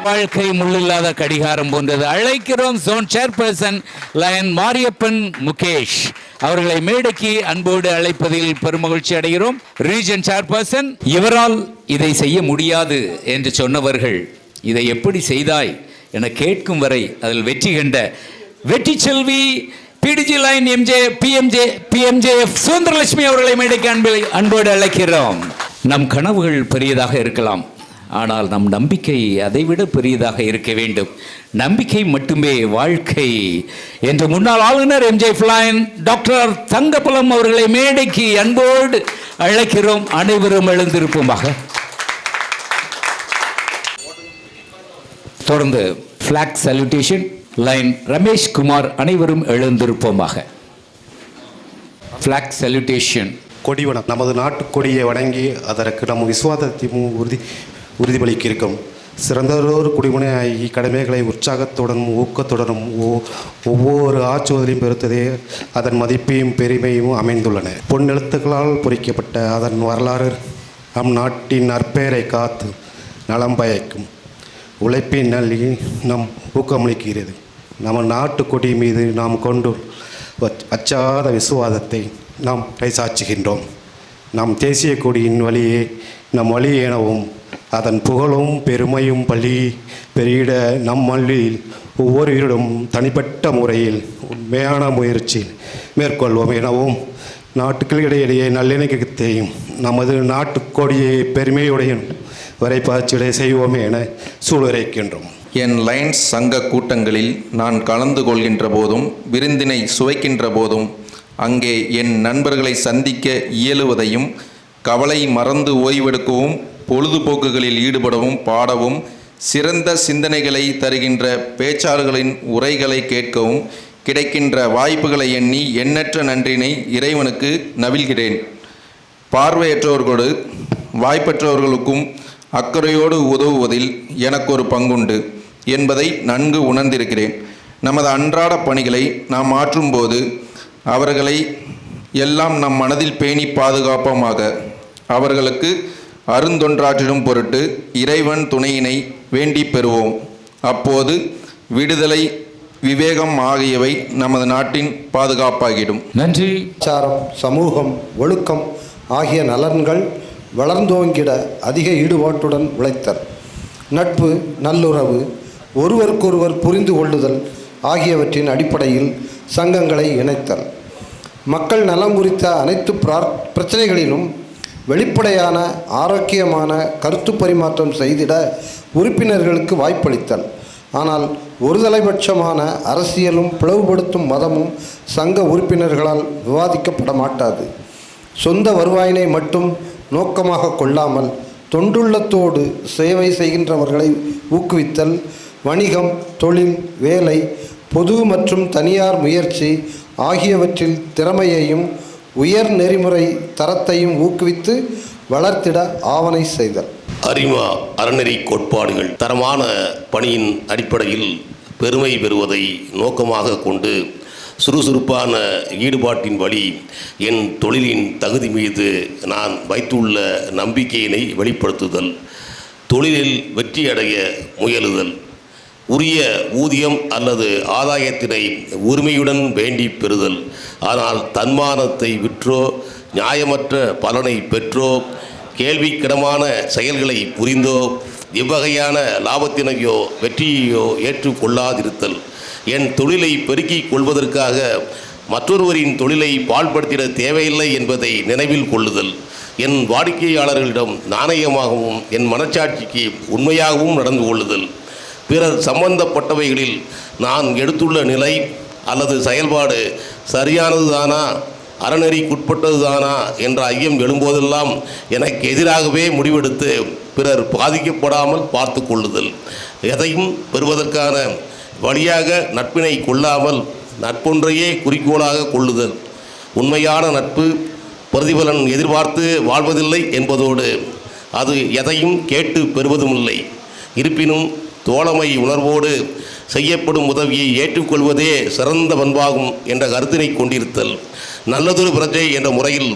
வாழ்க்கை முள்ளில்லாத கடிகாரம் போன்றது. அழைக்கிறோம் zone chairperson line Mariyappan Mukesh அவர்களை மேடைக்கு அன்போடு அழைப்பதில் பெருமகிழ்ச்சி அடைகிறோம். ரீஜன் சேர்பர்சன், இவரால் இதை செய்ய முடியாது என்று சொன்னவர்கள் இதை எப்படி செய்தாய் என கேட்கும் வரை அதில் வெற்றி கண்ட வெற்றி செல்வி பிடிஜி லைன் பிஎம்ஜேஎஃப் சுந்தரலட்சுமி அவர்களை மேடைக்கு அன்போடு அழைக்கிறோம். நம் கனவுகள் பெரியதாக இருக்கலாம், ஆனால் நம் நம்பிக்கை அதைவிட பெரியதாக இருக்க வேண்டும். நம்பிக்கை மட்டுமே வாழ்க்கை என்று முன்னாள் ஆளுநர் எம்ஜிஎஃப் லைன் டாக்டர் தங்கப்பலம் அவர்களை மேடைக்கு அன்போடு அழைக்கிறோம். அனைவரும் எழுந்திருப்போமாக. தொடர்ந்து block salutation lion Ramesh Kumar, அனைவரும் எழுந்திருப்போமாக. Black salutation. கொடி வணக்கம். நமது நாட்டு கொடியை வணங்கி அதற்கு நம் விசுவாசத்தையும் உறுதிபளிக்க இருக்கும். சிறந்ததொரு குடிமகனாகி கடமைகளை உற்சாகத்துடனும் ஊக்கத்துடனும் ஒவ்வொரு ஆற்றுவதிலையும் பெருத்ததே அதன் மதிப்பையும் பெருமையும் அமைந்துள்ளன. பொன்னெழுத்துக்களால் பொறிக்கப்பட்ட அதன் வரலாறு நம் நாட்டின் நற்பெயரை காத்து நலம் பயக்கும் உழைப்பின் நல்லி நம் ஊக்கமளிக்கிறது. நம்ம நாட்டு கொடி மீது நாம் கொண்டு அச்சாத விசுவாசத்தை நாம் பறைசாற்றுகின்றோம். நம் தேசிய கொடியின் வழியே நம் வழி எனவும் அதன் புகழும் பெருமையும் பெருகிட நம் மண்ணில் ஒவ்வொருவரிடம் தனிப்பட்ட முறையில் உண்மையான முயற்சி மேற்கொள்வோம் எனவும் நாட்டுக்களிடையே நல்லிணக்கத்தையும் நமது நாட்டுக்கொடியை பெருமையுடைய வரைபாய்ச்சிடை செய்வோமே என சூளுரைக்கின்றோம். என் லைன்ஸ் சங்க கூட்டங்களில் நான் கலந்து கொள்கின்ற போதும் விருந்தினை சுவைக்கின்ற போதும் அங்கே என் நண்பர்களை சந்திக்க இயலுவதையும் கவலை மறந்து ஓய்வெடுக்கவும் பொழுதுபோக்குகளில் ஈடுபடவும் பாடவும் சிறந்த சிந்தனைகளை தருகின்ற பேச்சாளர்களின் உரைகளை கேட்கவும் கிடைக்கின்ற வாய்ப்புகளை எண்ணி எண்ணற்ற நன்றினை இறைவனுக்கு நவில்கிறேன். பார்வையற்றவர்களோடு வாய்ப்பற்றவர்களுக்கும் அக்கறையோடு உதவுவதில் எனக்கு ஒரு பங்குண்டு என்பதை நன்கு உணர்ந்திருக்கிறேன். நமது அன்றாட பணிகளை நாம் ஆற்றும்போது அவர்களை எல்லாம் நம் மனதில் பேணி பாதுகாப்பமாக அவர்களுக்கு அருந்தொன்றாற்றிடும் பொருட்டு இறைவன் துணையினை வேண்டி பெறுவோம். அப்போது விடுதலை, விவேகம் ஆகியவை நமது நாட்டின் பாதுகாப்பாகிடும். நன்றி. சாரம், சமூகம், ஒழுக்கம் ஆகிய நலன்கள் வளர்ந்தோங்கிட அதிக ஈடுபாட்டுடன் உழைத்தல், நட்பு, நல்லுறவு, ஒருவருக்கொருவர் புரிந்து கொள்ளுதல் ஆகியவற்றின் அடிப்படையில் சங்கங்களை இணைத்தல், மக்கள் நலம் குறித்த அனைத்து பிரச்சனைகளிலும் வெளிப்படையான ஆரோக்கியமான கருத்து பரிமாற்றம் செய்திட உறுப்பினர்களுக்கு வாய்ப்பளித்தல். ஆனால் ஒருதலைபட்சமான அரசியலும் பிளவுபடுத்தும் மதமும் சங்க உறுப்பினர்களால் விவாதிக்கப்பட மாட்டாது. சொந்த வருவாயினை மட்டும் நோக்கமாக கொள்ளாமல் தொண்டுள்ளத்தோடு சேவை செய்கின்றவர்களை ஊக்குவித்தல், வணிகம், தொழில், வேலை, பொது மற்றும் தனியார் முயற்சி ஆகியவற்றில் திறமையையும் உயர் நெறிமுறை தரத்தையும் ஊக்குவித்து வளர்த்திட ஆவணை செய்தல். அரிமா அறநெறி கோட்பாடுகள் தரமான பணியின் அடிப்படையில் பெருமை பெறுவதை நோக்கமாக கொண்டு சுறுசுறுப்பான ஈடுபாட்டின் வழி என் தொழிலின் தகுதி மீது நான் வைத்துள்ள நம்பிக்கையினை வெளிப்படுத்துதல், தொழிலில் வெற்றியடைய முயலுதல், உரிய ஊதியம் அல்லது ஆதாயத்தினை உரிமையுடன் வேண்டி பெறுதல், ஆனால் தன்மானத்தை விற்றோ நியாயமற்ற பலனை பெற்றோ கேள்விக்கிடமான செயல்களை புரிந்தோ இவ்வகையான லாபத்தினையோ வெற்றியையோ ஏற்றுக்கொள்ளாதிருத்தல், என் தொழிலை பெருக்கிக் கொள்வதற்காக மற்றொருவரின் தொழிலை பாழ்படுத்திட தேவையில்லை என்பதை நினைவில் கொள்ளுதல், என் வாடிக்கையாளர்களிடம் நாணயமாகவும் என் மனச்சாட்சிக்கு உண்மையாகவும் நடந்து கொள்ளுதல், பிறர் சம்பந்தப்பட்டவைகளில் நான் எடுத்துள்ள நிலை அல்லது செயல்பாடு சரியானதுதானா, அறநெறிக்குட்பட்டதுதானா என்ற ஐயம் எழும்போதெல்லாம் எனக்கு எதிராகவே முடிவெடுத்து பிறர் பாதிக்கப்படாமல் பார்த்து கொள்ளுதல், எதையும் பெறுவதற்கான வழியாக நட்பினை கொள்ளாமல் நட்பொன்றையே குறிக்கோளாக கொள்ளுதல், உண்மையான நட்பு பிரதிபலன் எதிர்பார்த்து வாழ்வதில்லை என்பதோடு அது எதையும் கேட்டு பெறுவதுமில்லை. இருப்பினும் தோழமை உணர்வோடு செய்யப்படும் உதவியை ஏற்றுக்கொள்வதே சிறந்த பண்பாகும் என்ற கருத்தினை கொண்டிருத்தல், நல்லதொரு பிரஜை என்ற முறையில்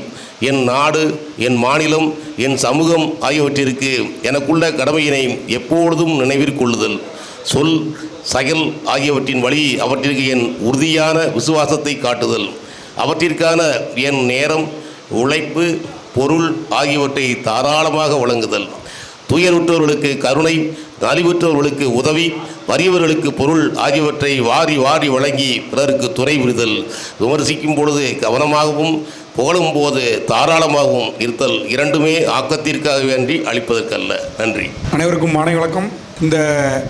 என் நாடு, என் மாநிலம், என் சமூகம் ஆகியவற்றிற்கு எனக்குள்ள கடமையினை எப்பொழுதும் நினைவிற்கொள்ளுதல், சொல், செயல் ஆகியவற்றின் வழி அவற்றிற்கு என் உறுதியான விசுவாசத்தை காட்டுதல், அவற்றிற்கான என் நேரம், உழைப்பு, பொருள் ஆகியவற்றை தாராளமாக வழங்குதல், துயருற்றவர்களுக்கு கருணை, நலிவுற்றவர்களுக்கு உதவி, வறியவர்களுக்கு பொருள் ஆகியவற்றை வாரி வாரி வழங்கி பிறருக்கு துணை புரிதல், விமர்சிக்கும் பொழுது கவனமாகவும் புகழும் போது தாராளமாகவும் இருத்தல், இரண்டுமே ஆக்கத்திற்காக வேண்டி அளிப்பதற்கல்ல. நன்றி. அனைவருக்கும் மாலை வணக்கம். இந்த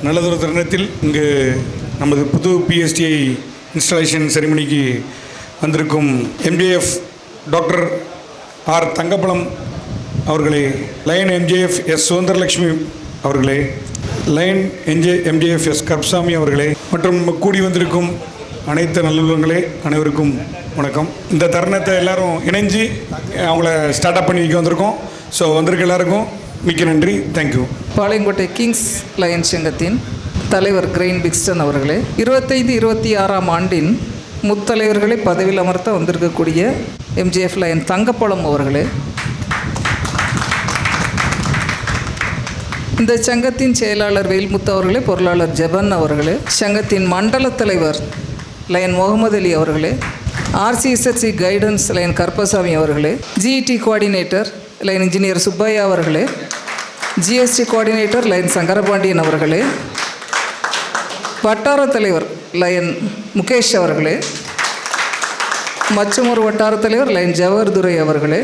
நல்லதொரு தருணத்தில் இங்கு நமது புது பிஎஸ்டிஐ இன்ஸ்டாலேஷன் செரிமனிக்கு வந்திருக்கும் எம்ஜேஎஃப் டாக்டர் ஆர் தங்கப்பழம் அவர்களே, லயன் எம்ஜேஎஃப் எஸ் சுதந்திரலட்சுமி அவர்களே, லயன் எம்ஜேஎஃப் எஸ் கருப்சாமி அவர்களே மற்றும் கூடி வந்திருக்கும் அனைத்து நல்லுள்ளங்களே, அனைவருக்கும் வணக்கம். இந்த தருணத்தை எல்லாரும் இணைஞ்சு அவங்கள ஸ்டார்ட் அப் பண்ணி வைக்க வந்திருக்கோம். ஸோ வந்திருக்க எல்லாருக்கும் மிக்க நன்றி. தேங்க்யூ. பாளையங்கோட்டை கிங்ஸ் லயன் சங்கத்தின் தலைவர் கிரெயின் பிக்ஸ்டன் அவர்களே, 25-26ஆம் ஆண்டின் முத்தலைவர்களை பதவியில் அமர்த்த வந்திருக்கக்கூடிய எம்ஜிஎஃப் லயன் தங்கப்பழம் அவர்களே, இந்த சங்கத்தின் செயலாளர் வேல்முத்து அவர்களே, பொருளாளர் ஜெபன் அவர்களே, சங்கத்தின் மண்டல தலைவர் லயன் முகமது அலி அவர்களே, RCSHC கைடன்ஸ் லயன் கருப்பசாமி அவர்களே, GET coordinator line engineer Subbaiah அவர்களே, GST கோஆர்டினேட்டர் லயன் சங்கரபாண்டியன் அவர்களே, வட்டார தலைவர் லயன் முகேஷ் அவர்களே, மற்றும் ஒரு வட்டார தலைவர் லயன் ஜவஹர் துரை அவர்களே,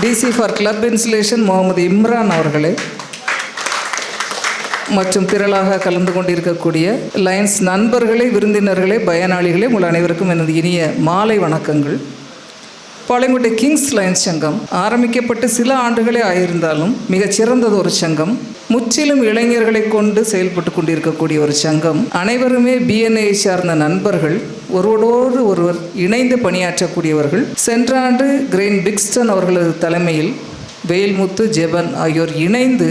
DC for club installation Mohammed Imran அவர்களே, மற்றும் திரளாக கலந்து கொண்டிருக்கக்கூடிய லயன்ஸ் நண்பர்களே, விருந்தினர்களே, பயனாளிகளே, உங்கள் அனைவருக்கும் எனது இனிய மாலை வணக்கங்கள். பாளையங்கோட்டை கிங்ஸ் லயன்ஸ் சங்கம் ஆரம்பிக்கப்பட்டு சில ஆண்டுகளே ஆயிருந்தாலும் மிகச்சிறந்தது ஒரு சங்கம். முற்றிலும் இளைஞர்களை கொண்டு செயல்பட்டு கொண்டிருக்கக்கூடிய ஒரு சங்கம். அனைவருமே BNA சார்ந்த நண்பர்கள், ஒருவரோடு ஒருவர் இணைந்து பணியாற்றக்கூடியவர்கள். சென்ற ஆண்டு கிரெயின் பிக்ஸ்டன் அவர்களது தலைமையில் வேல்முத்து, ஜெபன் ஆகியோர் இணைந்து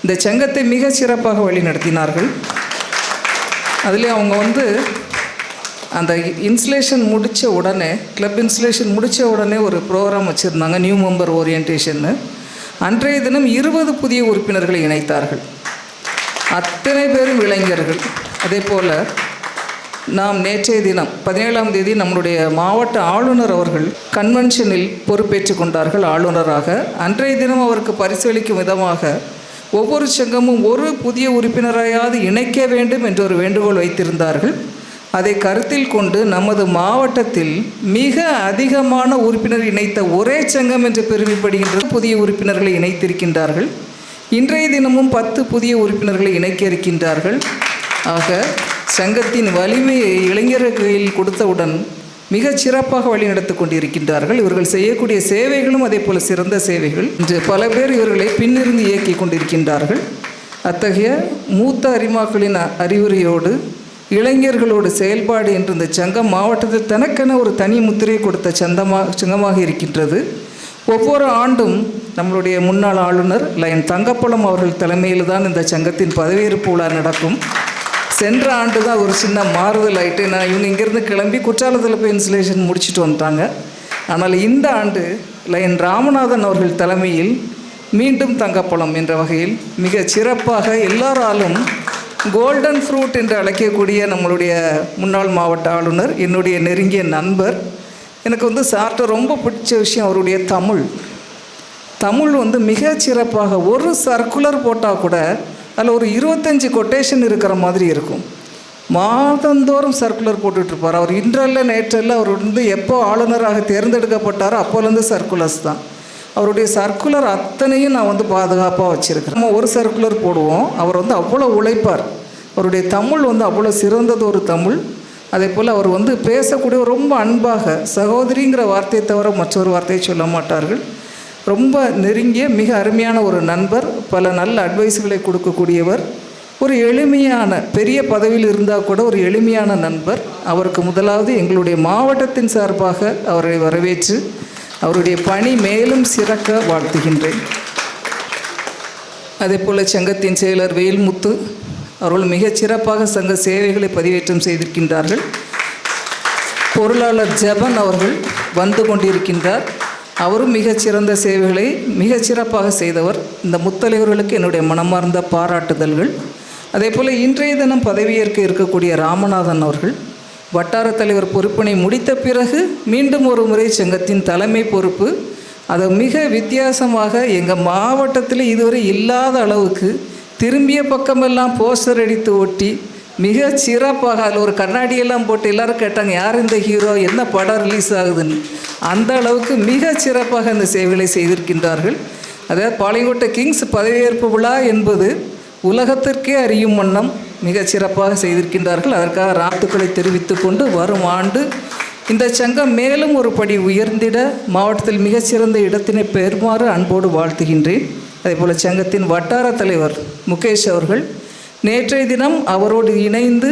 இந்த சங்கத்தை மிக சிறப்பாக வழிநடத்தினார்கள். அதில் அவங்க அந்த இன்ஸ்டலேஷன் முடித்த உடனே, கிளப் இன்ஸ்டலேஷன் முடித்த உடனே ஒரு ப்ரோக்ராம் வச்சுருந்தாங்க, நியூ மெம்பர் ஓரியன்டேஷன்னு. அன்றைய தினம் 20 புதிய உறுப்பினர்களை இணைத்தார்கள். அத்தனை பேரும் இளைஞர்கள். அதே போல் நாம் நேற்றைய தினம் 17ஆம் தேதி நம்முடைய மாவட்ட ஆளுநர் அவர்கள் கன்வென்ஷனில் பொறுப்பேற்று கொண்டார்கள் ஆளுநராக. அன்றைய தினம் அவருக்கு பரிசளிக்கும் விதமாக ஒவ்வொரு சங்கமும் ஒரு புதிய உறுப்பினரையாவது இணைக்க வேண்டும் என்ற ஒரு வேண்டுகோள் வைத்திருந்தார்கள். அதை கருத்தில் கொண்டு நமது மாவட்டத்தில் மிக அதிகமான உறுப்பினர் இணைத்த ஒரே சங்கம் என்று பெருமைப்படுகின்ற புதிய உறுப்பினர்களை இணைத்திருக்கின்றார்கள். இன்றைய தினமும் 10 புதிய உறுப்பினர்களை இணைக்க இருக்கின்றார்கள். ஆக சங்கத்தின் வலிமையை இளைஞர்களில் கொடுத்தவுடன் மிகச் சிறப்பாக வழிநடத்தி கொண்டிருக்கின்றார்கள். இவர்கள் செய்யக்கூடிய சேவைகளும் அதே போல் சிறந்த சேவைகள். இன்று பல பேர் இவர்களை பின்னிருந்து இயக்கி கொண்டிருக்கின்றார்கள். அத்தகைய மூத்த அறிமாக்களின் அறிவுரையோடு இளைஞர்களோடு செயல்பாடு என்று இந்த சங்கம் மாவட்டத்தில் தனக்கென ஒரு தனி முத்திரை கொடுத்த சங்கமாக இருக்கின்றது. ஒவ்வொரு ஆண்டும் நம்மளுடைய முன்னாள் ஆளுநர் லயன் தங்கப்பழம் அவர்கள் தலைமையில் தான் இந்த சங்கத்தின் பதவியேற்பு விழா நடக்கும். சென்ற ஆண்டு தான் ஒரு சின்ன மாறுதல் ஆகிட்டு, நான் இவங்க இங்கேருந்து கிளம்பி குற்றாலத்தில் போய் இன்சுலேஷன் முடிச்சுட்டு வந்துட்டாங்க. ஆனால் இந்த ஆண்டு லயன் ராமநாதன் அவர்கள் தலைமையில் மீண்டும் தங்கப்பழம் என்ற வகையில் மிக சிறப்பாக எல்லாராலும் கோல்டன் ஃப்ரூட் என்று அழைக்கக்கூடிய நம்மளுடைய முன்னாள் மாவட்ட ஆளுநர், என்னுடைய நெருங்கிய நண்பர். எனக்கு சார்ட்ட ரொம்ப பிடிச்ச விஷயம் அவருடைய தமிழ் மிக சிறப்பாக ஒரு சர்க்குலர் போட்டால் கூட அதில் ஒரு 25 கொட்டேஷன் இருக்கிற மாதிரி இருக்கும். மாதந்தோறும் சர்க்குலர் போட்டுட்ருப்பார். அவர் இன்றல்ல நேற்றல்ல, அவர் எப்போ ஆளுநராக தேர்ந்தெடுக்கப்பட்டாரோ அப்போலேருந்து சர்க்குலர்ஸ் தான். அவருடைய சர்க்குலர் அத்தனையும் நான் பாதுகாப்பாக வச்சுருக்கிறேன். நம்ம ஒரு சர்க்குலர் போடுவோம், அவர் அவ்வளோ உழைப்பார். அவருடைய தமிழ் அவ்வளோ சிறந்தது ஒரு தமிழ். அதே போல் அவர் பேசக்கூடிய ரொம்ப அன்பாக, சகோதரிங்கிற வார்த்தையை தவிர மற்றொரு வார்த்தையை சொல்ல மாட்டார்கள். ரொம்ப நெருங்கிய மிக அருமையான ஒரு நண்பர், பல நல்ல அட்வைஸுகளை கொடுக்கக்கூடியவர், ஒரு எளிமையான, பெரிய பதவியில் இருந்தால் கூட ஒரு எளிமையான நண்பர். அவருக்கு முதலாவது எங்களுடைய மாவட்டத்தின் சார்பாக அவரை வரவேற்று அவருடைய பணி மேலும் சிறக்க வாழ்த்துகின்றேன். அதே போல் சங்கத்தின் செயலர் வேல்முத்து அவர்கள் மிகச் சிறப்பாக சங்க சேவைகளை பதிவேற்றம் செய்திருக்கின்றார்கள். பொருளாளர் ஜெபன் அவர்கள் வந்து கொண்டிருக்கின்றார். அவரும் மிகச்சிறந்த சேவைகளை மிகச்சிறப்பாக செய்தவர். இந்த முத்தலைவர்களுக்கு என்னுடைய மனமார்ந்த பாராட்டுதல்கள். அதே போல் இன்றைய தினம் பதவியேற்க இருக்கக்கூடிய ராமநாதன் அவர்கள் வட்டார தலைவர் பொறுப்பினை முடித்த பிறகு மீண்டும் ஒரு முறை சங்கத்தின் தலைமை பொறுப்பு, அது மிக வித்தியாசமாக எங்கள் மாவட்டத்தில் இதுவரை இல்லாத அளவுக்கு திரும்பிய பக்கமெல்லாம் போஸ்டர் அடித்து ஒட்டி மிக சிறப்பாக அதில் ஒரு கண்ணாடியெல்லாம் போட்டு எல்லோரும் கேட்டாங்க, யார் இந்த ஹீரோ, என்ன படம் ரிலீஸ் ஆகுதுன்னு. அந்த அளவுக்கு மிக சிறப்பாக இந்த சேவைகளை செய்திருக்கின்றார்கள். அதாவது பாளையங்கோட்டை கிங்ஸ் பதவியேற்பு விழா என்பது உலகத்திற்கே அறியும் வண்ணம் மிக சிறப்பாக செய்திருக்கின்றார்கள். அதற்காக வாழ்த்துக்களை தெரிவித்து கொண்டு வரும் ஆண்டு இந்த சங்கம் மேலும் ஒரு படி உயர்ந்திட மாவட்டத்தில் மிகச்சிறந்த இடத்தினை பெறுமாறு அன்போடு வாழ்த்துகின்றேன். அதேபோல் சங்கத்தின் வட்டார தலைவர் முகேஷ் அவர்கள் நேற்றைய தினம் அவரோடு இணைந்து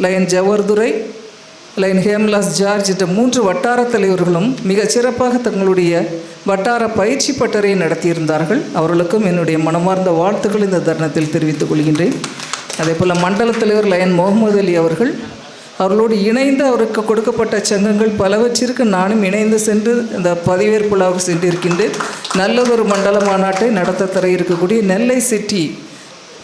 லயன் ஜவர்துரை, லயன் ஹேம்லாஸ் ஜார்ஜ் என்ற 3 வட்டார தலைவர்களும் மிக சிறப்பாக தங்களுடைய வட்டார பயிற்சி பட்டறை நடத்தியிருந்தார்கள். அவர்களுக்கும் என்னுடைய மனமார்ந்த வாழ்த்துக்கள் இந்த தருணத்தில் தெரிவித்துக் கொள்கின்றேன். அதேபோல் மண்டல தலைவர் லயன் முகமது அலி அவர்களோடு இணைந்து அவருக்கு கொடுக்கப்பட்ட சங்கங்கள் பலவற்றிற்கு நானும் இணைந்து சென்று இந்த பதவியேற்பு விழாவுக்கு சென்றிருக்கின்றேன். நல்லதொரு மண்டல மாநாட்டை நடத்த தர இருக்கக்கூடிய நெல்லை சிட்டி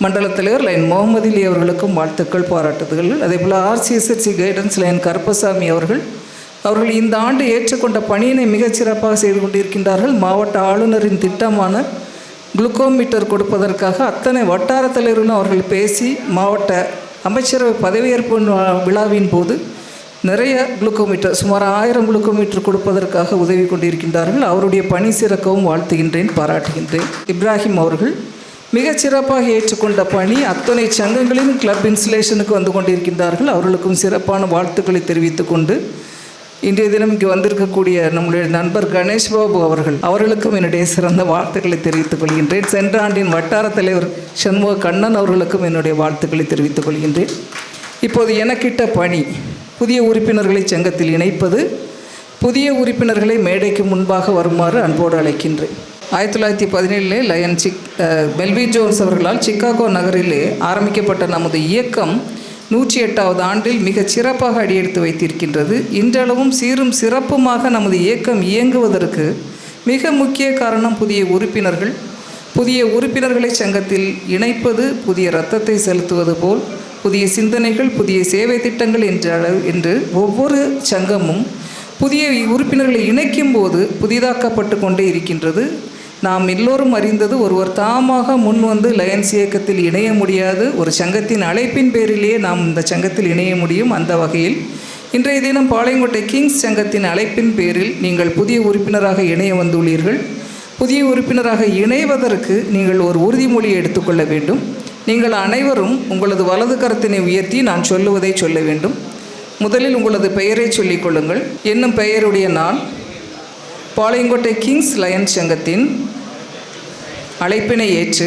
மண்டல தலைவர் லயன் முகமது அலி அவர்களுக்கும் வாழ்த்துக்கள், பாராட்டுதல்கள். அதேபோல் RCSHC கைடன்ஸ் லயன் கருப்பசாமி அவர்கள் இந்த ஆண்டு ஏற்றுக்கொண்ட பணியினை மிகச்சிறப்பாக செய்து கொண்டிருக்கின்றார்கள். மாவட்ட ஆளுநரின் திட்டமான குளுக்கோமீட்டர் கொடுப்பதற்காக அத்தனை வட்டார தலைவர்களும் அவர்கள் பேசி மாவட்ட அமைச்சரவை பதவியேற்பு விழாவின் போது நிறைய குளுக்கோமீட்டர், சுமார் 1000 குளுக்கோமீட்டர் கொடுப்பதற்காக உதவி கொண்டிருக்கின்றார்கள். அவருடைய பணி சிறக்கவும் வாழ்த்துகின்றேன், பாராட்டுகின்றேன். இப்ராஹிம் அவர்கள் மிகச்சிறப்பாக ஏற்றுக்கொண்ட பணி அத்தனை சங்கங்களிலும் கிளப் இன்ஸ்டலேஷனுக்கு வந்து கொண்டிருக்கின்றார்கள். அவர்களுக்கும் சிறப்பான வாழ்த்துக்களை தெரிவித்து கொண்டு இன்றைய தினம் இங்கே வந்திருக்கக்கூடிய நம்முடைய நண்பர் கணேஷ் பாபு அவர்களுக்கும் என்னுடைய சிறந்த வாழ்த்துக்களை தெரிவித்துக் கொள்கின்றேன். சென்ற ஆண்டின் வட்டார தலைவர் சண்முக கண்ணன் அவர்களுக்கும் என்னுடைய வாழ்த்துக்களை தெரிவித்துக் கொள்கின்றேன். இப்போது எனக்கிட்ட பணி புதிய உறுப்பினர்களை சங்கத்தில் இணைப்பது, புதிய உறுப்பினர்களை மேடைக்கு முன்பாக வருமாறு அன்போடு அழைக்கின்றேன். 1917 லயன் மெல்வின் ஜோன்ஸ் அவர்களால் சிக்காகோ நகரிலே ஆரம்பிக்கப்பட்ட நமது இயக்கம் 108வது ஆண்டில் மிகச் சிறப்பாக அடியெடுத்து வைத்திருக்கின்றது. இன்றளவும் சீரும் சிறப்புமாக நமது இயக்கம் இயங்குவதற்கு மிக முக்கிய காரணம் புதிய உறுப்பினர்களை சங்கத்தில் இணைப்பது, புதிய இரத்தத்தை செலுத்துவது போல் புதிய சிந்தனைகள், புதிய சேவை திட்டங்கள் என்று ஒவ்வொரு சங்கமும் புதிய உறுப்பினர்களை இணைக்கும் போது புதிதாக்கப்பட்டு கொண்டே இருக்கின்றது. நாம் எல்லோரும் அறிந்தது, ஒருவர் தாமாக முன் வந்து லயன்ஸ் இயக்கத்தில் இணைய முடியாது. ஒரு சங்கத்தின் அழைப்பின் பேரிலேயே நாம் இந்த சங்கத்தில் இணைய முடியும். அந்த வகையில் இன்றைய தினம் பாளையங்கோட்டை கிங்ஸ் சங்கத்தின் அழைப்பின் பேரில் நீங்கள் புதிய உறுப்பினராக இணைய வந்துள்ளீர்கள். புதிய உறுப்பினராக இணைவதற்கு நீங்கள் ஒரு உறுதிமொழியை எடுத்துக்கொள்ள வேண்டும். நீங்கள் அனைவரும் உங்களது வலது கரத்தினை உயர்த்தி நான் சொல்லுவதை சொல்ல வேண்டும். முதலில் உங்களது பெயரை சொல்லிக் கொள்ளுங்கள். என்னும் பெயருடைய நான் பாளையங்கோட்டை கிங்ஸ் லயன்ஸ் சங்கத்தின் அழைப்பினை ஏற்று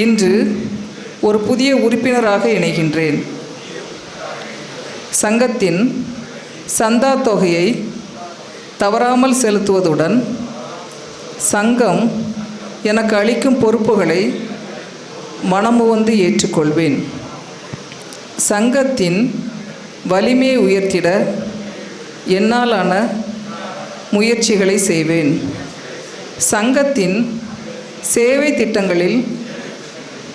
இன்று ஒரு புதிய உறுப்பினராக இணைகின்றேன். சங்கத்தின் சந்தா தொகையை தவறாமல் செலுத்துவதுடன் சங்கம் எனக்கு அளிக்கும் பொறுப்புகளை மனமுவந்து ஏற்றுக்கொள்வேன். சங்கத்தின் வலிமையை உயர்த்திட என்னாலான முயற்சிகளை செய்வேன். சங்கத்தின் சேவை திட்டங்களில்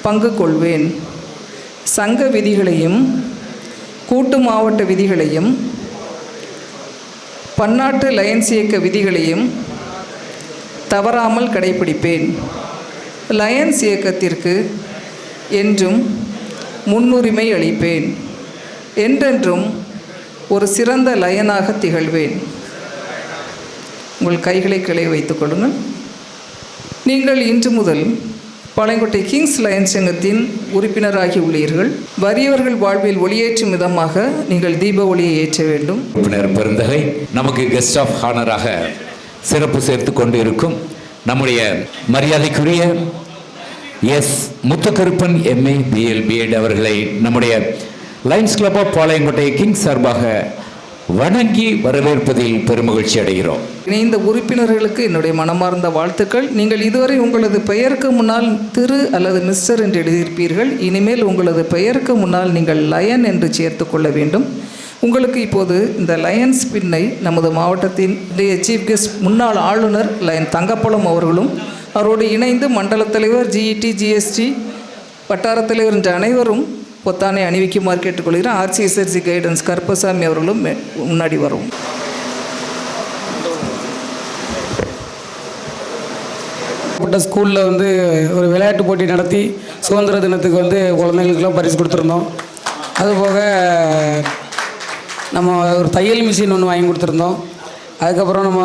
பங்கு கொள்வேன். சங்க விதிகளையும் கூட்டு மாவட்ட விதிகளையும் பன்னாட்டு லயன்ஸ் இயக்க விதிகளையும் தவறாமல் கடைபிடிப்பேன். லயன்ஸ் இயக்கத்திற்கு என்றும் முன்னுரிமை அளிப்பேன். என்றென்றும் ஒரு சிறந்த லயனாக திகழ்வேன். உங்கள் கைகளை கிளை வைத்துக் கொள்ளுங்கள். நீங்கள் இன்று முதல் பாளையங்கோட்டை கிங்ஸ் லயன்ஸ் சங்கத்தின் உறுப்பினராகி உள்ளீர்கள். வறியவர்கள் வாழ்வில் ஒளியேற்றும் விதமாக நீங்கள் தீப ஒளியை ஏற்ற வேண்டும். உறுப்பினர் பெருந்தகை நமக்கு கெஸ்ட் ஆஃப் ஹானராக சிறப்பு சேர்த்து கொண்டு இருக்கும் நம்முடைய மரியாதைக்குரிய S Muthukaruppan MA BL B.Ed அவர்களை நம்முடைய lions club of Palayamkottai kings சார்பாக வணங்கி வரவேற்பதில் பெருமகிழ்ச்சி அடைகிறோம். இணைந்த உறுப்பினர்களுக்கு என்னுடைய மனமார்ந்த வாழ்த்துக்கள். நீங்கள் இதுவரை உங்களது பெயருக்கு முன்னால் திரு அல்லது மிஸ்டர் என்று எழுதியிருப்பீர்கள். இனிமேல் உங்களது பெயருக்கு முன்னால் நீங்கள் லயன் என்று சேர்த்து கொள்ள வேண்டும். உங்களுக்கு இப்போது இந்த லயன்ஸ் பின்னை நமது மாவட்டத்தின் சீஃப் கெஸ்ட் முன்னாள் ஆளுநர் லயன் தங்கப்பழம் அவர்களும் அவரோடு இணைந்து மண்டல தலைவர் ஜிஇடி ஜிஎஸ்டி வட்டார தலைவர் என்ற அனைவரும் பொத்தானை அணிவிக்குமாறு கேட்டுக்கொள்கிறேன். ஆர்சிஎஸ்ஆர்சி கைடன்ஸ் கருப்பசாமி அவர்களும் முன்னாடி வரும். ஸ்கூலில் வந்து ஒரு விளையாட்டு போட்டி நடத்தி சுதந்திர தினத்துக்கு வந்து குழந்தைங்களுக்கெல்லாம் பரிசு கொடுத்துருந்தோம். அதுபோக நம்ம ஒரு தையல் மிஷின் ஒன்று வாங்கி கொடுத்துருந்தோம். அதுக்கப்புறம் நம்ம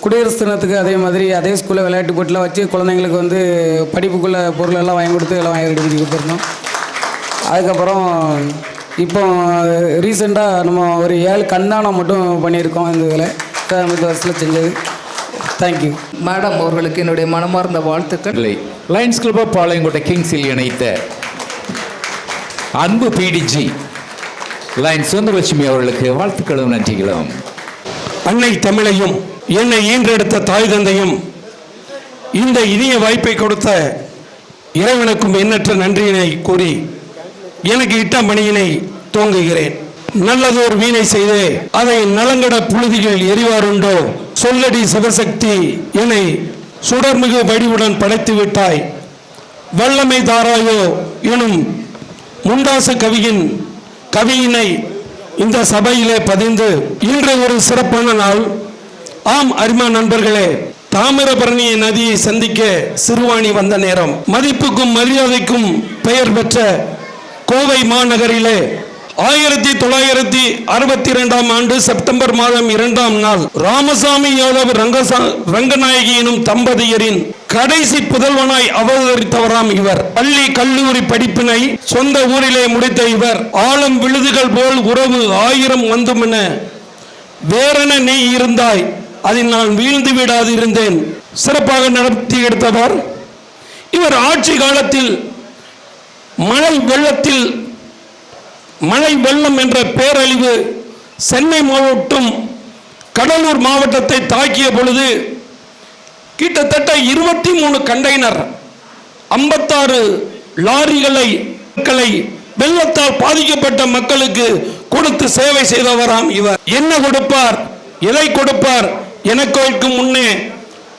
குடியரசு தினத்துக்கு அதே மாதிரி அதே ஸ்கூலில் விளையாட்டு போட்டிலாம் வச்சு குழந்தைங்களுக்கு வந்து படிப்புக்குள்ள பொருள் எல்லாம் வாங்கி கொடுத்து எல்லாம் வாங்கி ரெடி பண்ணி கொடுத்துருந்தோம். அதுக்கப்புறம் இப்போ ரீசெண்டாக நம்ம ஒரு 7 கண்தானம் மட்டும் பண்ணியிருக்கோம். இந்த இதில் 15 வருஷத்தில் செஞ்சது. தேங்க்யூ மேடம் அவர்களுக்கு என்னுடைய மனமார்ந்த வாழ்த்துக்கள். லயன்ஸ் கிளப் ஆஃப் பாளையங்கோட்டை கிங்ஸில் இணைத்த அன்பு பிடிஜி லயன் சுந்தரலட்சுமி அவர்களுக்கு வாழ்த்துக்களும் நன்றிகளும். அன்னை தமிழையும் என்னை ஈன்றெடுத்த தாய் தந்தையும் இந்த இனிய வாய்ப்பை கொடுத்த இறைவனுக்கும் எண்ணற்ற நன்றியினை கூறி எனக்கு இட்ட பணியினை துவங்குகிறேன். நல்லதோர் வீணை செய்து அதை நலங்கட புழுதிகள் எரிவாருண்டோ, சொல்லடி சிவசக்தி என்னை சுடர்மிகு வடிவுடன் படைத்து விட்டாய், வல்லமை தாராயோ எனும் முண்டாசு கவியின் கவியினை இந்த சபையிலே பதிந்து இன்று ஒரு சிறப்பான நாள். ஆம் அருமை நண்பர்களே, தாமிரபரணி நதியை சந்திக்க சிறுவாணி வந்த நேரம். மதிப்புக்கும் மரியாதைக்கும் பெயர் பெற்ற கோவை மாநகரிலே 1962 ஆண்டு செப்டம்பர் மாதம் 2ஆம் நாள் ராமசாமி யாதவ் ரங்கநாயகி எனும் தம்பதியரின் கடைசி புதல்வனாய் அவதரித்தவராம் இவர். பள்ளி கல்லூரி படிப்பினை சொந்த ஊரிலே முடித்த இவர் ஆழம் விழுதுகள் போல் உறவு 1000 வந்துமென வேறென நீ இருந்தாய் அதில் நான் வீழ்ந்து விடாது இருந்தேன் சிறப்பாக நடத்தி எடுத்தவர் இவர். ஆட்சி காலத்தில் மழை வெள்ளம் என்ற பேரழிவு சென்னை மாவட்டம் கடலூர் மாவட்டத்தை தாக்கிய பொழுது கிட்டத்தட்ட 23 கண்டெய்னர் 56 லாரிகளை வெள்ளத்தால் பாதிக்கப்பட்ட மக்களுக்கு கொடுத்து சேவை செய்தவராம் இவர். என்ன கொடுப்பார், எதை கொடுப்பார்? எனக்கு முன்னே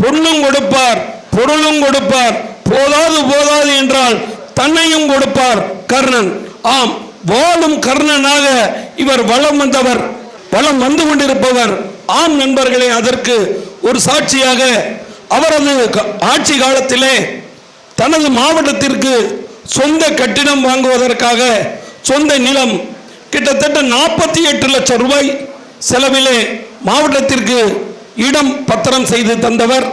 பொன்னும் கொடுப்பார், பொருளும் கொடுப்பார், போதாது என்றால் தன்னையும் கொடுப்பார் கர்ணன். ஆம், வாழும் கர்ணனாக இவர் வலம் வந்து கொண்டிருப்பவர். ஆம் நண்பர்களே, அதற்கு ஒரு சாட்சியாக அவரது ஆட்சி காலத்திலே தனது மாவட்டத்திற்கு சொந்த கட்டிடம் வாங்குவதற்காக சொந்த நிலம் கிட்டத்தட்ட 48 லட்சம் ரூபாய் செலவிலே மாவட்டத்திற்கு இடம் பத்திரம் செய்து தந்தவர்.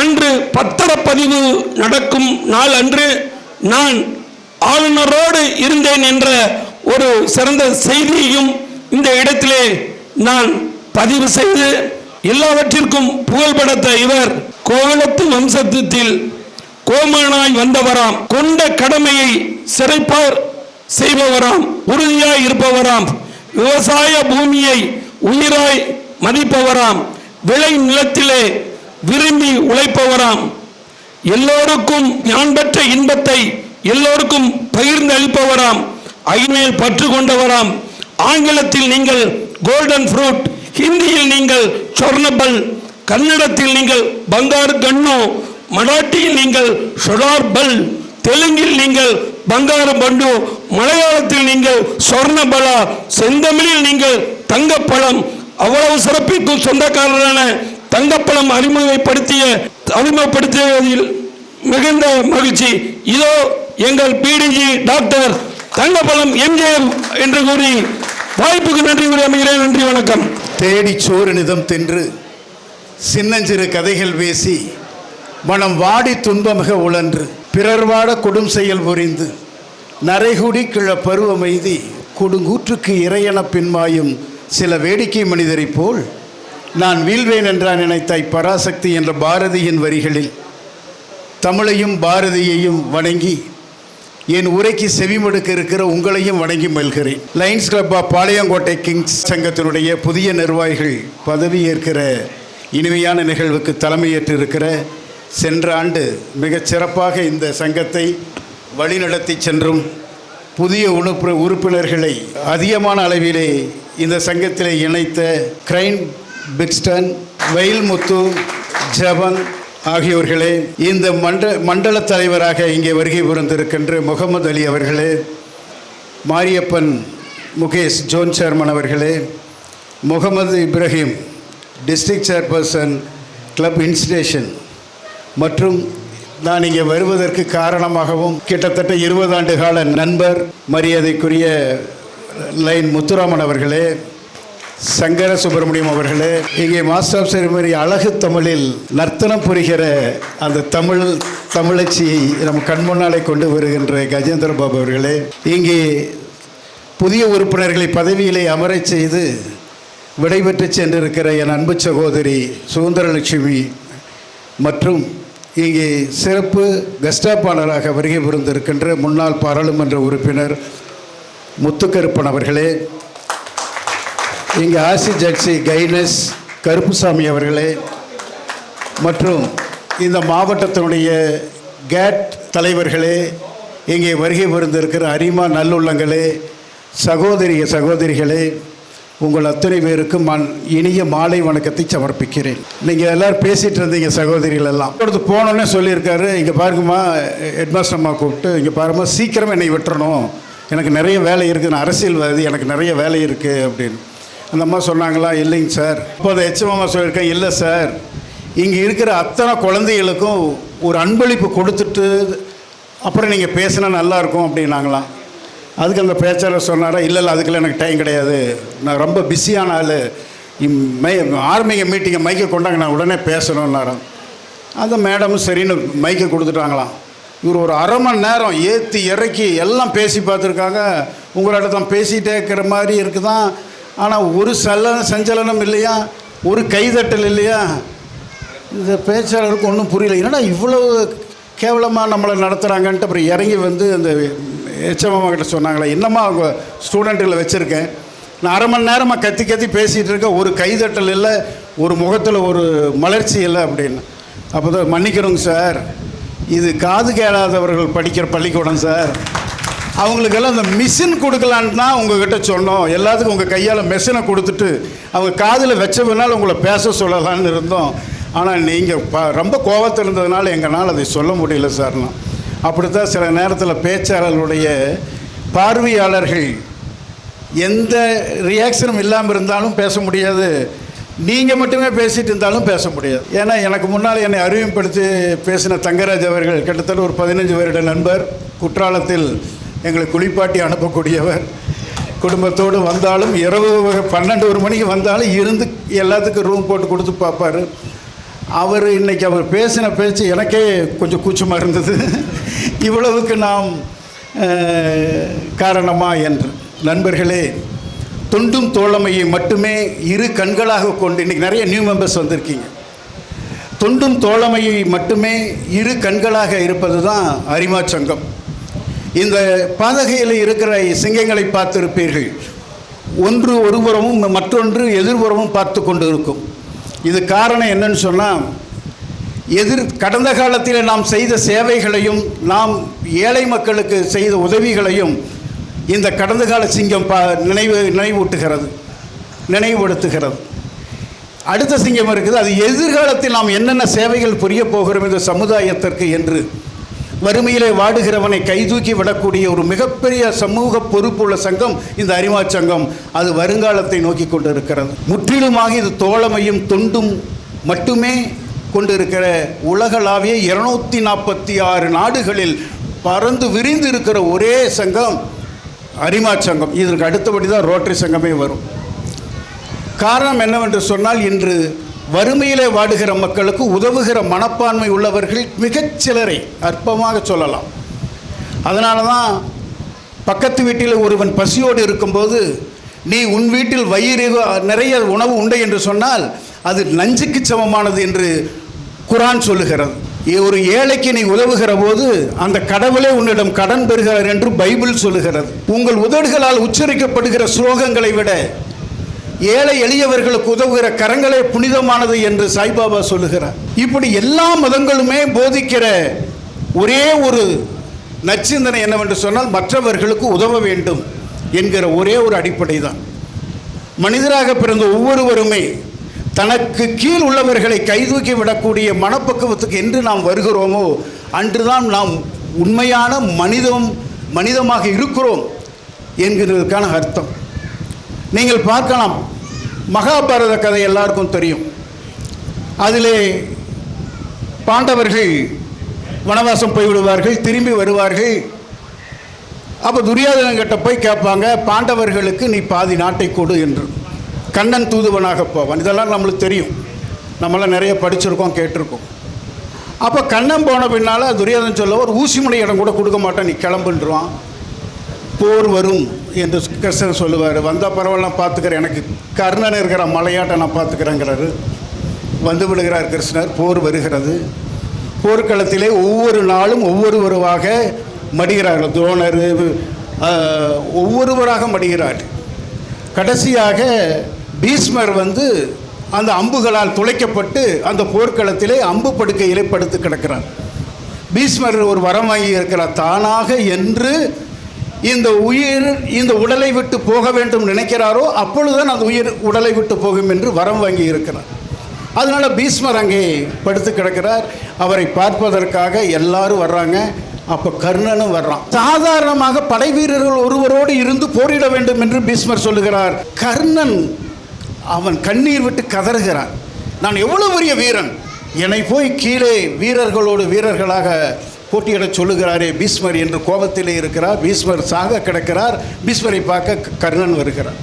அன்று பத்திரப்பதிவு நடக்கும் நாள் அன்று நான் ஆளுநரோடு இருந்தேன் என்ற ஒரு சிறந்த செய்தியையும் இந்த இடத்திலே நான் பதிவு செய்து எல்லாவற்றிற்கும் புகழ்பெற்ற இவர் கோவலத்து வம்சத்தில் கோமானாய் வந்தவராம், கொண்ட கடமையை சிறைப்பார் செய்பவராம், உறுதியாய் இருப்பவராம், விவசாய பூமியை உயிராய் மதிப்பவராம், விளை நிலத்திலே விரும்பி உழைப்பவராம், எல்லோருக்கும் ஞான் பெற்ற இன்பத்தை எல்லோருக்கும் பகிர்ந்து அளிப்பவராம், ஐமேல் பற்று கொண்டவராம். ஆங்கிலத்தில் நீங்கள் கோல்டன் ஃப்ரூட், ஹிந்தியில் நீங்கள் சொர்ணபல், கன்னடத்தில் நீங்கள் பங்காரு கண்ணோ, மராட்டியில் நீங்கள் ஷொடார் பல், தெலுங்கில் நீங்கள் பங்காரு பண்டு, மலையாளத்தில் நீங்கள் சொர்ணபலா, செந்தமிழில் நீங்கள் தங்கப்பழம். அவ்வளவு சிறப்பிக்கும் சொந்தக்காரரான தங்கப்பழம் அறிமுகப்படுத்தியதில் மிகுந்த மகிழ்ச்சி. இதோ எங்கள் பிடிஜி டாக்டர் தங்கப்பழம் எம்ஜிஆர் என்று கூறி வாய்ப்புக்கு நன்றி கூறி அமைகிறேன். நன்றி, வணக்கம். தேடி சோறு நிதம் தின்று சின்னஞ்சிறு கதைகள் பேசி மனம் வாடி துன்பமிக உழன்று பிறர் வாட கொடும் செயல் புரிந்து நரைகுடி கிழ பருவமெய்தி கொடுங்கூற்றுக்கு இறையென பின்மாயும் சில வேடிக்கை மனிதரைப் போல் நான் வீழ்வேன் என்றான் நினைத்தாய் பராசக்தி என்ற பாரதியின் வரிகளில் தமிழையும் பாரதியையும் வணங்கி என் உரைக்கு செவிமடுக்க இருக்கிற உங்களையும் வணங்கி மகிழ்கிறேன். Lions club of Palayamkottai Kings சங்கத்தினுடைய புதிய நிர்வாகிகள் பதவியேற்கிற இனிமையான நிகழ்வுக்கு தலைமையேற்று இருக்கிற சென்ற ஆண்டு மிகச் சிறப்பாக இந்த சங்கத்தை வழிநடத்தி சென்றும் புதிய உறுப்பினர்களை அதிகமான அளவிலே இந்த சங்கத்தில் இணைத்த கிரைன் பிக்ஸ்டன், வயல்முத்து, ஜபன் ஆகியோர்களே, இந்த மண்டல தலைவராக இங்கே வருகை புரிந்திருக்கின்ற முகமது அலி அவர்களே, மாரியப்பன் முகேஷ் ஜோன் சேர்மன் அவர்களே, Mohammed Ibrahim district chairperson club installation மற்றும் நான் இங்கே வருவதற்கு காரணமாகவும் கிட்டத்தட்ட 20 ஆண்டு கால நண்பர் மரியாதைக்குரிய லைன் முத்துராமன் அவர்களே, சங்கர சுப்பிரமணியம் அவர்களே, இங்கே மாஸ்டர் ஆஃப் செரிமனி அழகு தமிழில் நர்த்தனம் புரிகிற அந்த தமிழச்சியை நம் கண்முன்னாலே கொண்டு வருகின்ற கஜேந்திர பாபு அவர்களே, இங்கே புதிய உறுப்பினர்களை பதவியிலே அமரச் செய்து விடைபெற்று சென்றிருக்கிற என் அன்பு சகோதரி சுதந்திரலட்சுமி மற்றும் இங்கே சிறப்பு கஸ்டாப்பாளராக வருகை புரிந்திருக்கின்ற முன்னாள் பாராளுமன்ற உறுப்பினர் முத்துக்கருப்பன் அவர்களே, இங்கே ஆசி ஜட்சி கைனஸ் கருப்புசாமி அவர்களே மற்றும் இந்த மாவட்டத்தினுடைய கேட் தலைவர்களே, இங்கே வருகை புரிந்திருக்கிற அரிமா நல்லுள்ளங்களே, சகோதரிகளே, உங்கள் அத்தனை பேருக்கும் நான் இனிய மாலை வணக்கத்தை சமர்ப்பிக்கிறேன். நீங்கள் எல்லோரும் பேசிகிட்டு இருந்தீங்க சகோதரிகள் எல்லாம். அடுத்து போனோன்னே சொல்லியிருக்காரு, இங்கே பாருங்கம்மா ஹெட்மாஸ்டர் அம்மா கூப்பிட்டு, இங்கே பாருங்கம்மா சீக்கிரமாக என்னை விட்டுறணும், எனக்கு நிறைய வேலை இருக்குது, நான் அரசியல்வாதி, எனக்கு நிறைய வேலை இருக்குது அப்படின்னு. அந்த அம்மா சொன்னாங்களா? இல்லைங்க சார். அப்போது எச்எம்மா சொல்லியிருக்கேன், இல்லை சார், இங்கே இருக்கிற அத்தனை குழந்தைகளுக்கும் ஒரு அன்பளிப்பு கொடுத்துட்டு அப்புறம் நீங்கள் பேசினா நல்லாயிருக்கும் அப்படின்னாங்களாம். அதுக்கு அந்த பேச்சாளர் சொன்னாரா, இல்லை அதுக்கெல்லாம் எனக்கு டைம் கிடையாது, நான் ரொம்ப பிஸியான ஆள், ஆரம்பிங்க மீட்டிங்கை மைக்கை கொண்டாங்க, நான் உடனே பேசணுன்னாராம். அந்த மேடமும் சரின்னு மைக்கை கொடுத்துட்டாங்களாம். இவர் ஒரு அரை மணி நேரம் ஏற்றி இறக்கி எல்லாம் பேசி பார்த்துருக்காங்க. உங்களோட தான் பேசிகிட்டே இருக்கிற மாதிரி இருக்குதான், ஆனால் ஒரு சஞ்சலனம் இல்லையா, ஒரு கைதட்டல் இல்லையா. இந்த பேச்சாளருக்கு ஒன்றும் புரியல, என்னடா இவ்வளோ கேவலமாக நம்மளை நடத்துகிறாங்கன்ட்டு அப்புறம் இறங்கி வந்து அந்த எச்எம்மா கிட்ட சொன்னாங்களே, என்னம்மா அவங்க ஸ்டூடெண்ட்டுகளை வச்சுருக்கேன், நான் அரை மணி நேரமாக கத்தி பேசிகிட்டு இருக்கேன், ஒரு கைதட்டல் இல்லை, ஒரு முகத்தில் ஒரு மலர்ச்சி இல்லை அப்படின்னு. அப்போ தான் மன்னிக்கிறோங்க சார், இது காது கேளாதவர்கள் படிக்கிற பள்ளிக்கூடம் சார், அவங்களுக்கெல்லாம் இந்த மிஷின் கொடுக்கலான்னு தான் உங்ககிட்ட சொன்னோம், எல்லாத்துக்கும் உங்கள் கையால் மெஷினை கொடுத்துட்டு அவங்க காதில் வச்ச பின்னால் உங்களை பேச சொல்லலான்னு இருந்தோம். ஆனால் நீங்கள் ரொம்ப கோபத்தில் இருந்ததுனால எங்களால் அதை சொல்ல முடியல சார்னா. அப்படித்தான் சில நேரத்தில் பேச்சாளர்களுடைய பார்வையாளர்கள் எந்த ரியாக்ஷனும் இல்லாமல் இருந்தாலும் பேச முடியாது, நீங்கள் மட்டுமே பேசிகிட்டு இருந்தாலும் பேச முடியாது. ஏன்னா எனக்கு முன்னால் என்னை அறிமுகப்படுத்தி பேசின தங்கராஜ் அவர்கள் கிட்டத்தட்ட ஒரு 15 வருட நண்பர், குற்றாலத்தில் எங்களை குளிப்பாட்டி அனுப்பக்கூடியவர், குடும்பத்தோடு வந்தாலும் இரவு 12-1 மணிக்கு வந்தாலும் இருந்து எல்லாத்துக்கும் ரூம் போட்டு கொடுத்து பார்ப்பார். அவர் இன்றைக்கி அவர் பேசின பேச்சு எனக்கே கொஞ்சம் கூச்சமாக இருந்தது, இவ்வளவுக்கு நாம் காரணமா என்று. நண்பர்களே, தொண்டும் தோழமையை மட்டுமே இரு கண்களாக கொண்டு, இன்றைக்கி நிறைய நியூ மெம்பர்ஸ் வந்திருக்கீங்க, தொண்டும் தோழமையை மட்டுமே இரு கண்களாக இருப்பது தான் அரிமா சங்கம். இந்த பாதகையில் இருக்கிற சிங்கங்களை பார்த்திருப்பீர்கள், ஒன்று ஒருபுறமும் மற்றொன்று எதிர்புறமும் பார்த்து கொண்டு இருக்கும். இது காரணம் என்னன்னு சொன்னால், கடந்த காலத்தில் நாம் செய்த சேவைகளையும் நாம் ஏழை மக்களுக்கு செய்த உதவிகளையும் இந்த கடந்த கால சிங்கம் நினைவுபடுத்துகிறது. அடுத்த சிங்கம் இருக்குது, அது எதிர்காலத்தில் நாம் என்னென்ன சேவைகள் புரிய போகிறோம் இந்த சமுதாயத்திற்கு என்று வறுமையிலே வாடுகிறவனை கைதூக்கி விடக்கூடிய ஒரு மிகப்பெரிய சமூக பொறுப்புள்ள சங்கம் இந்த அரிமா சங்கம். அது வருங்காலத்தை நோக்கி கொண்டு இருக்கிறது. முற்றிலுமாக இது தோழமையும் தொண்டும் மட்டுமே கொண்டிருக்கிற உலகளாவிய 246 நாடுகளில் பறந்து விரிந்து இருக்கிற ஒரே சங்கம் அரிமா சங்கம். இதற்கு அடுத்தபடி தான் ரோட்டரி சங்கமே வரும். காரணம் என்னவென்று சொன்னால், இன்று வறுமையிலே வாடுகிற மக்களுக்கு உதவுகிற மனப்பான்மை உள்ளவர்கள் மிகச்சிலரை அற்பமாக சொல்லலாம். அதனால தான் பக்கத்து வீட்டில் ஒருவன் பசியோடு இருக்கும்போது நீ உன் வீட்டில் வயிறு நிறைய உணவு உண்டு என்று சொன்னால் அது நஞ்சுக்கு சமமானது என்று குரான் சொல்லுகிறது. ஒரு ஏழைக்கு நீ உதவுகிற போது அந்த கடவுளே உன்னிடம் கடன் பெறுகிறார் என்று பைபிள் சொல்லுகிறது. உங்கள் உதடுகளால் உச்சரிக்கப்படுகிற ஸ்லோகங்களை விட ஏழை எளியவர்களுக்கு உதவுகிற கரங்களே புனிதமானது என்று சாய்பாபா சொல்லுகிறார். இப்படி எல்லா மதங்களுமே போதிக்கிற ஒரே ஒரு நற்சிந்தனை என்னவென்று சொன்னால், மற்றவர்களுக்கு உதவ வேண்டும் என்கிற ஒரே ஒரு அடிப்படை தான். மனிதராக பிறந்த ஒவ்வொருவருமே தனக்கு கீழ் உள்ளவர்களை கைதூக்கி விடக்கூடிய மனப்பக்குவத்துக்கு என்று நாம் வருகிறோமோ அன்றுதான் நாம் உண்மையான மனிதமாக இருக்கிறோம் என்கிறதுக்கான அர்த்தம். நீங்கள் பார்க்கலாம், மகாபாரத கதை எல்லாருக்கும் தெரியும். அதிலே பாண்டவர்கள் வனவாசம் போய்விடுவார்கள், திரும்பி வருவார்கள். அப்போ துரியோதனன்கிட்ட போய் கேட்பாங்க, பாண்டவர்களுக்கு நீ பாதி நாட்டை கொடு என்று. கண்ணன் தூதுவனாக போவான். இதெல்லாம் நம்மளுக்கு தெரியும், நம்மளாம் நிறைய படிச்சிருக்கோம், கேட்டிருக்கோம். அப்போ கண்ணன் போன பின்னால் துரியோதனன் சொல்ல, ஒரு ஊசிமுனை இடம் கூட கொடுக்க மாட்டான், நீ கிளம்புன்றான். போர் வரும் என்று கிருஷ்ணர் சொல்லுவார். வந்தால் பரவாயில்ல, நான் பார்த்துக்கிறேன், எனக்கு கர்ணன் இருக்கிற மலையாட்டை நான் பார்த்துக்கிறேங்கிறாரு. வந்து விடுகிறார் கிருஷ்ணர். போர் வருகிறது. போர்க்களத்திலே ஒவ்வொரு நாளும் ஒவ்வொருவராக மடிகிறார்கள். துரோணர் ஒவ்வொருவராக மடிகிறார்கள். கடைசியாக பீஷ்மர் வந்து அந்த அம்புகளால் துளைக்கப்பட்டு அந்த போர்க்களத்திலே அம்பு படுக்கையிலே படுத்து கிடக்கிறார். பீஷ்மர் ஒரு வரம் வாங்கி இருக்கிறார், தானாக என்று இந்த உயிர் இந்த உடலை விட்டு போக வேண்டும் நினைக்கிறாரோ அப்பொழுதுதான் அந்த உயிர் உடலை விட்டு போகும் என்று வரம் வாங்கி இருக்கிறார். அதனால பீஷ்மர் அங்கே படுத்து கிடக்கிறார். அவரை பார்ப்பதற்காக எல்லாரும் வர்றாங்க. அப்போ கர்ணனும் வர்றான். சாதாரணமாக படை வீரர்கள் ஒருவரோடு இருந்து போரிட வேண்டும் என்று பீஷ்மர் சொல்லுகிறார். கர்ணன் அவன் கண்ணீர் விட்டு கதறுகிறான். நான் எவ்வளவு பெரிய வீரன், என்னை போய் கீழே வீரர்களாக போட்டியிட சொல்லுகிறாரே பீஷ்மர் என்று கோபத்திலே இருக்கிறார். பீஷ்மர் சாக கிடக்கிறார். பீஷ்மரை பார்க்க கர்ணன் வருகிறார்.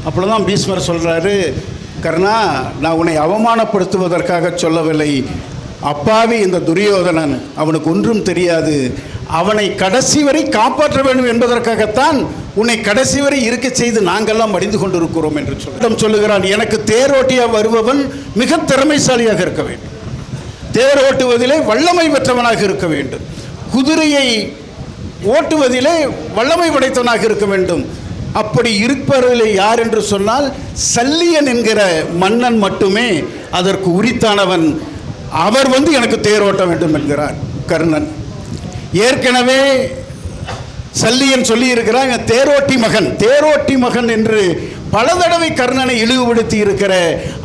அப்பொழுதுதான் பீஷ்மர் சொல்கிறாரு, கர்ணா, நான் உன்னை அவமானப்படுத்துவதற்காக சொல்லவில்லை. அப்பாவி இந்த துரியோதனன், அவனுக்கு ஒன்றும் தெரியாது. அவனை கடைசி வரை காப்பாற்ற வேண்டும் என்பதற்காகத்தான் உன்னை கடைசி வரை இருக்க செய்து நாங்கள்லாம் மடிந்து கொண்டிருக்கிறோம் என்று சொல்லுகிறான். எனக்கு தேரோட்டியாக வருபவன் மிக திறமைசாலியாக இருக்க வேண்டும், தேர் ஓட்டுவதிலே வல்லமை பெற்றவனாக இருக்க வேண்டும், குதிரையை ஓட்டுவதிலே வல்லமை படைத்தவனாக இருக்க வேண்டும். அப்படி இருப்பவர்களே யார் என்று சொன்னால் சல்லியன் என்கிற மன்னன் மட்டுமே அதற்கு உரித்தானவன். அவர் வந்து எனக்கு தேர் ஓட்ட வேண்டும் என்கிறார் கர்ணன். ஏற்கனவே சல்லியன் சொல்லி இருக்கிறார், தேரோட்டி மகன் என்று பல தடவை கர்ணனை இழிவுபடுத்தி இருக்கிற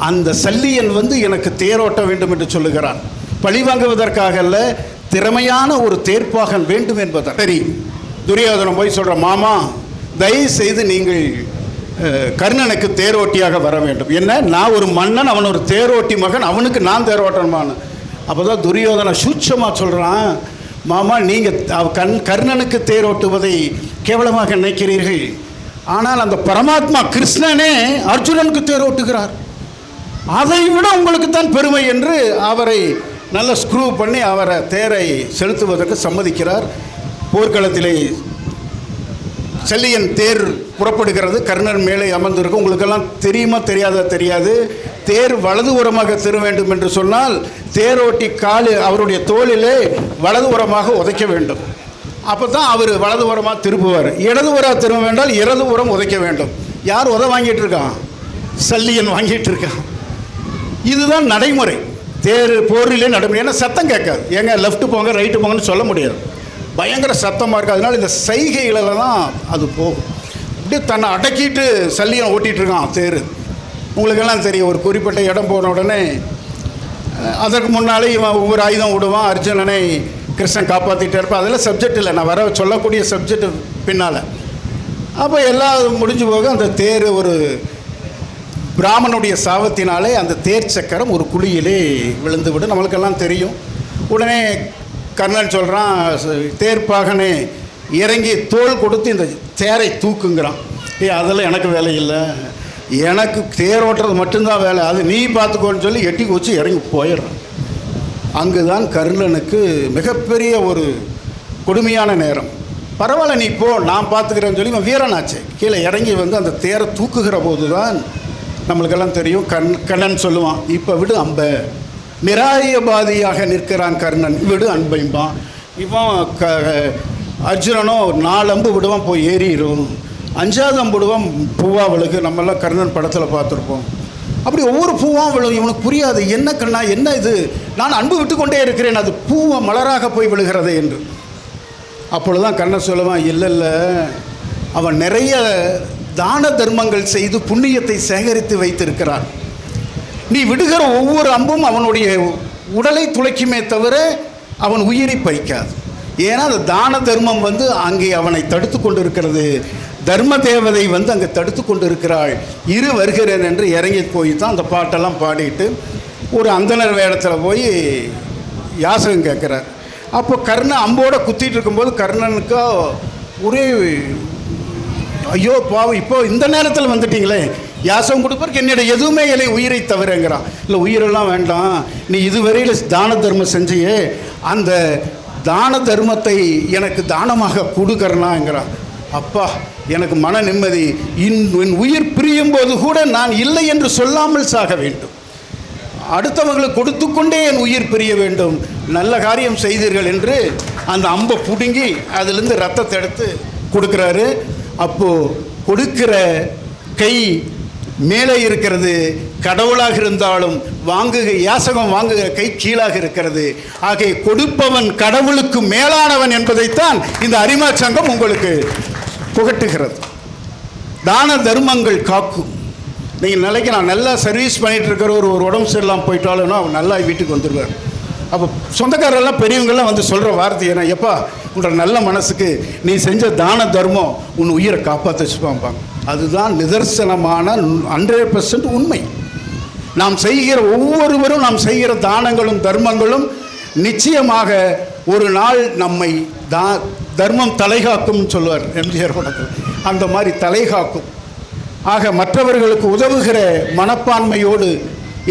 அந்த சல்லியன் வந்து எனக்கு தேரோட்ட வேண்டும் என்று சொல்லுகிறான். பழிவாங்குவதற்காக அல்ல, திறமையான ஒரு தேர்ப்பாகன் வேண்டும் என்பதற்கு. சரி, துரியோதனன் போய் சொல்ற, மாமா தயவு செய்து நீங்கள் கர்ணனுக்கு தேரோட்டியாக வர வேண்டும். என்ன, நான் ஒரு மன்னன், அவன் ஒரு தேரோட்டி மகன், அவனுக்கு நான் தேரோட்டமானு. அப்போ தான் துரியோதன சூட்சமாக சொல்கிறான், மாமா நீங்கள் கர்ணனுக்கு தேரோட்டுவதை கேவலமாக நினைக்கிறீர்கள். ஆனால் அந்த பரமாத்மா கிருஷ்ணனே அர்ஜுனனுக்கு தேரோட்டுகிறார், அதை விட உங்களுக்கு தான் பெருமை என்று அவரை நல்ல ஸ்க்ரூ பண்ணி அவரை தேரை செலுத்துவதற்கு சம்மதிக்கிறார். போர்க்களத்திலே சல்லியன் தேர் புறப்படுகிறது. கர்ணன் மேலே அமர்ந்திருக்கும். உங்களுக்கெல்லாம் தெரியுமா தெரியாது. தேர் வலதுபுறமாக திரு வேண்டும் என்று சொன்னால் தேரோட்டி அவருடைய தோளிலே வலதுபுறமாக உதைக்க வேண்டும். அப்போ தான் அவர் வலதுபுறமாக திருப்புவார். இடதுபுறம் திரும்ப வேண்டால் இடதுபுறம் உதைக்க வேண்டும். யார் வாங்கிட்டு இருக்கான்? சல்லியன் வாங்கிட்டு இருக்கான். இதுதான் நடைமுறை. தேர் போரிலே நடைமுறை. ஏன்னா சத்தம் கேட்காது. ஏங்க லெஃப்ட் போங்க ரைட்டு போங்கன்னு சொல்ல முடியாது, பயங்கர சத்தமாக இருக்குது. அதனால் இந்த சைகைகளில் தான் அது போகும். அப்படியே தன்னை அடக்கிட்டு சல்லியன் ஓட்டிகிட்டு இருக்கான் தேர். உங்களுக்கெல்லாம் தெரியும், ஒரு குறிப்பிட்ட இடம் போன உடனே அதற்கு முன்னாலே இவன் ஒவ்வொரு ஆயுதம் விடுவான், அர்ஜுனனை கிருஷ்ணன் காப்பாற்றிட்டே இருப்பான். அதெல்லாம் சப்ஜெக்ட் இல்லை, நான் வர சொல்லக்கூடிய சப்ஜெக்ட் பின்னால். அப்போ எல்லாம் முடிஞ்சு போக அந்த தேர் ஒரு பிராமணுடைய சாபத்தினாலே அந்த தேர் சக்கரம் ஒரு குழியிலே விழுந்து விடும். நம்மளுக்கெல்லாம் தெரியும். உடனே கர்ணன் சொல்கிறான், தேர்ப்பாகனே இறங்கி தோள் கொடுத்து இந்த தேரை தூக்குங்கிறான். அதெல்லாம் எனக்கு வேலை இல்லை, எனக்கு தேர் ஓட்டுறது மட்டும்தான் வேலை, அது நீ பார்த்துக்கோன்னு சொல்லி எட்டி வச்சு இறங்கி போயிடுறான். அங்கு தான் கர்ணனுக்கு மிகப்பெரிய ஒரு கொடுமையான நேரம். பரவாயில்ல நீ போ, நான் பார்த்துக்கிறேன்னு சொல்லி இவன் வீரனாச்சு கீழே இறங்கி வந்து அந்த தேரை தூக்குகிற போது தான் நம்மளுக்கெல்லாம் தெரியும். கண்ணன் சொல்லுவான், இப்போ விடு அம்ப, நிராயபாதியாக நிற்கிறான் கர்ணன், விடு அன்பைம்பான். இவன் அர்ஜுனனோ 4 அம்பு விடுவான், போய் ஏறிடும். 5ஆவது அம்பு விடுவான், பூவா விழுகு. நம்மெல்லாம் கர்ணன் படத்தில் பார்த்துருப்போம். அப்படி ஒவ்வொரு பூவாக விழுகும். இவனுக்கு புரியாது, என்ன கண்ணா என்ன இது, நான் அன்பு விட்டு கொண்டே இருக்கிறேன், அது பூவை மலராக போய் விழுகிறது என்று. அப்பொழுதுதான் கர்ணன் சொல்லுவான், இல்லை அவன் நிறைய தான தர்மங்கள் செய்து புண்ணியத்தை சேகரித்து வைத்திருக்கிறான். நீ விடுகிற ஒவ்வொரு அம்பும் அவனுடைய உடலை துளைக்குமே தவிர அவன் உயிரை பறிக்காது. ஏன்னா அந்த தான தர்மம் அங்கே அவனை தடுத்து கொண்டு இருக்கிறது. தர்ம தேவதை அங்கே தடுத்து கொண்டு இருக்கிறாள். இரு வருகிறேன் என்று இறங்கி போய் தான் அந்த பாட்டெல்லாம் பாடிட்டு ஒரு அந்தனர் வேடத்தில் போய் யாசகம் கேட்குறார். அப்போ கர்ணன் அம்போடு குத்திட்டு இருக்கும்போது கர்ணனுக்கோ ஒரே ஐயோ பாவம், இப்போ இந்த நேரத்தில் வந்துட்டீங்களே, யாசகம் கொடுப்பதற்கு என்னிடம் எதுவுமே இல்லை உயிரை தவிரங்கிறான். இல்லை உயிரெல்லாம் வேண்டாம், நீ இதுவரையில் தான தர்மம் செஞ்சியே, அந்த தான தர்மத்தை எனக்கு தானமாக கொடுக்கறனாங்கிறான். அப்பா எனக்கு மன நிம்மதி. என் உயிர் பிரியும் போது கூட நான் இல்லை என்று சொல்லாமல் சாக வேண்டும், அடுத்தவர்களுக்கு கொடுத்து கொண்டே என் உயிர் பிரிய வேண்டும். நல்ல காரியம் செய்தீர்கள் என்று அந்த அம்பை பிடுங்கி அதிலிருந்து ரத்தத்தை எடுத்து கொடுக்குறாரு. அப்போது கொடுக்கிற கை மேலே இருக்கிறது, கடவுளாக இருந்தாலும் யாசகம் வாங்குகிற கை கீழாக இருக்கிறது. ஆகவே கொடுப்பவன் கடவுளுக்கு மேலானவன் என்பதைத்தான் இந்த அரிமா சங்கம் உங்களுக்கு புகட்டுகிறது. தான தர்மங்கள் காக்கும். நீங்கள் நிலைக்கு நான் நல்லா சர்வீஸ் பண்ணிகிட்டு இருக்கிற ஒரு உடம்பு சரியில்லாமல் போயிட்டாலும்னா அவன் நல்லா வீட்டுக்கு வந்துடுவார். அப்போ சொந்தக்காரெல்லாம் பெரியவங்கள்லாம் சொல்கிற வார்த்தை என்ன, எப்பா உன்னோட நல்ல மனசுக்கு நீ செஞ்ச தான தர்மம் உன் உயிரை காப்பாற்ற வச்சுப்பாம்பாங்க. அதுதான் நிதர்சனமான 100% உண்மை. நாம் செய்கிற ஒவ்வொருவரும் நாம் செய்கிற தானங்களும் தர்மங்களும் நிச்சயமாக ஒரு நாள் நம்மை தர்மம் தலைகாக்கும் சொல்லுவார் எம்ஜிஆர் படத்தில். அந்த மாதிரி தலைகாக்கும். ஆக மற்றவர்களுக்கு உதவுகிற மனப்பான்மையோடு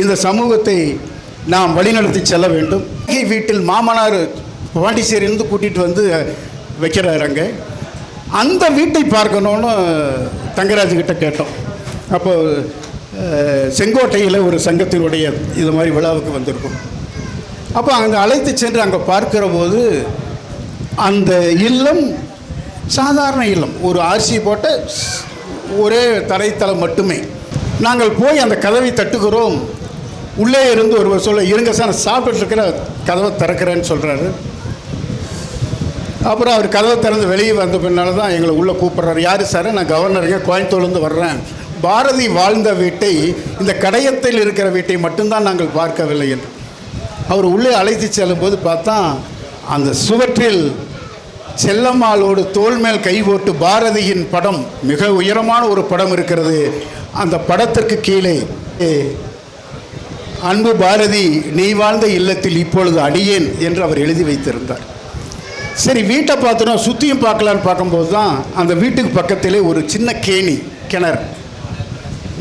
இந்த சமூகத்தை நாம் வழிநடத்தி செல்ல வேண்டும். வீட்டில் மாமனார் பாண்டிச்சேரியிலிருந்து கூட்டிகிட்டு வைக்கிறார். அங்கே அந்த வீட்டை பார்க்கணுன்னு தங்கராஜ் கிட்ட கேட்டோம். அப்போ செங்கோட்டையில் ஒரு சங்கத்தினுடைய இது மாதிரி விழாவுக்கு வந்திருக்கும். அப்போ அங்கே அழைத்து சென்று அங்கே பார்க்கிற போது அந்த இல்லம் சாதாரண இல்லம், ஒரு ஆர்சி போட்ட ஒரே தரைத்தளம் மட்டுமே. நாங்கள் போய் அந்த கதவை தட்டுகிறோம். உள்ளே இருந்து ஒருவர் சொல்ல, இருங்க சார் நான் சாப்பிட்டுட்டு இருக்கிற கதவை திறக்கிறேன்னு சொல்கிறாரு. அப்புறம் அவர் கதவை திறந்து வெளியே வந்த பின்னால் தான் எங்களை உள்ளே கூப்பிட்றாரு. யார் சார்? நான் கவர்னருங்க, கோயம்புத்தூர்லேருந்து வர்றேன். பாரதி வாழ்ந்த வீட்டை, இந்த கடையத்தில் இருக்கிற வீட்டை மட்டும்தான் நாங்கள் பார்க்கவில்லை என்று அவர் உள்ளே அழைத்து செல்லும்போது பார்த்தா அந்த சுவற்றில் செல்லம்மாளோடு தோள் மேல் கை போட்டு பாரதியின் படம், மிக உயரமான ஒரு படம் இருக்கிறது. அந்த படத்திற்கு கீழே அன்பு பாரதி நீ வாழ்ந்த இல்லத்தில் இப்பொழுது அடியேன் என்று அவர் எழுதி வைத்திருந்தார். சரி வீட்டை பார்த்தோன்னா சுற்றியும் பார்க்கலான்னு பார்க்கும்போது தான் அந்த வீட்டுக்கு பக்கத்திலே ஒரு சின்ன கிணறு.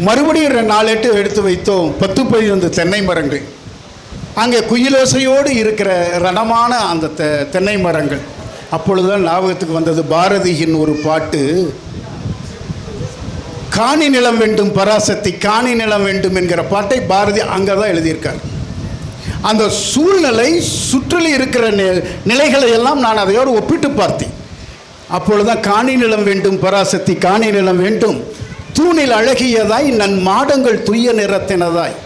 மறுபடியும் 4 எடுத்து வைத்தோம். 10-15 தென்னை மரங்கள், அங்கே குயிலோசையோடு இருக்கிற ரணமான அந்த தென்னை மரங்கள். அப்பொழுதுதான் ஞாபகத்துக்கு வந்தது பாரதியின் ஒரு பாட்டு, காணி நிலம் வேண்டும் பராசக்தி, காணி நிலம் வேண்டும் என்கிற பாட்டை பாரதி அங்கே தான் எழுதியிருக்கார். அந்த சூழ்நிலை சுற்றில் இருக்கிற நிலைகளை எல்லாம் நான் அதையோடு ஒப்பிட்டு பார்த்தேன். அப்பொழுதுதான் காணி நிலம் வேண்டும் பராசக்தி, காணி நிலம் வேண்டும், தூணில் அழகியதாய் நன் மாடங்கள் துய்ய நிறத்தினதாய்,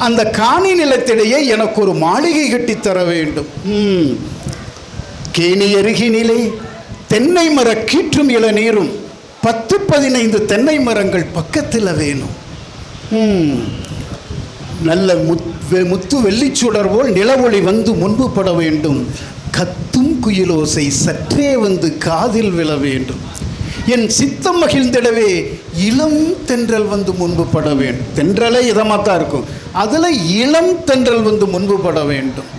அந்த காணி நிலத்திடையே எனக்கு ஒரு மாளிகை கட்டித்தர வேண்டும். கேணி அருகினிலே தென்னை மர கீற்றும் இளநீரும் 10-15 தென்னை மரங்கள் பக்கத்தில் வேணும். நல்ல முத்து வெள்ளிச்சுடர் போல் நிலவொளி முன்பு பட வேண்டும். கத்தும் குயிலோசை சற்றே காதில் விழ வேண்டும். என் சித்தம் மகிழ்ந்திடவே இளம் தென்றல் முன்பு பட வேண்டும். தென்றலே இதமாக தான் இருக்கும், அதில் இளம் தென்றல் முன்பு பட வேண்டும்.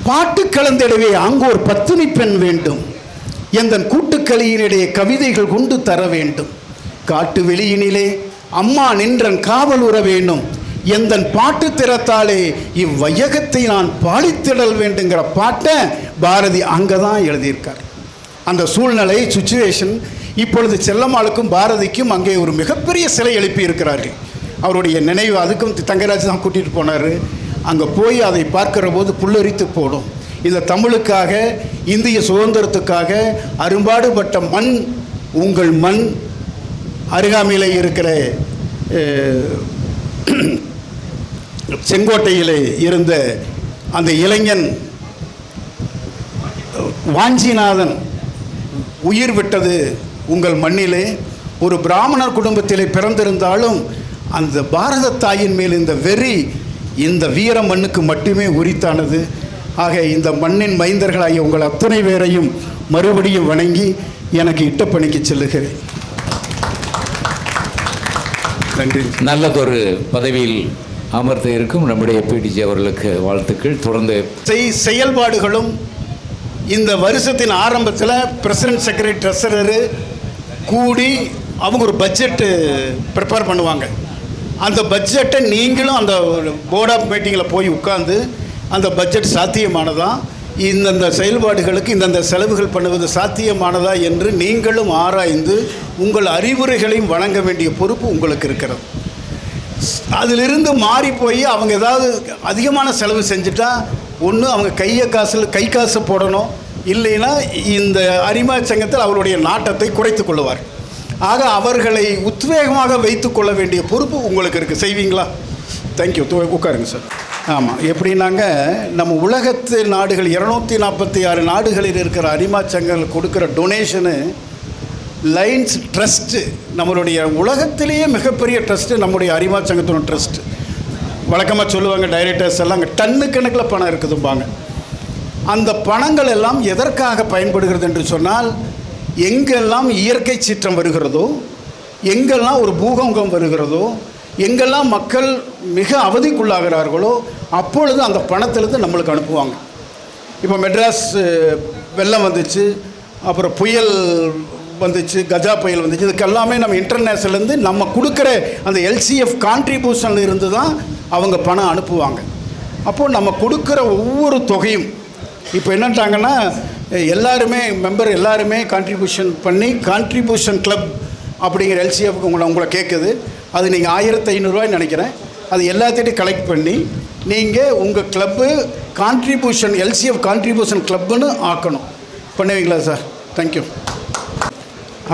பாட்டு கலந்திடவே அங்கோர் பத்தினி பெண் வேண்டும். எந்தன் கூட்டுக்களியினிடையே கவிதைகள் கொண்டு தர வேண்டும். காட்டு வெளியினிலே அம்மா நின்றன் காவல் உற வேண்டும். எந்தன் பாட்டு திறத்தாலே இவ்வையகத்தை நான் பாடித்திடல் வேண்டுங்கிற பாட்டை பாரதி அங்கே தான் எழுதியிருக்கார். அந்த சூழ்நிலை சுச்சுவேஷன். இப்பொழுது செல்லம்மாளுக்கும் பாரதிக்கும் அங்கே ஒரு மிகப்பெரிய சிலை எழுப்பி இருக்கிறார்கள். அவருடைய நினைவு அதுக்கும் தங்கராஜ் தான் கூட்டிகிட்டு போனார். அங்கே போய் அதை பார்க்கிற போது புல்லரித்து போடும். இந்த தமிழுக்காக, இந்திய சுதந்திரத்துக்காக அரும்பாடுபட்ட மண் உங்கள் மண். அருகாமையில் இருக்கிற செங்கோட்டையில் இருந்த அந்த இளைஞன் வாஞ்சிநாதன் உயிர் விட்டது உங்கள் மண்ணிலே. ஒரு பிராமணர் குடும்பத்திலே பிறந்திருந்தாலும் அந்த பாரத தாயின் மேல் இந்த வெறி இந்த வீர மண்ணுக்கு மட்டுமே உரித்தானது. ஆக இந்த மண்ணின் மைந்தர்களாகிய உங்கள் அத்தனை பேரையும் மறுபடியும் வணங்கி எனக்கு இட்ட பணிக்கு செல்லுகிறேன். நன்றி. நல்லதொரு பதவியில் அமர்ந்து இருக்கும் நம்முடைய பிடிஜி அவர்களுக்கு வாழ்த்துக்கள். தொடர்ந்து செயல்பாடுகளும் இந்த வருஷத்தின் ஆரம்பத்தில் பிரசிடென்ட், செக்ரட்டரி, ட்ரெஸரரு கூடி அவங்க ஒரு பட்ஜெட்டு ப்ரிப்பேர் பண்ணுவாங்க. அந்த பட்ஜெட்டை நீங்களும் அந்த போர்ட் ஆஃப் மீட்டிங்கில் போய் உட்கார்ந்து அந்த பட்ஜெட் சாத்தியமானதா, இந்தந்த செயல்பாடுகளுக்கு இந்தந்த செலவுகள் பண்ணுவது சாத்தியமானதா என்று நீங்களும் ஆராய்ந்து உங்கள் அறிவுரைகளையும் வழங்க வேண்டிய பொறுப்பு உங்களுக்கு இருக்கிறது. அதிலிருந்து மாறி போய் அவங்க ஏதாவது அதிகமான செலவு செஞ்சுட்டா ஒன்று அவங்க கை காசு போடணும், இல்லைன்னா இந்த அரிமா சங்கத்தில் அவருடைய நாட்டத்தை குறைத்து கொள்ளுவார். ஆக அவர்களை உத்வேகமாக வைத்து கொள்ள வேண்டிய பொறுப்பு உங்களுக்கு இருக்குது. செய்வீங்களா? தேங்க்யூ. உட்காருங்க சார். ஆமாம், எப்படின்னாங்க நம்ம உலகத்து நாடுகள் 246 நாடுகளில் இருக்கிற அரிமா சங்கங்கள் கொடுக்குற டொனேஷனு லைன்ஸ் ட்ரஸ்ட்டு, நம்மளுடைய உலகத்திலேயே மிகப்பெரிய ட்ரஸ்ட்டு நம்முடைய அரிமா சங்கத்தோட ட்ரஸ்ட்டு. வழக்கமாக சொல்லுவாங்க டைரக்டர்ஸ் எல்லாம் அங்கே டன்னு கணக்கில் பணம் இருக்குதும்பாங்க. அந்த பணங்கள் எல்லாம் எதற்காக பயன்படுகிறது என்று சொன்னால், எங்கெல்லாம் இயற்கை சீற்றம் வருகிறதோ, எங்கெல்லாம் ஒரு பூகம்பம் வருகிறதோ, எங்கெல்லாம் மக்கள் மிக அவதிக்குள்ளாகிறார்களோ அப்பொழுது அந்த பணத்திலிருந்து நம்மளுக்கு அனுப்புவாங்க. இப்போ மெட்ராஸ் வெள்ளம் வந்துச்சு, அப்புறம் புயல் வந்துச்சு, கஜா புயல் வந்துச்சு, இதுக்கெல்லாமே நம்ம இன்டர்நேஷ்னல்லேருந்து நம்ம கொடுக்குற அந்த எல்சிஎஃப் கான்ட்ரிபியூஷனில் இருந்து தான் அவங்க பணம் அனுப்புவாங்க. அப்போது நம்ம கொடுக்குற ஒவ்வொரு தொகையும் இப்போ என்னட்டாங்கன்னா எல்லாருமே எல்லாருமே கான்ட்ரிபியூஷன் பண்ணி கான்ட்ரிபியூஷன் கிளப் அப்படிங்கிற எல்சிஎஃப்க்கு உங்களை கேட்குது. அது நீங்கள் 1500 ரூபாய் நினைக்கிறேன். அது எல்லாத்தையும் கலெக்ட் பண்ணி நீங்கள் உங்கள் கிளப்பு கான்ட்ரிபியூஷன் எல்சிஎஃப் கான்ட்ரிபியூஷன் கிளப்புன்னு ஆக்கணும். பண்ணுவீங்களா சார்? தேங்க்யூ.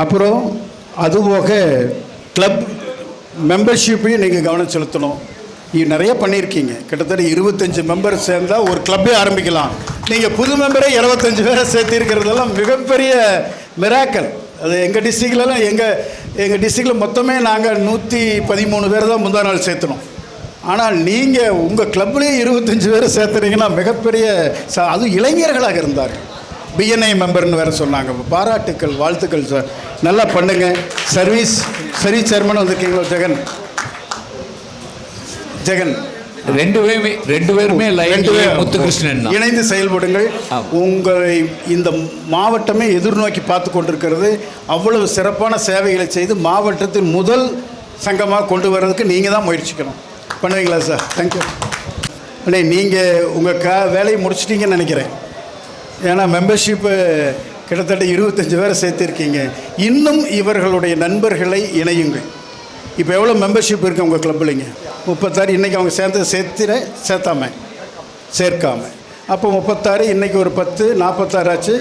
அப்புறம் அதுபோக கிளப் மெம்பர்ஷிப்பையும் நீங்கள் கவனம் செலுத்தணும். நிறைய பண்ணியிருக்கீங்க. கிட்டத்தட்ட 25 மெம்பர் சேர்ந்தால் ஒரு கிளப்பே ஆரம்பிக்கலாம். நீங்கள் புது மெம்பரே 25 பேரை சேர்த்திருக்கிறதெல்லாம் மிகப்பெரிய மிராக்கல். அது எங்கள் டிஸ்ட்ரிக்ட்லலாம் எங்கள் டிஸ்ட்ரிக்டில் மொத்தமே நாங்கள் 113 பேர் தான் முந்தா நாள் சேர்த்துனோம். ஆனால் நீங்கள் உங்கள் கிளப்லேயே 25 பேரை சேர்த்துறீங்கன்னா மிகப்பெரிய அதுவும் இளைஞர்களாக இருந்தார். பிஎன்ஐ மெம்பர்னு வேறு சொன்னாங்க. பாராட்டுக்கள், வாழ்த்துக்கள் சார். நல்லா பண்ணுங்கள். சர்வீஸ் சேர்மன் வந்திருக்கீங்களோ ஜெகன் ரெண்டு பேருமே முத்துகிருஷ்ணன் இணைந்து செயல்படுங்கள். உங்களை இந்த மாவட்டமே எதிர்நோக்கி பார்த்து கொண்டிருக்கிறது. அவ்வளவு சிறப்பான சேவைகளை செய்து மாவட்டத்தின் முதல் சங்கமாக கொண்டு வர்றதுக்கு நீங்கள் தான் முயற்சிக்கணும். பண்ணுவீங்களா சார்? தேங்க்யூ. அண்ணே, நீங்கள் உங்கள் வேலையை முடிச்சிட்டிங்கன்னு நினைக்கிறேன். ஏன்னா மெம்பர்ஷிப்பு கிட்டத்தட்ட 25 பேரை சேர்த்துருக்கீங்க. இன்னும் இவர்களுடைய நண்பர்களை இணையுங்கள். இப்போ எவ்வளோ மெம்பர்ஷிப் இருக்குது உங்கள் கிளப்புலிங்க? 36. இன்றைக்கி அவங்க சேர்க்காமல் அப்போ 36, இன்றைக்கி ஒரு 10, 46 ஆச்சு.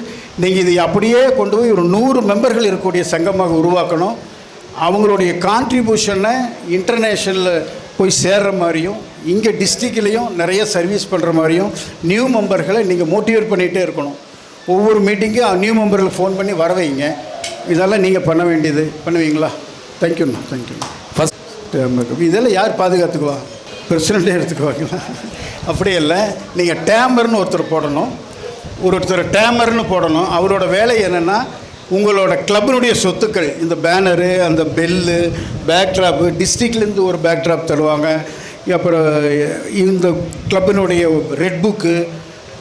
நீங்கள் இதை அப்படியே கொண்டு போய் ஒரு 100 மெம்பர்கள் இருக்கக்கூடிய சங்கமாக உருவாக்கணும். அவங்களுடைய கான்ட்ரிபியூஷனை இன்டர்நேஷ்னலில் போய் சேர்கிற மாதிரியும், இங்கே டிஸ்ட்ரிக்ட்லேயும் நிறைய சர்வீஸ் பண்ணுற மாதிரியும் நியூ மெம்பர்களை நீங்கள் மோட்டிவேட் பண்ணிகிட்டே இருக்கணும். ஒவ்வொரு மீட்டிங்கும் நியூ மெம்பர்களுக்கு ஃபோன் பண்ணி வர வைங்க. இதெல்லாம் நீங்கள் பண்ண வேண்டியது. பண்ணுவீங்களா? தேங்க்யூண்ணா. தேங்க்யூ. இதெல்லாம் யார் பாதுகாத்துக்குவா? பிரசிடெண்ட்டே எடுத்துக்குவாங்களா? அப்படியே இல்லை. நீங்கள் டேமர்னு ஒருத்தர் போடணும். ஒருத்தர் டேமர்னு போடணும். அவரோட வேலை என்னென்னா, உங்களோட கிளப்பினுடைய சொத்துக்கள், இந்த பேனரு, அந்த பெல்லு, பேக்ட்ராப்பு, டிஸ்ட்ரிக்ட்லேருந்து ஒரு பேக்ட்ராப் தருவாங்க. அப்புறம் இந்த கிளப்பினுடைய ரெட் புக்கு,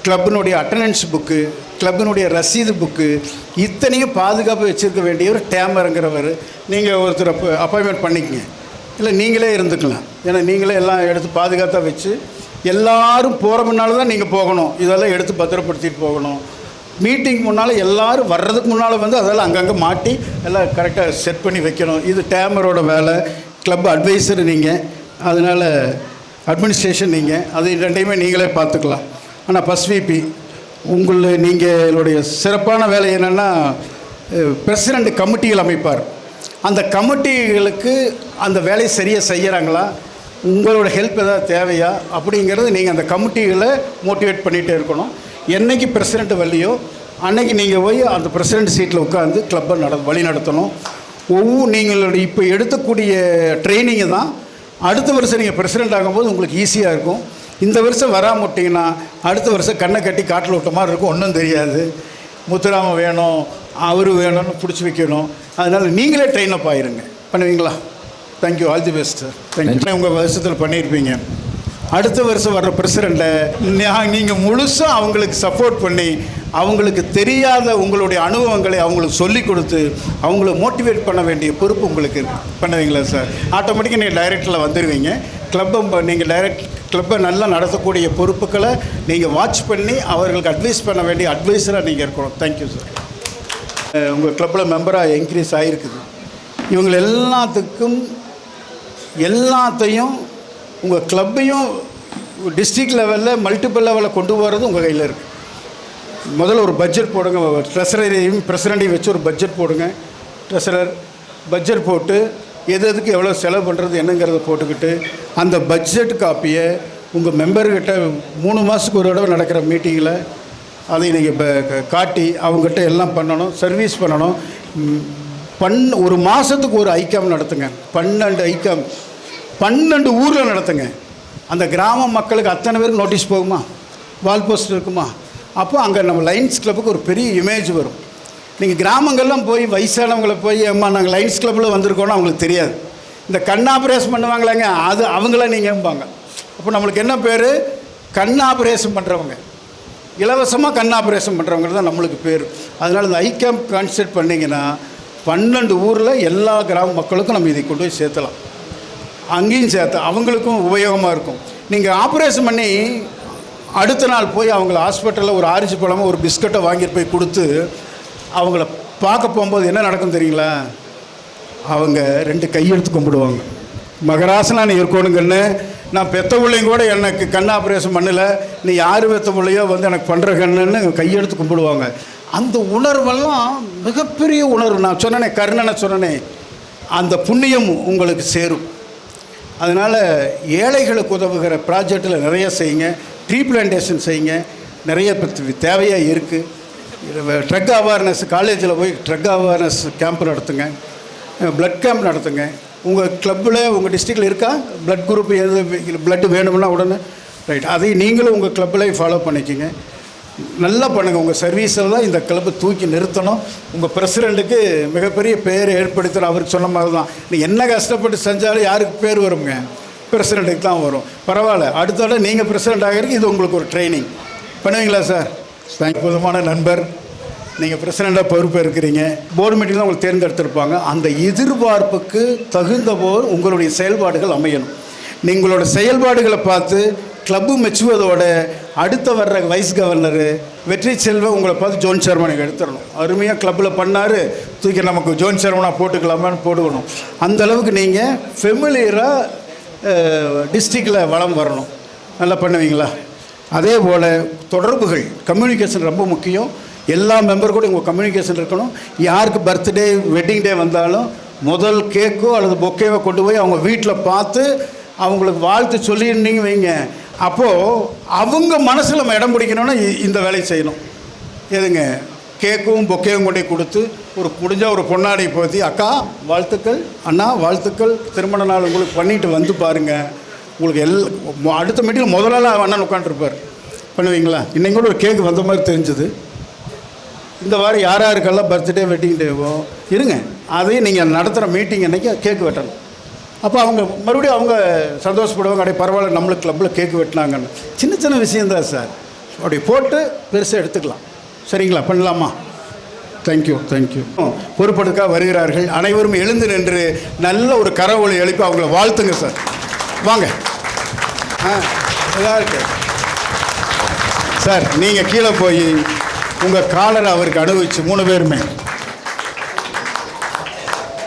கிளப்பினுடைய அட்டண்டன்ஸ் புக்கு, கிளப்பினுடைய ரசீது புக்கு, இத்தனையும் பாதுகாப்பு வச்சுருக்க வேண்டியவர் டேமருங்கிறவர். நீங்கள் ஒருத்தர் அப்பாயின்மெண்ட் பண்ணிக்கங்க. இல்லை நீங்களே இருந்துக்கலாம். ஏன்னா நீங்களே எல்லாம் எடுத்து பாதுகாத்தாக வச்சு எல்லோரும் போகிற முன்னால் தான் நீங்கள் போகணும். இதெல்லாம் எடுத்து பத்திரப்படுத்திட்டு போகணும். மீட்டிங் முன்னால் எல்லோரும் வர்றதுக்கு முன்னால் வந்து அதெல்லாம் அங்கங்கே மாட்டி எல்லாம் கரெக்டாக செட் பண்ணி வைக்கணும். இது டேமரோட வேலை. கிளப் அட்வைசர் நீங்கள், அதனால் அட்மினிஸ்ட்ரேஷன் நீங்கள், அது ரெண்டையுமே நீங்களே பார்த்துக்கலாம். ஆனால் ஃபஸ்ட் விபி நீங்களுடைய சிறப்பான வேலை என்னென்னா, பிரசிடெண்ட் கமிட்டிகள் அமைப்பார். அந்த கமிட்டிகளுக்கு அந்த வேலையை சரியாக செய்கிறாங்களா, உங்களோட ஹெல்ப் ஏதாவது தேவையா அப்படிங்கிறது நீங்கள் அந்த கமிட்டிகளை மோட்டிவேட் பண்ணிகிட்டே இருக்கணும். என்றைக்கு பிரசிடெண்ட் வரலையோ அன்றைக்கி நீங்கள் போய் அந்த பிரசிடெண்ட் சீட்டில் உட்காந்து கிளப்பை வழி நடத்தணும். நீங்களுடைய இப்போ எடுக்கக்கூடிய ட்ரைனிங்கு தான் அடுத்த வருஷம் நீங்கள் பிரசிடெண்ட் ஆகும்போது உங்களுக்கு ஈஸியாக இருக்கும். இந்த வருஷம் வராமல் விட்டிங்கன்னா அடுத்த வருஷம் கண்ணை கட்டி காட்டில் விட்ட மாதிரி இருக்கும், ஒன்றும் தெரியாது. முத்துராம வேணும், அவர் வேணும்னு பிடிச்சி வைக்கணும். அதனால் நீங்களே ட்ரெயின் அப் ஆயிருங்க. பண்ணுவீங்களா? Thank you, all the best sir. Thank you. உங்கள் வருஷத்தில் பண்ணியிருப்பீங்க. அடுத்த வருஷம் வர்ற பிரசிடெண்ட்டை நீங்கள் முழுசாக அவங்களுக்கு சப்போர்ட் பண்ணி அவங்களுக்கு தெரியாத உங்களுடைய அனுபவங்களை அவங்களுக்கு சொல்லிக் கொடுத்து அவங்கள மோட்டிவேட் பண்ண வேண்டிய பொறுப்பு உங்களுக்கு பண்ணுவீங்களா சார்? ஆட்டோமேட்டிக்காக நீங்கள் டைரக்டரில் வந்துடுவீங்க. நீங்கள் கிளப்பை நல்லா நடத்தக்கூடிய பொறுப்புகளை நீங்கள் வாட்ச் பண்ணி அவர்களுக்கு அட்வைஸ் பண்ண வேண்டிய அட்வைஸராக நீங்கள் இருக்கணும். Thank you sir. உங்கள் கிளப்பில் மெம்பராக இன்க்ரீஸ் ஆகிருக்குது. இவங்க எல்லாத்தையும் உங்கள் கிளப்பையும் டிஸ்ட்ரிக்ட் லெவலில் மல்டிபிள் லெவலில் கொண்டு போகிறது உங்கள் கையில் இருக்குது. முதல்ல ஒரு பட்ஜெட் போடுங்க. ட்ரெஸரையும் பிரசிடண்ட்டையும் வச்சு ஒரு பட்ஜெட் போடுங்க. ட்ரெஸரர் பட்ஜெட் போட்டு எதுக்கு எவ்வளோ செலவு பண்ணுறது என்னங்கிறத போட்டுக்கிட்டு அந்த பட்ஜெட் காப்பியை உங்கள் மெம்பர்கிட்ட 3 மாதத்துக்கு ஒரு தடவை நடக்கிற மீட்டிங்கில் அதை நீங்கள் இப்போ காட்டி அவங்ககிட்ட எல்லாம் பண்ணணும், சர்வீஸ் பண்ணணும். ஒரு மாதத்துக்கு ஒரு ஐக்காம் நடத்துங்க. 12 ஐக்காம் 12 ஊரில் நடத்துங்க. அந்த கிராம மக்களுக்கு அத்தனை பேருக்கு நோட்டீஸ் போகுமா, வால் போஸ்ட் இருக்குமா? அப்போ அங்கே நம்ம லைன்ஸ் கிளப்புக்கு ஒரு பெரிய இமேஜ் வரும். நீங்கள் கிராமங்கள்லாம் போய் வயசானவங்களை போய் அம்மா நாங்கள் லைன்ஸ் கிளப்பில் வந்திருக்கோன்னு அவங்களுக்கு தெரியாது. இந்த கண் ஆப்ரேஷன் பண்ணுவாங்களாங்க, அது அவங்களாம் நீங்கம்பாங்க. அப்போ நம்மளுக்கு என்ன பேர்? கண் ஆப்ரேஷன் பண்ணுறவங்க, இலவசமாக கண் ஆப்ரேஷன் பண்ணுறவங்க தான் நம்மளுக்கு பேர். அதனால் இந்த ஐகேம்ப் கான்செப்ட் பண்ணிங்கன்னா 12 ஊரில் எல்லா கிராம மக்களுக்கும் நம்ம இதை கொண்டு போய் சேர்த்தலாம். அங்கேயும் சேர்த்து அவங்களுக்கும் உபயோகமாக இருக்கும். நீங்கள் ஆப்ரேஷன் பண்ணி அடுத்த நாள் போய் அவங்கள ஹாஸ்பிட்டலில் ஒரு ஆரஞ்சு பழமோ ஒரு பிஸ்கட்டை வாங்கிட்டு போய் கொடுத்து அவங்கள பார்க்க போகும்போது என்ன நடக்கும் தெரியுங்களா? அவங்க 2 கையெடுத்து கும்பிடுவாங்க. மகராசனா நீ இருக்கணுங்கன்னு, நான் பெத்த பிள்ளைங்க கூட எனக்கு கண் ஆப்ரேஷன் பண்ணலை, நீ யார் பெத்த பிள்ளையோ வந்து எனக்கு பண்ணுற கண்ணுன்னு கையெடுத்து கும்பிடுவாங்க. அந்த உணர்வெல்லாம் மிகப்பெரிய உணர்வு. நான் சொன்னேனே, கருணனை சொன்னனே, அந்த புண்ணியம் உங்களுக்கு சேரும். அதனால் ஏழைகளுக்கு உதவுகிற ப்ராஜெக்டில் நிறைய செய்யுங்க. ட்ரீ பிளான்டேஷன் செய்யுங்க. நிறைய தேவையாக இருக்குது. ட்ரக் அவேர்னஸ், காலேஜில் போய் ட்ரக் அவேர்னஸ் கேம்ப் நடத்துங்க, ப்ளட் கேம்ப் நடத்துங்க. உங்கள் கிளப்பில் உங்கள் டிஸ்ட்ரிக்டில் இருக்கா ப்ளட் குரூப், எது ப்ளட்டு வேணும்னா உடனே ரைட், அதை நீங்களும் உங்கள் கிளப்பில் ஃபாலோ பண்ணிக்கோங்க. நல்லா பண்ணுங்கள். உங்கள் சர்வீஸில் தான் இந்த கிளப்பை தூக்கி நிறுத்தணும். உங்கள் பிரசிடெண்ட்டுக்கு மிகப்பெரிய பேர் ஏற்படுத்தணும். அவருக்கு சொன்ன மாதிரி தான், நீ என்ன கஷ்டப்பட்டு செஞ்சாலும் யாருக்கு பேர் வருங்க? பிரசிடெண்ட்டுக்கு தான் வரும். பரவாயில்ல, அடுத்த தடவை நீங்கள் பிரசிடெண்ட் ஆகிறதுக்கு இது உங்களுக்கு ஒரு ட்ரைனிங். பண்ணுவீங்களா சார்? அற்புதமான நண்பர். நீங்கள் பிரசிடெண்ட்டாக பொறுப்பு இருக்கிறீங்க. போர்டு மீட்டிங் தான் உங்களுக்கு தேர்ந்தெடுத்திருப்பாங்க. அந்த எதிர்பார்ப்புக்கு தகுந்த போது உங்களுடைய செயல்பாடுகள் அமையணும். நீங்களோட செயல்பாடுகளை பார்த்து கிளப்பு மெச்சுவதோட அடுத்த வர்ற வைஸ் கவர்னரு வெற்றி செல்வம் உங்களை பார்த்து ஜோன் சேர்மனுக்கு எடுத்துடணும். அருமையாக கிளப்பில் பண்ணார், தூக்கி நமக்கு ஜோன் சேர்மனாக போட்டுக்கலாமான்னு போட்டுக்கணும். அந்தளவுக்கு நீங்கள் ஃபெமிலியராக டிஸ்ட்ரிக்டில் வளம் வரணும். நல்லா பண்ணுவீங்களா? அதே போல் தொடர்புகள், கம்யூனிகேஷன் ரொம்ப முக்கியம். எல்லா மெம்பர் கூட உங்கள் கம்யூனிகேஷன் இருக்கணும். யாருக்கு பர்த்டே வெட்டிங் டே வந்தாலும் முதல் கேக்கோ அல்லது பொக்கேவோ கொண்டு போய் அவங்க வீட்டில் பார்த்து அவங்களுக்கு வாழ்த்து சொல்லியிருந்தீங்க வைங்க. அப்போது அவங்க மனசில் நம்ம இடம் பிடிக்கணும்னா இந்த வேலையை செய்யணும். எதுங்க, கேக்கும் பொக்கேவும் கொண்டு கொடுத்து முடிஞ்சால் ஒரு பொன்னாடை போற்றி, அக்கா வாழ்த்துக்கள், அண்ணா வாழ்த்துக்கள், திருமண நாள் உங்களுக்கு பண்ணிட்டு வந்து பாருங்கள். உங்களுக்கு அடுத்த மீட்டிங்கில் முதல்ல அண்ணன் உட்காந்துருப்பார். பண்ணுவீங்களா? இன்றைக்கி கூட ஒரு கேக்கு வந்த மாதிரி தெரிஞ்சுது. இந்த வாரம் யார் யாருக்கெல்லாம் பர்த்டே வெட்டிங் டேவோ இருங்க, அதையும் நீங்கள் நடத்துகிற மீட்டிங் அன்றைக்கி கேக்கு வெட்டணும். அப்போ அவங்க மறுபடியும் அவங்க சந்தோஷப்படுவாங்க. அப்படியே பரவாயில்ல, நம்மளுக்கு கிளப்பில் கேக்கு வெட்டினாங்கன்னு. சின்ன சின்ன விஷயந்தான் சார், அப்படி போட்டு பெருசாக எடுத்துக்கலாம். சரிங்களா? பண்ணலாமா? தேங்க்யூ. பொறுப்படுக்காக வருகிறார்கள் அனைவரும் எழுந்து நின்று நல்ல ஒரு கரவொலி எழுப்பி அவங்கள வாழ்த்துங்க சார். வாங்க. நல்லா இருக்கு சார். நீங்கள் கீழே போய் உங்கள் காலரை அவருக்கு அனுபவிச்சு 3 பேருமே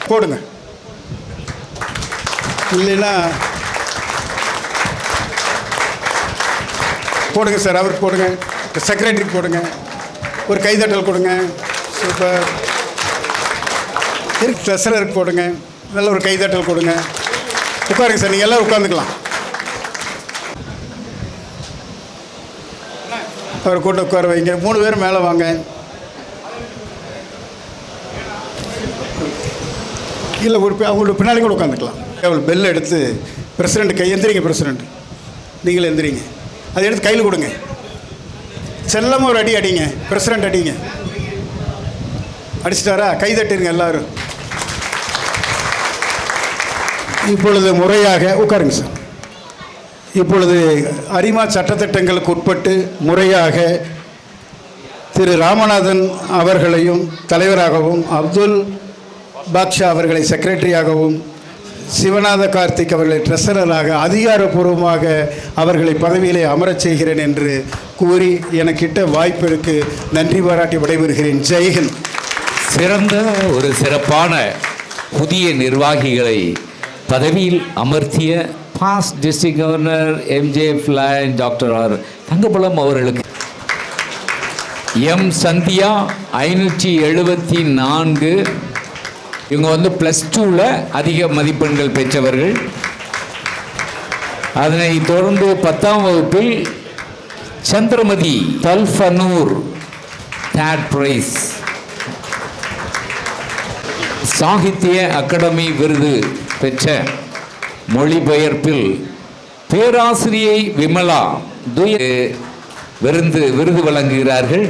போடுங்க. இல்லைன்னா போடுங்க சார், அவருக்கு போடுங்க, செக்ரட்டரிக்கு போடுங்க, ஒரு கைதட்டல் கொடுங்க. சூப்பர். ட்ரெஸரருக்கு போடுங்க, நல்ல ஒரு கைதட்டல் கொடுங்க. உட்காருங்க சார், நீங்கள் எல்லோரும் உட்காந்துக்கலாம். அவரை கூட்ட உட்கார வைங்க. 3 பேர் மேலே வாங்க. இல்லை அவங்களோட பின்னாடி கூட உட்காந்துக்கலாம். அவள் பெல் எடுத்து பிரசிடெண்ட் எந்திரிங்க, பிரசிடெண்ட் நீங்கள் எந்திரிங்க, அதை எடுத்து கையில் கொடுங்க. செல்லமாக ஒரு அடி அடிங்க, பிரசிடெண்ட் அடிங்க. அடிச்சிட்டாரா? கை தட்டிருங்க எல்லாரும். இப்பொழுது முறையாக உட்காருங்க சார். இப்பொழுது அரிமா சட்டத்திட்டங்களுக்கு உட்பட்டு முறையாக திரு ராமநாதன் அவர்களையும் தலைவராகவும், அப்துல் பாக்ஷா அவர்களை செக்ரட்டரியாகவும், சிவநாத கார்த்திக் அவர்களை ட்ரெஸரராக அதிகாரப்பூர்வமாக அவர்களை பதவியிலே அமரச் செய்கிறேன் என்று கூறி எனக்கிட்ட வாய்ப்பிற்கு நன்றி பாராட்டி விடைபெறுகிறேன். ஜெய்ஹிந்த். சிறந்த ஒரு சிறப்பான புதிய நிர்வாகிகளை பதவியில் அமர்த்திய past district governor MJF Lion doctor R Thangapalam அவர்களுக்கு எம் சந்தியா 574. இவங்க வந்து +2ல் அதிக மதிப்பெண்கள் பெற்றவர்கள். அதனை தொடர்ந்து 10ஆம் வகுப்பில் சந்திரமதி தல்ஃபனூர் 3rd பிரைஸ். சாகித்ய அகாடமி விருது பெற்ற மொழிபெயர்ப்பில் பேராசிரியை விமலா விருது வழங்குகிறார்கள்.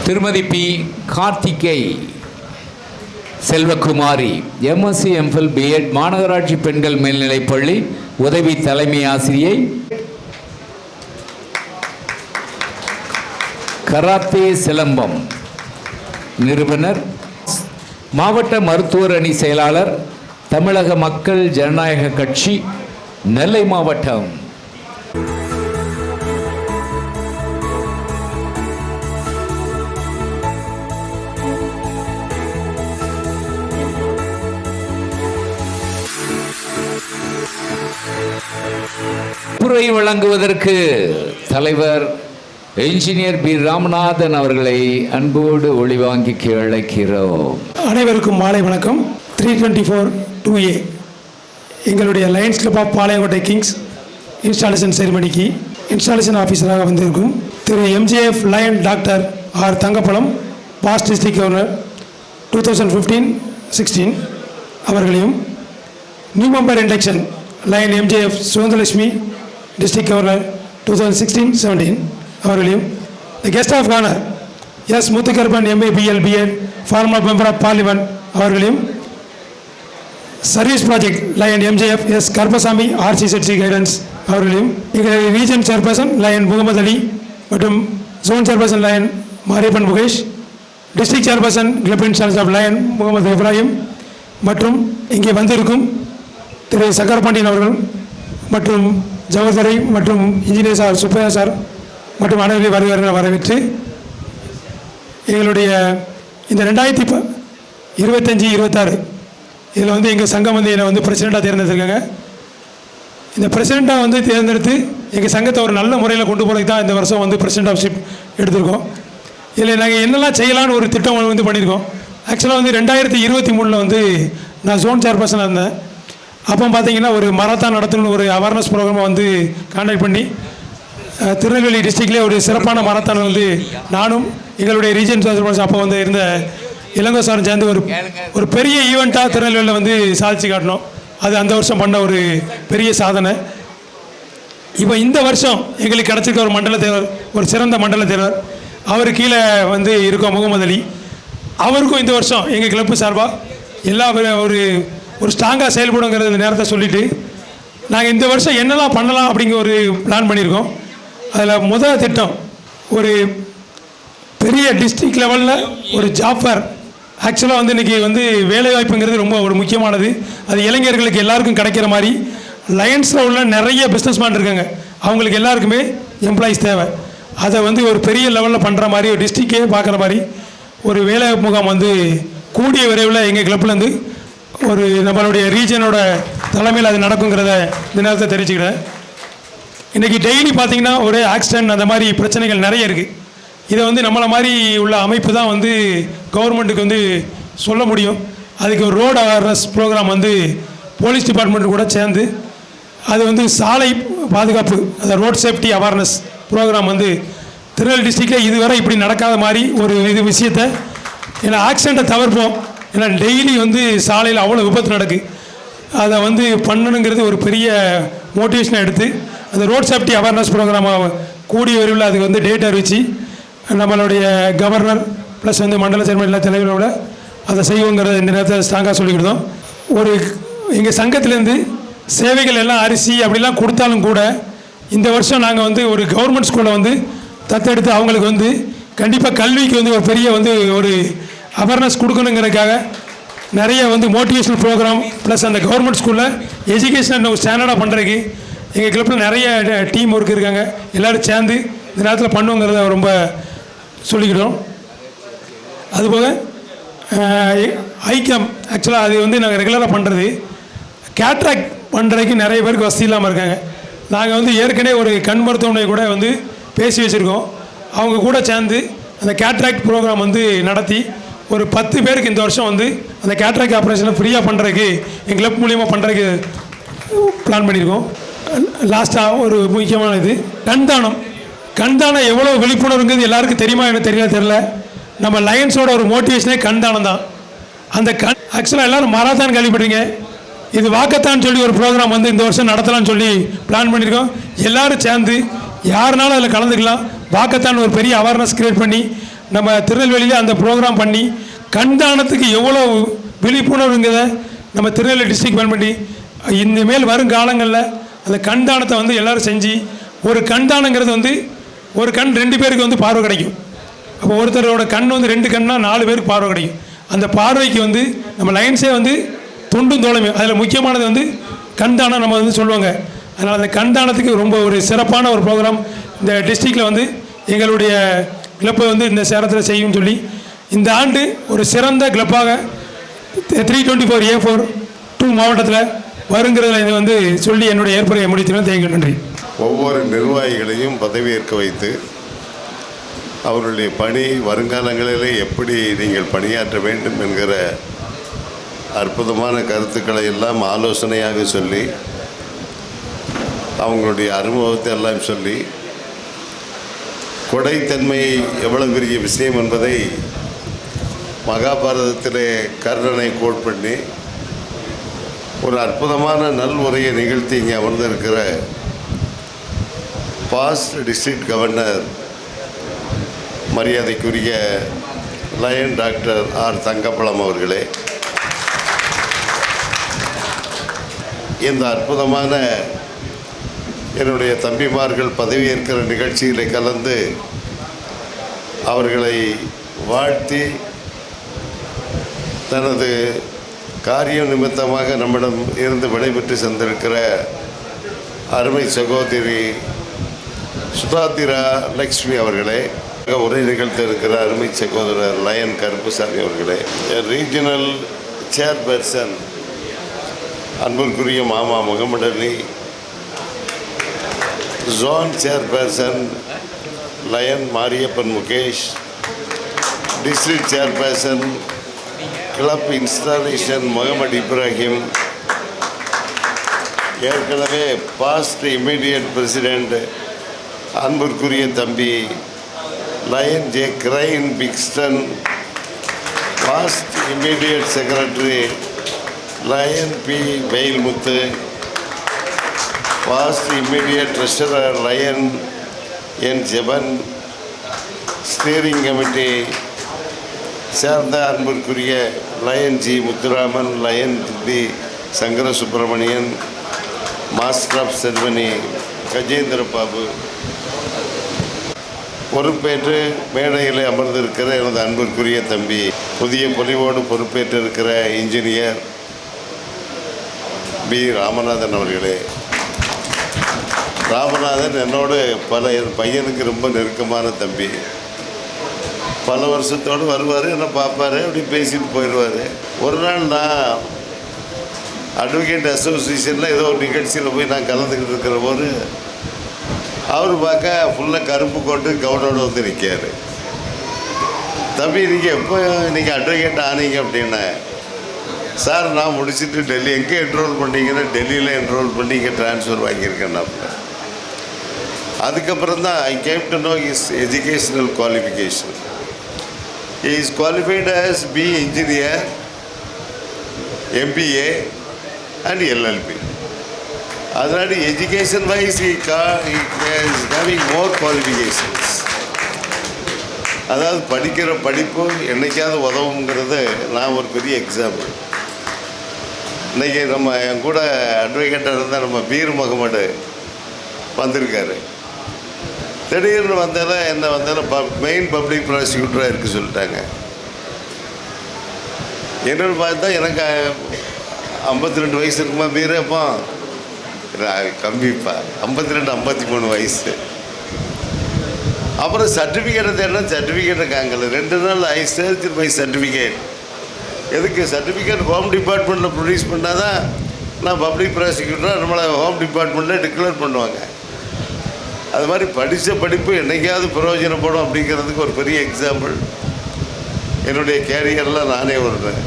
திருமதி P Karthigai Selvakumari MSc MPhil BEd மாநகராட்சி பெண்கள் மேல்நிலைப்பள்ளி உதவி தலைமை ஆசிரியை. கராத்தே சிலம்பம் நிறுவனர், மாவட்ட மருத்துவர் அணி செயலாளர், தமிழக மக்கள் ஜனநாயக கட்சி, நெல்லை மாவட்டம். புரை வழங்குவதற்கு தலைவர் என்ஜினியர் பி ராமநாதன் அவர்களை அன்போடு ஒளிவாங்கி அழைக்கிறோம். அனைவருக்கும் மாலை வணக்கம். 324-2A எங்களுடைய Lions club of Palayamkottai Kings installation செரிமனிக்கு இன்ஸ்டாலேஷன் ஆஃபீஸராக வந்திருக்கும் திரு MJF Lion doctor R Thangapalam, past district governor 2015-16 அவர்களையும், new member induction Lion MJF Sugandhalakshmi district governor 2016-17 அவர்களையும், the guest of honour S Muthukaruppan MA BL BEd former member of parliament அவர்களையும், service project Lion MJF S Karuppasamy ஆர்சிசெட்சி guidance அவர்களையும், எங்களுடைய region chairperson Lion Mohammed Ali மற்றும் zone chairperson line Mariyappan Mukesh, district chairperson club incharge of lion Mohammed Ibrahim மற்றும் இங்கே வந்திருக்கும் திரு சங்கர் பாண்டியன் அவர்கள் மற்றும் ஜவஹர்துரை மற்றும் இன்ஜினியர் சார் சுப்பையா சார் மற்றும் அனைவரையும் வருகிறவர்கள் வரவேற்று எங்களுடைய இந்த 2025-26 இதில் வந்து எங்கள் சங்கம் வந்து என்னை வந்து பிரசிடெண்ட்டாக தேர்ந்தெடுத்திருக்காங்க. இந்த பிரசிடெண்ட்டாக வந்து தேர்ந்தெடுத்து எங்கள் சங்கத்தை ஒரு நல்ல முறையில் கொண்டு போகிறதுக்கு தான் இந்த வருஷம் வந்து பிரசிடெண்ட் ஆஃப் ஷிப் எடுத்திருக்கோம். இதில் நாங்கள் என்னெல்லாம் செய்யலான்னு ஒரு திட்டம் வந்து பண்ணியிருக்கோம். ஆக்சுவலாக வந்து 2023 வந்து நான் ஜோன் சேர்பர்சனாக இருந்தேன். அப்போ பார்த்தீங்கன்னா ஒரு மராத்தான் நடத்தணும்னு ஒரு அவேர்னஸ் ப்ரோக்ராமை வந்து கான்டாக்ட் பண்ணி திருநெல்வேலி டிஸ்ட்ரிக்ட்லேயே ஒரு சிறப்பான மராத்தான் வந்து நானும் எங்களுடைய ரீஜன் சேர்பர்சன் அப்போ வந்து இருந்த இளங்கோ சாரும் சேர்ந்து ஒரு பெரிய ஈவெண்ட்டாக திருநெல்வேலியில் வந்து சாதிச்சு காட்டினோம். அது அந்த வருஷம் பண்ண ஒரு பெரிய சாதனை. இப்போ இந்த வருஷம் எங்களுக்கு கிடச்சிருக்க ஒரு மண்டல தேர்தல், ஒரு சிறந்த மண்டல தேர்தல், அவர் கீழே வந்து இருக்கோம் முகமது அலி. அவருக்கும் இந்த வருஷம் எங்கள் கிளப்பு சார்பாக எல்லா ஒரு ஸ்ட்ராங்காக செயல்படுங்கிறது இந்த நேரத்தை சொல்லிவிட்டு நாங்கள் இந்த வருஷம் என்னெல்லாம் பண்ணலாம் அப்படிங்கிற ஒரு பிளான் பண்ணியிருக்கோம். அதில் முதல் திட்டம் ஒரு பெரிய டிஸ்ட்ரிக்ட் லெவலில் ஒரு ஜாப் ஃபேர். ஆக்சுவலாக வந்து இன்றைக்கி வந்து வேலைவாய்ப்புங்கிறது ரொம்ப ஒரு முக்கியமானது. அது இளைஞர்களுக்கு எல்லாருக்கும் கிடைக்கிற மாதிரி லயன்ஸில் உள்ள நிறைய பிஸ்னஸ்மேன் இருக்காங்க, அவங்களுக்கு எல்லாருக்குமே எம்ப்ளாயிஸ் தேவை. அதை வந்து ஒரு பெரிய லெவலில் பண்ணுற மாதிரி ஒரு டிஸ்ட்ரிக்டே பார்க்குற மாதிரி ஒரு வேலை முகாம் வந்து கூடிய விரைவில் எங்கள் கிளப்லேருந்து ஒரு நம்மளுடைய ரீஜனோட தலைமையில் அது நடக்குங்கிறத இந்த நேரத்தை தெரிஞ்சுக்கிறேன். இன்றைக்கி டெய்லி பார்த்திங்கன்னா ஒரு ஆக்சிடென்ட் அந்த மாதிரி பிரச்சனைகள் நிறைய இருக்குது. இதை வந்து நம்மளை மாதிரி உள்ள அமைப்பு தான் வந்து கவர்மெண்ட்டுக்கு வந்து சொல்ல முடியும். அதுக்கு ஒரு ரோடு அவேர்னஸ் ப்ரோக்ராம் வந்து போலீஸ் டிபார்ட்மெண்ட்டு கூட சேர்ந்து அது வந்து சாலை பாதுகாப்பு, அந்த ரோட் சேஃப்டி அவேர்னஸ் ப்ரோக்ராம் வந்து திருநெல்வேலி டிஸ்ட்ரிக்டில் இதுவரை இப்படி நடக்காத மாதிரி ஒரு விஷயத்தை ஏன்னா ஆக்சிடெண்ட்டை தவிர்ப்போம். ஏன்னா டெய்லி வந்து சாலையில் அவ்வளோ விபத்து நடக்குது. அதை வந்து பண்ணணுங்கிறது ஒரு பெரிய மோட்டிவேஷனாக எடுத்து அந்த ரோட் சேஃப்டி அவேர்னஸ் ப்ரோக்ராமை கூடிய விரைவில் அதுக்கு வந்து டேட் அறிவித்து நம்மளுடைய கவர்னர் ப்ளஸ் வந்து மண்டல சேர்மன் எல்லா தலைவரோட அதை செய்வோங்கிறத இந்த நேரத்தில் ஸ்ட்ராங்காக சொல்லிக்கிட்டோம். ஒரு எங்கள் சங்கத்திலேருந்து சேவைகள் எல்லாம் அரிசி அப்படிலாம் கொடுத்தாலும் கூட இந்த வருஷம் நாங்கள் வந்து ஒரு கவர்மெண்ட் ஸ்கூலை வந்து தத்தெடுத்து அவங்களுக்கு வந்து கண்டிப்பாக கல்விக்கு வந்து ஒரு பெரிய வந்து ஒரு அவேர்னஸ் கொடுக்கணுங்கிறதுக்காக நிறைய வந்து மோட்டிவேஷனல் ப்ரோக்ராம் ப்ளஸ் அந்த கவர்மெண்ட் ஸ்கூலில் எஜுகேஷனை ஸ்டாண்டர்டாக பண்ணுறதுக்கு எங்கள் கிளப்பில் நிறைய டீம் ஒர்க் இருக்காங்க. எல்லோரும் சேர்ந்து இந்த நேரத்தில் பண்ணுவோங்கிறத ரொம்ப சொல்லிக்கிட்டோம். அதுபோக ஐக்கம் ஆக்சுவலாக அது வந்து நாங்கள் ரெகுலராக பண்ணுறது. கேட்ராக்ட் பண்ணுறதுக்கு நிறைய பேருக்கு வசதி இல்லாமல் இருக்காங்க. நாங்கள் வந்து ஏற்கனவே ஒரு கண் மருத்துவமனை கூட வந்து பேசி வச்சுருக்கோம். அவங்க கூட சேர்ந்து அந்த கேட்ராக்ட் ப்ரோக்ராம் வந்து நடத்தி ஒரு 10 பேருக்கு இந்த வருஷம் வந்து அந்த கேட்ராக்ட் ஆப்ரேஷனை ஃப்ரீயாக பண்ணுறதுக்கு எங்கள் கிளப் மூலியமாக பண்ணுறதுக்கு பிளான் பண்ணியிருக்கோம். லாஸ்ட்டாக ஒரு முக்கியமான இது கண்தானம் எவ்வளோ விழிப்புணர்வுங்கிறது எல்லாருக்கும் தெரியுமா எனக்கு தெரியல. நம்ம லயன்ஸோட ஒரு மோட்டிவேஷனே கண்தானம் தான். அந்த ஆக்சுவலாக எல்லோரும் மராத்தான் கேள்விப்படுறீங்க. இது வாக்கத்தான் சொல்லி ஒரு ப்ரோக்ராம் வந்து இந்த வருஷம் நடத்தலாம்னு சொல்லி பிளான் பண்ணியிருக்கோம். எல்லோரும் சேர்ந்து யாருனாலும் அதில் கலந்துக்கலாம். வாக்கத்தான் ஒரு பெரிய அவேர்னஸ் க்ரியேட் பண்ணி நம்ம திருநெல்வேலியில் அந்த ப்ரோக்ராம் பண்ணி கண்தானத்துக்கு எவ்வளோ விழிப்புணர்வுங்கிறத நம்ம திருநெல்வேலி டிஸ்ட்ரிக்ட் பிளான் பண்ணி இனிமேல் வரும் காலங்களில் அந்த கண்தானத்தை வந்து எல்லோரும் செஞ்சு ஒரு கண்தானங்கிறது வந்து ஒரு கண் 2 பேருக்கு வந்து பார்வை கிடைக்கும். அப்போ ஒருத்தரோட கண் வந்து 2 கண்ணா 4 பேருக்கு பார்வை கிடைக்கும். அந்த பார்வைக்கு வந்து நம்ம லைன்ஸே வந்து தொண்டும் தோழமை அதில் முக்கியமானது வந்து கண்தானம் நம்ம வந்து சொல்லுவாங்க. அதனால் அந்த கண்தானத்துக்கு ரொம்ப ஒரு சிறப்பான ஒரு ப்ரோக்ராம் இந்த டிஸ்ட்ரிக்டில் வந்து எங்களுடைய கிளப்பை வந்து இந்த சேரத்தில் செய்யும் சொல்லி இந்த ஆண்டு ஒரு சிறந்த கிளப்பாக 324A4 2 மாவட்டத்தில் வருங்கிறதுல இதை வந்து சொல்லி என்னுடைய ஏற்புரையை முடித்தினேன். தேங்க்யூ, நன்றி. ஒவ்வொரு நிர்வாகிகளையும் பதவியேற்க வைத்து அவர்களுடைய பணி வருங்காலங்களிலே எப்படி நீங்கள் பணியாற்ற வேண்டும் என்கிற அற்புதமான கருத்துக்களை எல்லாம் ஆலோசனையாக சொல்லி அவங்களுடைய அனுபவத்தை எல்லாம் சொல்லி கொடைத்தன்மை எவ்வளவு பெரிய விஷயம் என்பதை மகாபாரதத்திலே கர்ணனை கோட் பண்ணி ஒரு அற்புதமான நல் உரையை நிகழ்த்தி இங்கே அமர்ந்திருக்கிற பாஸ்ட் டிஸ்ட்ரிக்ட் கவர்னர் மரியாதைக்குரிய லயன் டாக்டர் ஆர் தங்கப்பழம் அவர்களே, இந்த அற்புதமான என்னுடைய தம்பிமார்கள் பதவியேற்கிற நிகழ்ச்சியில் கலந்து அவர்களை வாழ்த்தி தனது காரியம் நிமித்தமாக நம்மிடம் இருந்து விடைபெற்று சென்றிருக்கிற அருமை சகோதரி சுதாதிரா லக்ஷ்மி அவர்களே, உரை நிகழ்த்த இருக்கிற அருமை சகோதரர் லயன் கருப்புசாமி அவர்களே, ரீஜனல் சேர்பர்சன் அன்பிற்குரிய மாமா Mohammed Ali, zone chairperson line Mariyappan Mukesh, district chairperson club installation Mohammed Ibrahim, ஏற்கனவே பாஸ்ட் இமீடியட் பிரசிடெண்ட் அன்பிற்குரிய தம்பி லயன் ஜே கிரைன் பிக்ஸ்டன், past immediate secretary Lion P Veyilmuthu, past immediate treasurer Lion N Jeban, steering committee சேர்ந்த அன்பிற்குரிய Lion G Muthuraman, Lion T Sankara Subramanian, master of ceremony Gajendra Babu, பொறுப்பேற்று மேடையில் அமர்ந்திருக்கிற எனது அன்பிற்குரிய தம்பி புதிய பொலிவோடு பொறுப்பேற்றிருக்கிற இன்ஜினியர் பி ராமநாதன் அவர்களே, ராமநாதன் என்னோடு என் பையனுக்கு ரொம்ப நெருக்கமான தம்பி. பல வருஷத்தோடு வருவார், என்னை பார்ப்பார், அப்படி பேசிட்டு போயிடுவார். ஒரு நாள் நான் அட்வொகேட் அசோசியேஷனில் ஏதோ ஒரு நிகழ்ச்சியில் போய் நான் கலந்துக்கிட்டு இருக்கிற போது அவர் பார்க்க ஃபுல்லாக கருப்பு கோட்டு கவுனோடு வந்து நிற்கார். தம்பி நீங்கள் எப்போ நீங்கள் அட்வொகேட் ஆனீங்க அப்படின்னா, சார் நான் முடிச்சுட்டு டெல்லி எங்கே என்ரோல் பண்ணிங்கன்னா டெல்லியில் என்ரோல் பண்ணி இங்கே ட்ரான்ஸ்ஃபர் வாங்கியிருக்கேன். அதுக்கப்புறம் தான் I came to know is educational qualification. He is qualified as B engineer, MBA and LLB. அதனால education wise he is having more qualifications. அதாவது படிக்கிற படிப்பு என்னைக்காவது உதவுங்கிறது நான் ஒரு பெரிய எக்ஸாம்பிள். இன்றைக்கி நம்ம என் கூட அட்வொகேட்டாக இருந்தால் நம்ம பீர் முகமது வந்திருக்காரு. திடீர்னு வந்தாலும் என்ன வந்தாலும் மெயின் பப்ளிக் ப்ராசிக்யூட்டராக இருக்க சொல்லிட்டாங்க. என்னென்னு பார்த்தா எனக்கு 52 வயசு இருக்குமா பீர், அப்போ கம்மிப்பா 52 53 வயசு. அப்புறம் சர்டிஃபிகேட்டை தேடினா சர்டிஃபிகேட்டை காங்கல. 2 நாள் ஐ சர்ச் மை சர்டிஃபிகேட். எதுக்கு சர்டிஃபிகேட் ஹோம் டிபார்ட்மெண்ட்டில் ப்ரொடியூஸ் பண்ணால் தான் நான் பப்ளிக் ப்ராசிக்யூட்டராக நம்மளை ஹோம் டிபார்ட்மெண்ட்டில் டிக்ளேர் பண்ணுவாங்க. அது மாதிரி படித்த படிப்பு என்றைக்காவது பிரயோஜனப்படும் அப்படிங்கிறதுக்கு ஒரு பெரிய எக்ஸாம்பிள் என்னுடைய கேரியரில் நானே வருவேன்.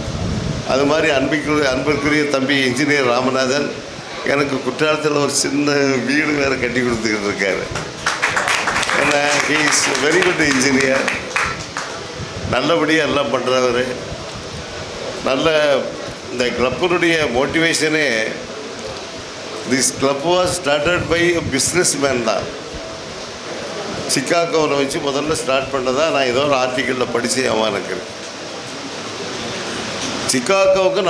அது மாதிரி அன்பிற்குரிய தம்பி இன்ஜினியர் ராமநாதன் எனக்கு குற்றாலத்தில் ஒரு சின்ன வீடு வேறு கட்டி கொடுத்துக்கிட்டு இருக்காரு. ஏன்னா he is very good engineer. நல்லபடியாக எல்லாம் பண்ணுறவர். நல்ல இந்த கிளப்பினுடைய மோட்டிவேஷனே, this club was started by business man தான். சிக்காகோவில் வச்சு முதல்ல ஸ்டார்ட் பண்ணதான் நான் ஏதோ ஒரு ஆர்டிக்கிளில் படித்து எனக்கு சிக்காகோவுக்கு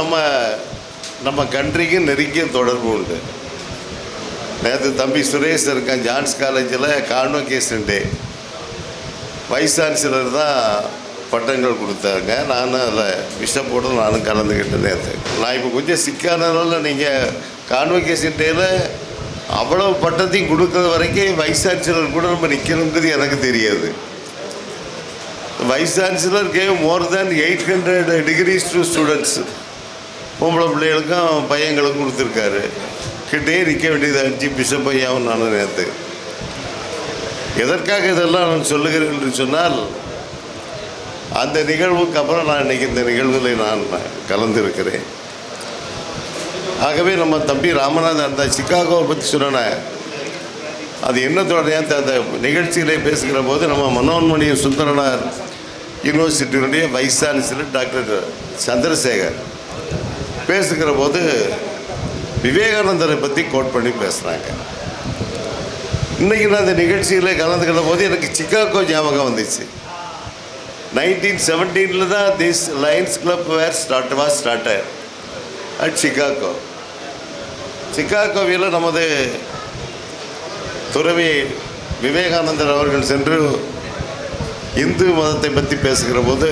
நம்ம கண்ட்ரிக்கு நெருங்கிய தொடர்பு உண்டு. நேற்று தம்பி சுரேஷ் இருக்கான் ஜான்ஸ் காலேஜில் கான்வொகேஷன் டே. வைஸ் சான்சலர் தான் பட்டங்கள் கொடுத்தாங்க. நானும் அதில் பிஷப்போடு நானும் கலந்துக்கிட்டேன் நேற்று. நான் இப்போ கொஞ்சம் சிக்கானதுனால நீங்கள் கான்வொகேஷன் டேயில் அவ்வளோ பட்டத்தையும் கொடுக்குறது வரைக்கும் வைஸ் சான்சலர் கூட நம்ம நிற்கணுங்கிறது எனக்கு தெரியாது. Vice chancellor gave more than 800 degrees to students. பொம்பளை பிள்ளைகளுக்கும் பையங்களுக்கும் கொடுத்துருக்காரு. கிட்டே நிற்க வேண்டியதாச்சு பிஷப் ஐயாவும் நானும் நேற்று. எதற்காக இதெல்லாம் நான் சொல்லுகிறேன் என்று சொன்னால், அந்த நிகழ்வுக்கு அப்புறம் நான் இன்றைக்கி இந்த நிகழ்வில் நான் கலந்துருக்கிறேன். ஆகவே நம்ம தம்பி ராமநாதன் அந்த சிக்காகோவை பற்றி சொன்னேன். அது என்ன தொடர்ந்து அந்த நிகழ்ச்சியிலே பேசுகிற போது நம்ம மனோன்மணி சுந்தரனார் யூனிவர்சிட்டியினுடைய வைஸ் சான்சலர் டாக்டர் சந்திரசேகர் பேசுகிற போது விவேகானந்தரை பற்றி கோட் பண்ணி பேசுகிறாங்க. இன்றைக்கி நான் அந்த நிகழ்ச்சியில் கலந்துக்கிற போது எனக்கு சிக்காகோ ஞாபகம் வந்துச்சு. 1917 தான் this Lions Club was started at Chicago. சிக்காகோவில் நமது துறவி விவேகானந்தர் அவர்கள் சென்று இந்து மதத்தை பற்றி பேசுகிற போது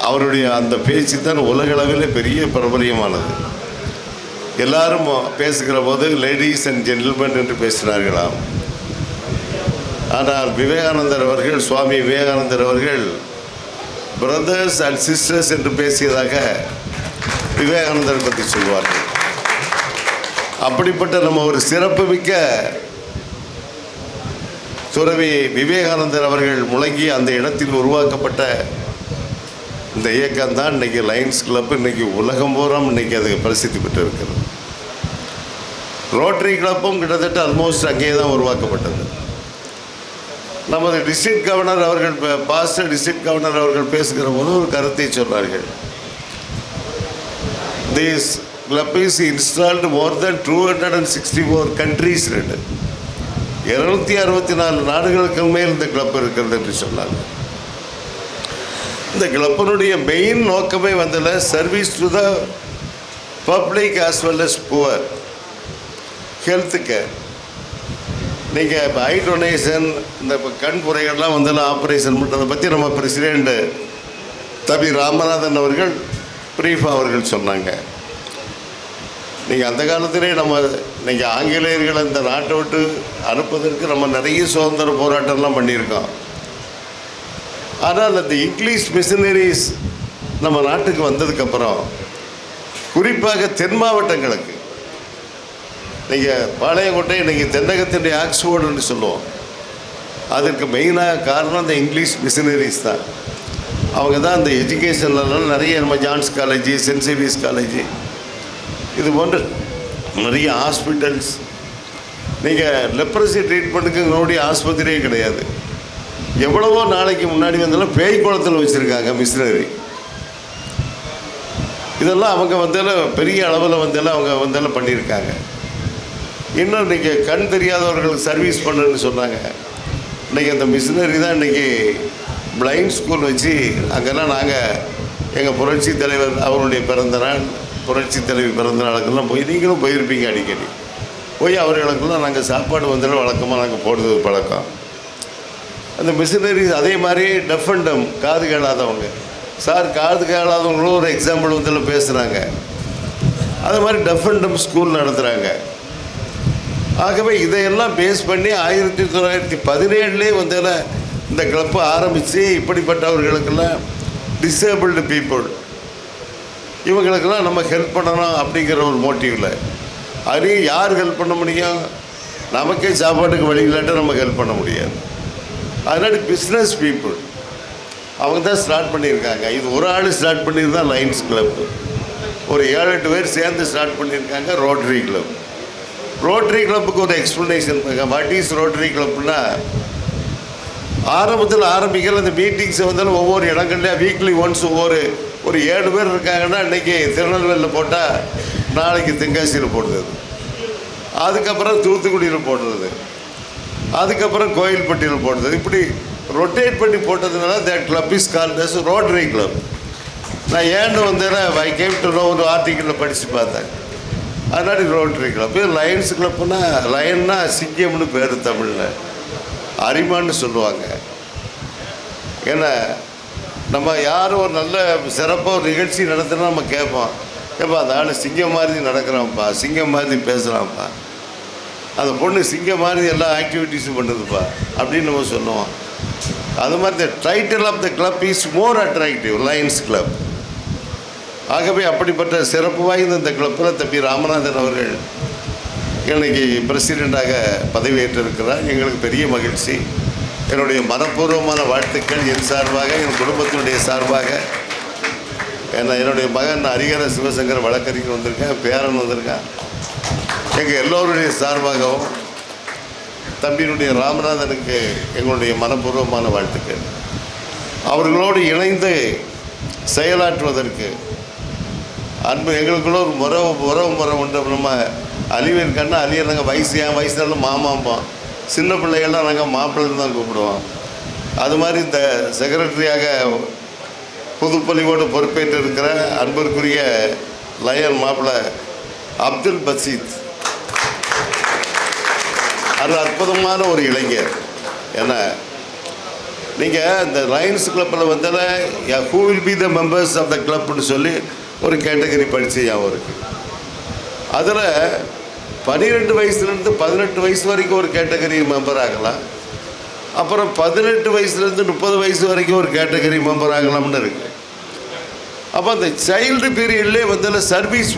அவருடைய அந்த பேச்சு தான் உலகளவில் பெரிய பிரபலியமானது. எல்லாரும் பேசுகிற போது லேடிஸ் அண்ட் ஜென்டில்மேன் என்று பேசினார்களாம். ஆனால் விவேகானந்தர் அவர்கள், சுவாமி விவேகானந்தர் அவர்கள் பிரதர்ஸ் அண்ட் சிஸ்டர்ஸ் என்று பேசியதாக விவேகானந்தர் பற்றி சொல்வார்கள். அப்படிப்பட்ட நம்ம ஒரு சிறப்பு மிக்க துறவி விவேகானந்தர் அவர்கள் முழங்கி அந்த இடத்தில் உருவாக்கப்பட்ட இந்த இயக்கம் தான் இன்றைக்கி லயன்ஸ் கிளப். இன்றைக்கி உலகம் பூராம் இன்றைக்கி அது பிரசித்தி பெற்று இருக்கிறது. ரோட்டரி கிளப்பும் கிட்டத்தட்ட ஆல்மோஸ்ட் அங்கேயே தான் உருவாக்கப்பட்டது. நமது டிஸ்ட்ரிக்ட் கவர்னர் அவர்கள், பாஸ்டர் டிஸ்ட்ரிக்ட் கவர்னர் அவர்கள் பேசுகிற போது ஒரு கருத்தை சொன்னார்கள். This club is installed more then 264 countries. 264 நாடுகளுக்கு மேல் இந்த கிளப் இருக்கிறது என்று சொன்னாங்க. இந்த கிளப்பினுடைய மெயின் நோக்கமே வந்தல service to the public as well as poor. Health care. நீங்கள் இப்போ ஐ டொனேஷன், இந்த இப்போ கண் புரைகள்லாம் வந்தாலும் ஆப்ரேஷன் பண்ணுறதை பற்றி நம்ம பிரசிடெண்ட் தம்பி ராமநாதன் அவர்கள் பிரீஃபாக அவர்கள் சொன்னாங்க. நீங்கள் அந்த காலத்திலே நீங்கள் ஆங்கிலேயர்களை இந்த நாட்டை விட்டு அனுப்புவதற்கு நம்ம நிறைய சுதந்திர போராட்டம்லாம் பண்ணியிருக்கோம். ஆனால் அந்த இங்கிலீஷ் மிஷினரிஸ் நம்ம நாட்டுக்கு வந்ததுக்கப்புறம் குறிப்பாக தென் மாவட்டங்களுக்கு, நீங்கள் பாளையங்கோட்டை இன்றைக்கி தென்னகத்தினுடைய ஆக்ஸ்போர்டுன்னு சொல்லுவோம். அதற்கு மெயினாக காரணம் அந்த இங்கிலீஷ் மிஷினரிஸ் தான். அவங்க தான் அந்த எஜுகேஷன்லாம் நிறைய நம்ம John's college, saint Xavier's college, இது போன்ற நிறைய ஹாஸ்பிட்டல்ஸ். நீங்கள் லெப்ரசி ட்ரீட்மெண்ட்டுக்கு உங்களுடைய ஆஸ்பத்திரியே கிடையாது. எவ்வளவோ நாளைக்கு முன்னாடி வந்தாலும் பேய் குளத்தில் வச்சுருக்காங்க மிஷினரி. இதெல்லாம் அவங்க வந்தாலும் பெரிய அளவில் வந்தாலும் அவங்க வந்தாலும் பண்ணியிருக்காங்க. இன்னும் இன்றைக்கி கண் தெரியாதவர்களுக்கு சர்வீஸ் பண்ணுன்னு சொன்னாங்க. இன்றைக்கி அந்த மிஷினரி தான் இன்றைக்கி பிளைண்ட் ஸ்கூல் வச்சு அங்கெல்லாம் நாங்கள் எங்கள் புரட்சி தலைவர் அவருடைய பிறந்தநாள், புரட்சி தலைவி பிறந்த நாளுக்கெல்லாம் போய் நீங்களும் போயிருப்பீங்க. அடிக்கடி போய் அவர்களுக்கெல்லாம் நாங்கள் சாப்பாடு வந்தாலும் வழக்கமாக நாங்கள் போடுறது பழக்கம். அந்த மிஷினரி அதே மாதிரி டெஃப் அண்ட் டம், காது கேளாதவங்க சார், காது கேளாதவங்களும் ஒரு எக்ஸாம்பிள் வந்து பேசுகிறாங்க. அது மாதிரி டெஃப் அண்ட் டம் ஸ்கூல் நடத்துகிறாங்க. ஆகவே இதையெல்லாம் பேஸ் பண்ணி 1917 வந்து இந்த கிளப்பு ஆரம்பித்து இப்படிப்பட்டவர்களுக்கெல்லாம் டிசேபிள்டு பீப்புள் இவங்களுக்கெல்லாம் நம்ம ஹெல்ப் பண்ணணும் அப்படிங்கிற ஒரு மோட்டிவில். அதுலேயும் யார் ஹெல்ப் பண்ண முடியும்? நமக்கே சாப்பாட்டுக்கு வழி இல்லாட்ட நம்ம ஹெல்ப் பண்ண முடியாது. அதனால பிஸ்னஸ் பீப்புள் அவங்க தான் ஸ்டார்ட் பண்ணியிருக்காங்க. இது ஒரு ஆள் ஸ்டார்ட் பண்ணியிருந்தான் லயன்ஸ் கிளப். ஒரு 7-8 பேர் சேர்ந்து ஸ்டார்ட் பண்ணியிருக்காங்க ரோட்டரி கிளப். ரோட்டரி கிளப்புக்கு ஒரு எக்ஸ்ப்ளனேஷன். வாட் இஸ் ரோட்டரி கிளப்னா, ஆரம்பத்தில் ஆரம்பிக்கிற அந்த மீட்டிங்ஸை வந்தாலும் ஒவ்வொரு இடங்கள்லையும் வீக்லி ஒன்ஸ் ஒரு 7 பேர் இருக்காங்கன்னா இன்றைக்கி திருநெல்வேலியில் போட்டால் நாளைக்கு தென்காசியில் போடுறது, அதுக்கப்புறம் தூத்துக்குடியில் போடுறது, அதுக்கப்புறம் கோயில்பட்டியில் போடுறது, இப்படி ரொட்டேட் பண்ணி போட்டதுனால that club is called as rotary club. நான் ஏன்னு வந்தேன்னா ஐ கேம் டு நோ ஒரு ஆர்டிக்கிளில் படித்து பார்த்தேன். அதனால ரோட்டரி கிளப். லயன்ஸ் கிளப்புனா லயன்னா சிங்கம்னு பேர் தமிழில், அரிமான்னு சொல்லுவாங்க. ஏன்னா நம்ம யாரும் ஒரு நல்ல சிறப்பாக ஒரு நிகழ்ச்சி நடத்தினா நம்ம கேட்போம், ஏப்பா அந்த ஆள் சிங்கம் மாதிரி நடக்கிறான்ப்பா, சிங்கம் மாதிரி பேசுகிறான்ப்பா, அந்த பொண்ணு சிங்கம் மாதிரி எல்லா ஆக்டிவிட்டீஸும் பண்ணுதுப்பா அப்படின்னு நம்ம சொல்லுவோம். அது மாதிரி the title of the club is more attractive, lions club. ஆகவே அப்படிப்பட்ட சிறப்பு வாய்ந்த இந்த கிளப்பில் தம்பி ராமநாதன் அவர்கள் இன்னைக்கு பிரசிடெண்ட்டாக பதவியேற்றிருக்கிறார். எங்களுக்கு பெரிய மகிழ்ச்சி. என்னுடைய மனப்பூர்வமான வாழ்த்துக்கள் என் சார்பாக, என் குடும்பத்தினுடைய சார்பாக. ஏன்னா என்னுடைய மகன் ஹரிஹர சிவசங்கர் வழக்கறிஞர் வந்திருக்கேன், பேரன் வந்திருக்கான். எங்கள் எல்லோருடைய சார்பாகவும் தம்பியினுடைய ராமநாதனுக்கு எங்களுடைய மனப்பூர்வமான வாழ்த்துக்கள். அவர்களோடு இணைந்து செயலாற்றுவதற்கு அன்பு எங்களுக்குள்ள ஒரு உறவு உண்டு. நம்ம அழிவு இருக்கான்னா அழிய நாங்கள் என் வயசுனாலும் மாமாம்போம், சின்ன பிள்ளைகள்லாம் நாங்கள் மாப்பிள்ளைன்னு தான் கூப்பிடுவோம். அது மாதிரி இந்த செக்ரட்டரியாக புதுப்பொலிவோடு பொறுப்பேற்று இருக்கிற அன்பிற்குரிய லயன் மாப்பிள்ளை அப்துல் பசீத், அது அற்புதமான ஒரு இளைஞர். ஏன்னா நீங்கள் இந்த லயன்ஸ் கிளப்பில் வந்தால் who will be the members of the கிளப்னு சொல்லி ஒரு கேட்டகரி படித்து அவருக்கு. அதில் 12 வயசுலேருந்து 18 வயசு வரைக்கும் ஒரு கேட்டகரி மெம்பர் ஆகலாம். அப்புறம் 18 வயசுலேருந்து 30 வயசு வரைக்கும் ஒரு கேட்டகரி மெம்பர் ஆகலாம்னு இருக்குது. அப்போ அந்த சைல்டு பீரியட்லேயே சர்வீஸ்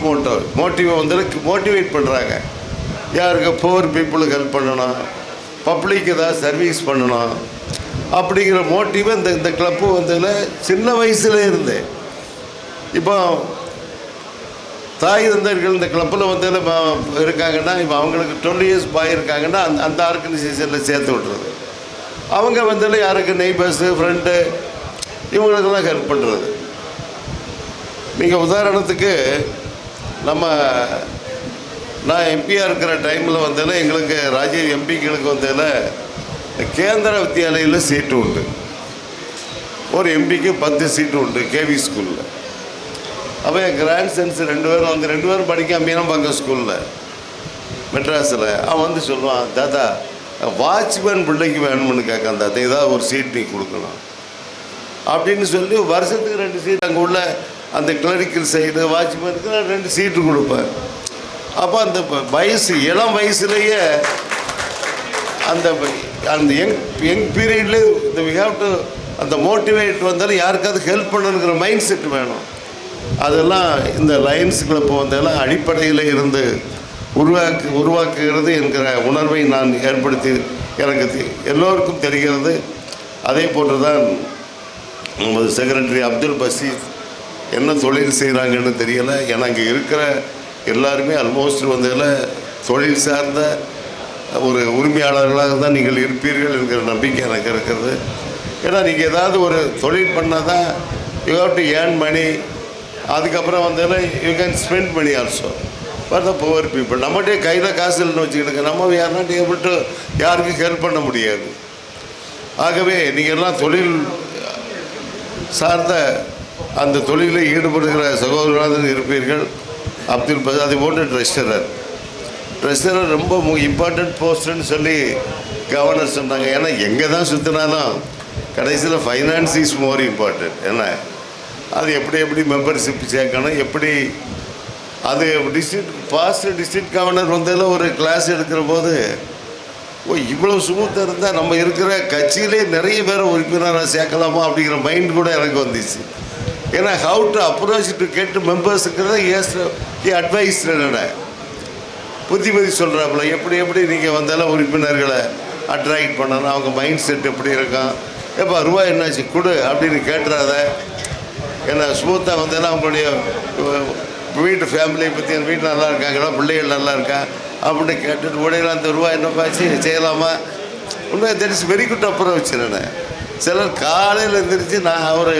மோட்டிவேட் பண்ணுறாங்க. யாருக்கு புவர் பீப்புளுக்கு ஹெல்ப் பண்ணணும், பப்ளிக் ஏதாவது சர்வீஸ் பண்ணணும் அப்படிங்கிற மோட்டிவை இந்த கிளப்பு சின்ன வயசுல இருந்து. இப்போ தாய் தந்தர்கள் இந்த கிளப்பில் இருக்காங்கன்னா, இப்போ அவங்களுக்கு 20 இயர்ஸ் பாய் இருக்காங்கன்னா அந்த ஆர்கனைசேஷனில் சேர்த்து விட்றது. அவங்க யாருக்கு நெய்பர்ஸு, ஃப்ரெண்டு, இவங்களுக்கெல்லாம் ஹெல்ப் பண்ணுறது. நீங்கள் உதாரணத்துக்கு நான் எம்பியாக இருக்கிற டைமில் எங்களுக்கு ராஜீவ் எம்பிக்களுக்கு கேந்திர வித்தியாலயில் சீட்டு உண்டு. ஒரு எம்பிக்கு 10 சீட்டு உண்டு கேவி ஸ்கூலில். அப்போ என் கிராண்ட் சன்ஸ் 2 பேரும் படிக்க மீனம்பாங்க ஸ்கூலில் மெட்ராஸில். அவன் சொல்லுவான், தாத்தா வாட்ச்மேன் பிள்ளைக்கு வேணும்னு கேட்கான், தாத்தா ஏதாவது ஒரு சீட் நீ கொடுக்கணும் அப்படின்னு சொல்லி வருஷத்துக்கு 2 சீட் அங்கே உள்ள அந்த கிளரிக்கல் சைடு வாட்ச்மேனுக்கு நான் 2 சீட்டு கொடுப்பேன். அப்போ அந்த இளம் வயசுலேயே அந்த யங் பீரியட்லேயே வி ஹேவ் டு அந்த மோட்டிவேட் யாருக்காவது ஹெல்ப் பண்ணணுங்கிற மைண்ட் செட் வேணும். அதெல்லாம் இந்த லயன்ஸ் கிளப்பு அடிப்படையில் இருந்து உருவாக்குகிறது என்கிற உணர்வை நான் ஏற்படுத்தி எனக்கு எல்லோருக்கும் தெரிகிறது. அதே போன்று தான் நமது செக்ரட்டரி அப்துல் பசீத் என்ன தொழில் செய்கிறாங்கன்னு தெரியலை. ஏன்னா இங்கே இருக்கிற எல்லாருமே ஆல்மோஸ்ட் தொழில் சார்ந்த ஒரு உரிமையாளர்களாக தான் நீங்கள் இருப்பீர்கள் என்கிற நம்பிக்கை எனக்கு இருக்கிறது. ஏன்னா நீங்கள் ஏதாவது ஒரு தொழில் பண்ணால் தான் you have to earn money. அதுக்கப்புறம் வந்து you can spend money also for the poor people. நம்மகிட்டே கையில் காசு இல்லைன்னு வச்சுக்கிட்டுங்க, நம்ம யார் நாட் ஏபிள் டு யாருக்கும் ஹெல்ப் பண்ண முடியாது. ஆகவே நீங்கள் எல்லாம் தொழில் சார்ந்த அந்த தொழிலில் ஈடுபடுகிற சகோதரராக இருப்பீர்கள். அப்துல் பஸ் அது போன்ற ட்ரெஷரர் ரொம்ப இம்பார்ட்டண்ட் போஸ்ட்டுன்னு சொல்லி கவர்னர் சொன்னாங்க. ஏன்னா எங்கே தான் சுற்றினாலும் கடைசியில் ஃபைனான்ஸ் இஸ் மோர் இம்பார்ட்டன்ட். ஏன்னா அது எப்படி மெம்பர்ஷிப் சேர்க்கணும், எப்படி அது டிஸ்ட்ரிக்ட் கவர்னர் வந்ததில் ஒரு கிளாஸ் எடுக்கிற போது இவ்வளோ சுமூத்தாக இருந்தால் நம்ம இருக்கிற கட்சியிலே நிறைய பேரை உறுப்பினராக சேர்க்கலாமா அப்படிங்கிற மைண்ட் கூட எனக்கு வந்துச்சு. ஏன்னா how to approach to get மெம்பர்ஸுங்கிறத அட்வைஸ் என்ன புத்திமதி சொல்கிறாப்புல எப்படி நீங்கள் வந்தாலும் உறுப்பினர்களை அட்ராக்ட் பண்ணணும், அவங்க மைண்ட் செட் எப்படி இருக்கும், எப்போ ரூபாய் என்னாச்சு கொடு அப்படின்னு கேட்டுறாத. ஏன்னா ஸ்மூத்தாக வந்தாலும் அவங்களுடைய வீட்டு ஃபேமிலியை பற்றி என் வீட்டில் நல்லா இருக்காங்களா, பிள்ளைகள் நல்லா இருக்கா அப்படின்னு கேட்டுட்டு உடையில அந்த ரூபாய் என்னப்பாச்சு செய்யலாமா. உண்மையாக that is very good approach. நான் சிலர் காலையில் எழுந்திரிச்சு நான் ஒரு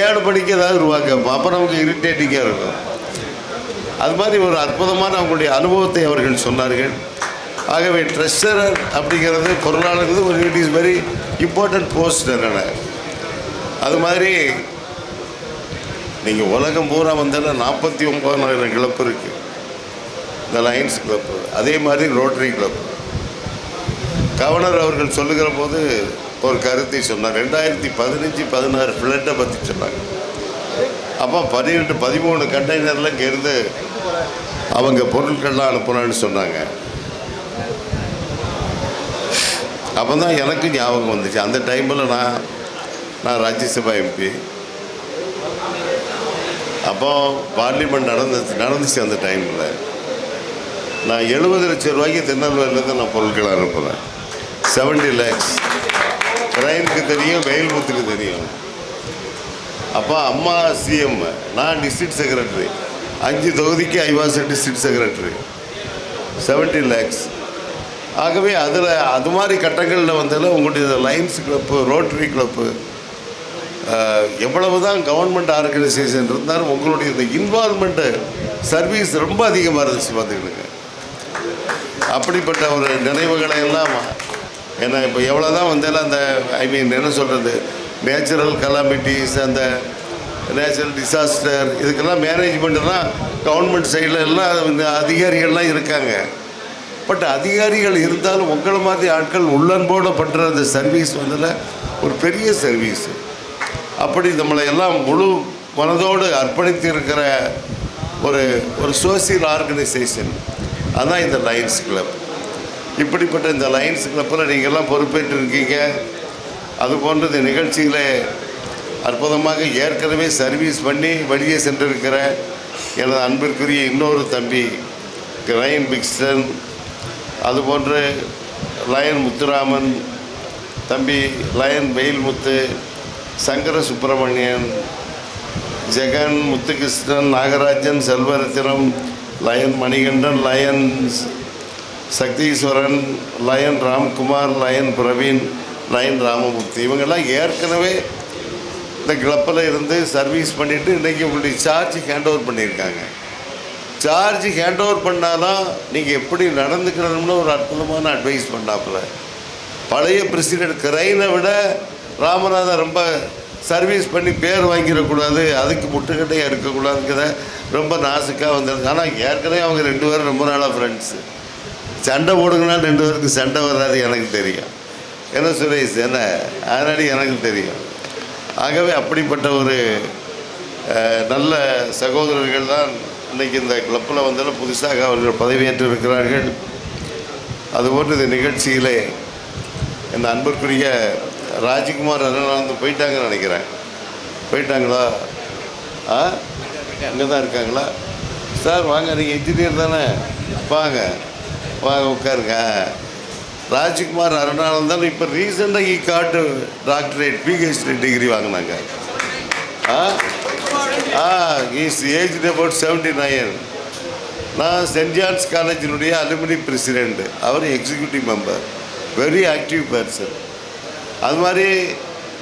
7 மணிக்கு ஏதாவது ரூபா கேட்போம், அப்புறம் நமக்கு இரிட்டேட்டிங்காக இருக்கும். அது மாதிரி ஒரு அற்புதமான அவங்களுடைய அனுபவத்தை அவர்கள் சொன்னார்கள். ஆகவே ட்ரெஷரர் அப்படிங்கிறது பொருளாளர்கள் ஒரு it is very important post. என்னென்ன அது மாதிரி நீங்கள் உலகம் பூரா வந்தாலும் 49,000 கிளப்பு இருக்குது. இந்த லயன்ஸ் கிளப்பு, அதே மாதிரி ரோட்டரி கிளப். கவர்னர் அவர்கள் சொல்லுகிற போது ஒரு கருத்தை சொன்னார். 2015-16 ஃப்ளட்டை பற்றி சொன்னாங்க. அப்போ 12-13 கண்டெய்னரில் இங்கேருந்து அவங்க பொருட்கள்லாம் அனுப்புனான்னு சொன்னாங்க. அப்போ தான் எனக்கு ஞாபகம் வந்துச்சு. அந்த டைமில் நான் ராஜ்யசபா எம்பி. அப்போ பார்லிமெண்ட் நடந்துச்சு. அந்த டைமில் நான் 70 லட்சம் ரூபாய்க்கு திருநெல்வேலியிலேருந்து நான் பொருட்களை அனுப்புகிறேன். 70 lakhs. பிரைனுக்கு தெரியும், வெயில்முத்துக்கு தெரியும். அப்போ அம்மா சிஎம், நான் டிஸ்ட்ரிக்ட் செக்ரட்டரி. 5 தொகுதிக்கு I was district secretary. 70 lakhs. ஆகவே அதில் அது மாதிரி கட்டங்களில் வந்தாலும் உங்களுடைய லைன்ஸ் கிளப்பு, ரோட்டரி கிளப்பு, எவ்வளவு தான் கவர்மெண்ட் ஆர்கனைசேஷன் இருந்தாலும் உங்களுடைய இந்த இன்வால்மெண்ட்டு சர்வீஸ் ரொம்ப அதிகமாக இருந்துச்சு பார்த்துக்கிடுங்க. அப்படிப்பட்ட ஒரு நினைவுகளை எல்லாம் ஏன்னா இப்போ எவ்வளோ தான் வந்தாலும் அந்த என்ன சொல்கிறது, நேச்சுரல் கலாமிட்டிஸ், அந்த நேச்சுரல் டிசாஸ்டர், இதுக்கெல்லாம் மேனேஜ்மெண்ட்டுலாம் கவர்மெண்ட் சைடில் எல்லாம் இந்த அதிகாரிகள்லாம் இருக்காங்க. பட் அதிகாரிகள் இருந்தாலும் உங்களை மாதிரி ஆட்கள் உள்ளன்போடு பண்ணுற அந்த சர்வீஸ் ஒரு பெரிய சர்வீஸ். அப்படி நம்மளை எல்லாம் முழு மனதோடு அர்ப்பணித்து இருக்கிற ஒரு சோசியல் ஆர்கனைசேஷன் அதுதான் இந்த லயன்ஸ் கிளப். இப்படிப்பட்ட இந்த லயன்ஸ் கிளப்பில் நீங்கள்லாம் பொறுப்பேற்று இருக்கீங்க. அதுபோன்ற இந்த நிகழ்ச்சியில் அற்புதமாக ஏற்கனவே சர்வீஸ் பண்ணி வெளியே சென்றிருக்கிற எனது அன்பிற்குரிய இன்னொரு தம்பி ரயன் பிக்ஸ்டன், அதுபோன்று லயன் முத்துராமன் தம்பி, lion Veyilmuthu, Sankara Subramanian, Jegan, Muthukrishnan, Nagarajan, Selvarathinam, lion Manikandan, lion Sakthiswaran, lion Ramkumar, lion Praveen, lion Ramamoorthy, இவங்கெல்லாம் ஏற்கனவே இந்த கிளப்பில் இருந்து சர்வீஸ் பண்ணிவிட்டு இன்றைக்கி உங்களுடைய சார்ஜ் ஹேண்ட் ஓவர் பண்ணியிருக்காங்க. சார்ஜ் ஹேண்ட் ஓவர் பண்ணாலும் நீங்கள் எப்படி நடந்துக்கணும்னு ஒரு அற்புதமான அட்வைஸ் பண்ணாப்புல. பழைய பிரசிடென்ட் கிரைனை விட ராமநாதன் ரொம்ப சர்வீஸ் பண்ணி பேர் வாங்கிடக்கூடாது, அதுக்கு முட்டுக்கட்டையாக இருக்கக்கூடாதுங்கிற ரொம்ப நாசுக்காக வந்துருக்கு. ஆனால் ஏற்கனவே அவங்க 2 பேரும் ரொம்ப நாளாக ஃப்ரெண்ட்ஸு. சண்டை போடுங்கன்னா 2 பேருக்கு சண்டை வராது எனக்கு தெரியும். என்ன சுரேஷ் என்ன அதனாடி எனக்கு தெரியும். ஆகவே அப்படிப்பட்ட ஒரு நல்ல சகோதரர்கள் தான் இன்றைக்கி இந்த கிளப்பில் வந்தாலும் புதுசாக அவர்கள் பதவியேற்று இருக்கிறார்கள். அதுபோன்று இந்த நிகழ்ச்சியிலே இந்த அன்பிற்குரிய ராஜ்குமார் அருணானந்த் போயிட்டாங்கன்னு நினைக்கிறேன். போயிட்டாங்களா? அங்கே தான் இருக்காங்களா? சார் வாங்க, நீங்கள் இன்ஜினியர் தானே, வாங்க உட்காருங்க. ராஜ்குமார் அருணானந்தன் இப்போ ரீசெண்டாக காட்டு டாக்டரேட் பிஹெச்டி டிகிரி வாங்கினாங்க. Is age about 79. நான் சென்ட் ஜான்ஸ் காலேஜினுடைய அலுமினி பிரசிடெண்ட், அவர் executive member, very active person. அது மாதிரி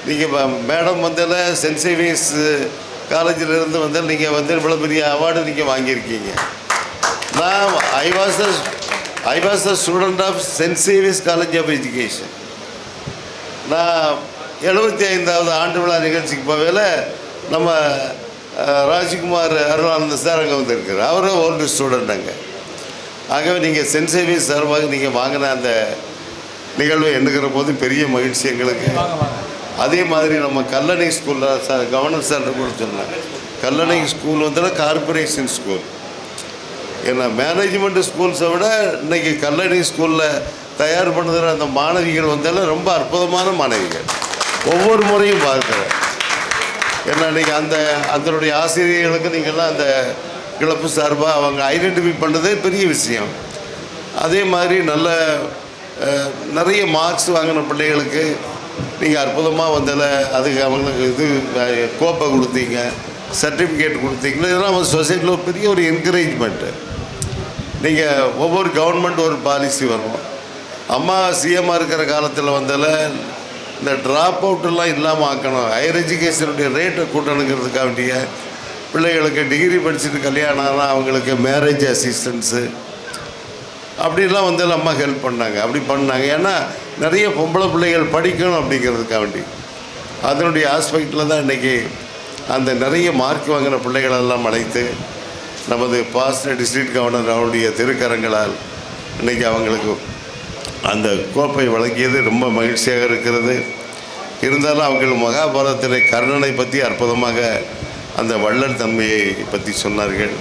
நீங்கள் மேடம் வந்தால சென்ட் சேவியர்ஸ் காலேஜிலேருந்து வந்தால் நீங்கள் வந்து இவ்வளோ பெரிய அவார்டு நீங்கள் வாங்கியிருக்கீங்க. நான் I was the student of Saint Xavier's College of Education. நான் 75வது ஆண்டு விழா நிகழ்ச்சிக்கு போவேல நம்ம ராஜ்குமார் அருளானந்த சார் அங்கே வந்துருக்கார். அவரும் ஓல்டு ஸ்டூடெண்ட் அங்கே. ஆகவே நீங்கள் சென்ட் சேவியர்ஸ் சார்பாக நீங்கள் வாங்கின அந்த நிகழ்வை எண்ணுகிற போது பெரிய மகிழ்ச்சி எங்களுக்கு. அதே மாதிரி நம்ம கல்லணை ஸ்கூலில் சார் கவர்னர் சார் கூட சொன்னாங்க, கல்லணை ஸ்கூல் வந்து கார்பரேஷன் ஸ்கூல். ஏன்னா மேனேஜ்மெண்ட் ஸ்கூல்ஸை விட இன்றைக்கி கல்லணை ஸ்கூலில் தயார் பண்ணுகிற அந்த மாணவிகள் வந்தாலும் ரொம்ப அற்புதமான மாணவிகள். ஒவ்வொரு முறையும் பார்க்குறேன். ஏன்னா இன்றைக்கி அதனுடைய ஆசிரியர்களுக்கு நீங்கள்லாம் அந்த கிளப்பு சார்பாக அவங்க ஐடென்டிஃபை பண்ணுறதே பெரிய விஷயம். அதே மாதிரி நல்ல நிறைய மார்க்ஸ் வாங்கின பிள்ளைகளுக்கு நீங்கள் அற்புதமாக வந்தால அதுக்கு அவங்களுக்கு இது கோப்பை கொடுத்தீங்க, சர்டிஃபிகேட் கொடுத்தீங்களா, இதெல்லாம் நம்ம சொசைட்டியில் ஒரு பெரிய ஒரு என்கரேஜ்மெண்ட்டு. நீங்கள் ஒவ்வொரு கவர்மெண்ட் ஒரு பாலிசி வரும். அம்மா சிஎம்மாக இருக்கிற காலத்தில் வந்தால இந்த ட்ராப் அவுட்டெல்லாம் இல்லாமல் ஆக்கணும், ஹையர் எஜுகேஷனுடைய ரேட்டை கூட்டணுங்கிறதுக்காக வேண்டிய பிள்ளைகளுக்கு டிகிரி படிச்சுட்டு கல்யாணம் ஆனால் அவங்களுக்கு மேரேஜ் அசிஸ்டன்ஸு அப்படிலாம் வந்தாலும் அம்மா ஹெல்ப் பண்ணாங்க. அப்படி பண்ணாங்க ஏன்னா நிறைய பொம்பளை பிள்ளைகள் படிக்கணும் அப்படிங்கிறதுக்காக வேண்டி. அதனுடைய ஆஸ்பெக்டில் தான் இன்றைக்கி அந்த நிறைய மார்க் வாங்கின பிள்ளைகளெல்லாம் அழைத்து நமது பாஸ்ட் டிஸ்ட்ரிக்ட் கவர்னர் அவருடைய திருக்கரங்களால் இன்றைக்கி அவங்களுக்கு அந்த கோப்பை வழங்கியது ரொம்ப மகிழ்ச்சியாக இருக்கிறது. இருந்தாலும் அவர்கள் மகாபாரதத்தில் கர்ணனை பற்றி அற்புதமாக அந்த வள்ளல் தன்மையை பற்றி சொன்னார்கள்.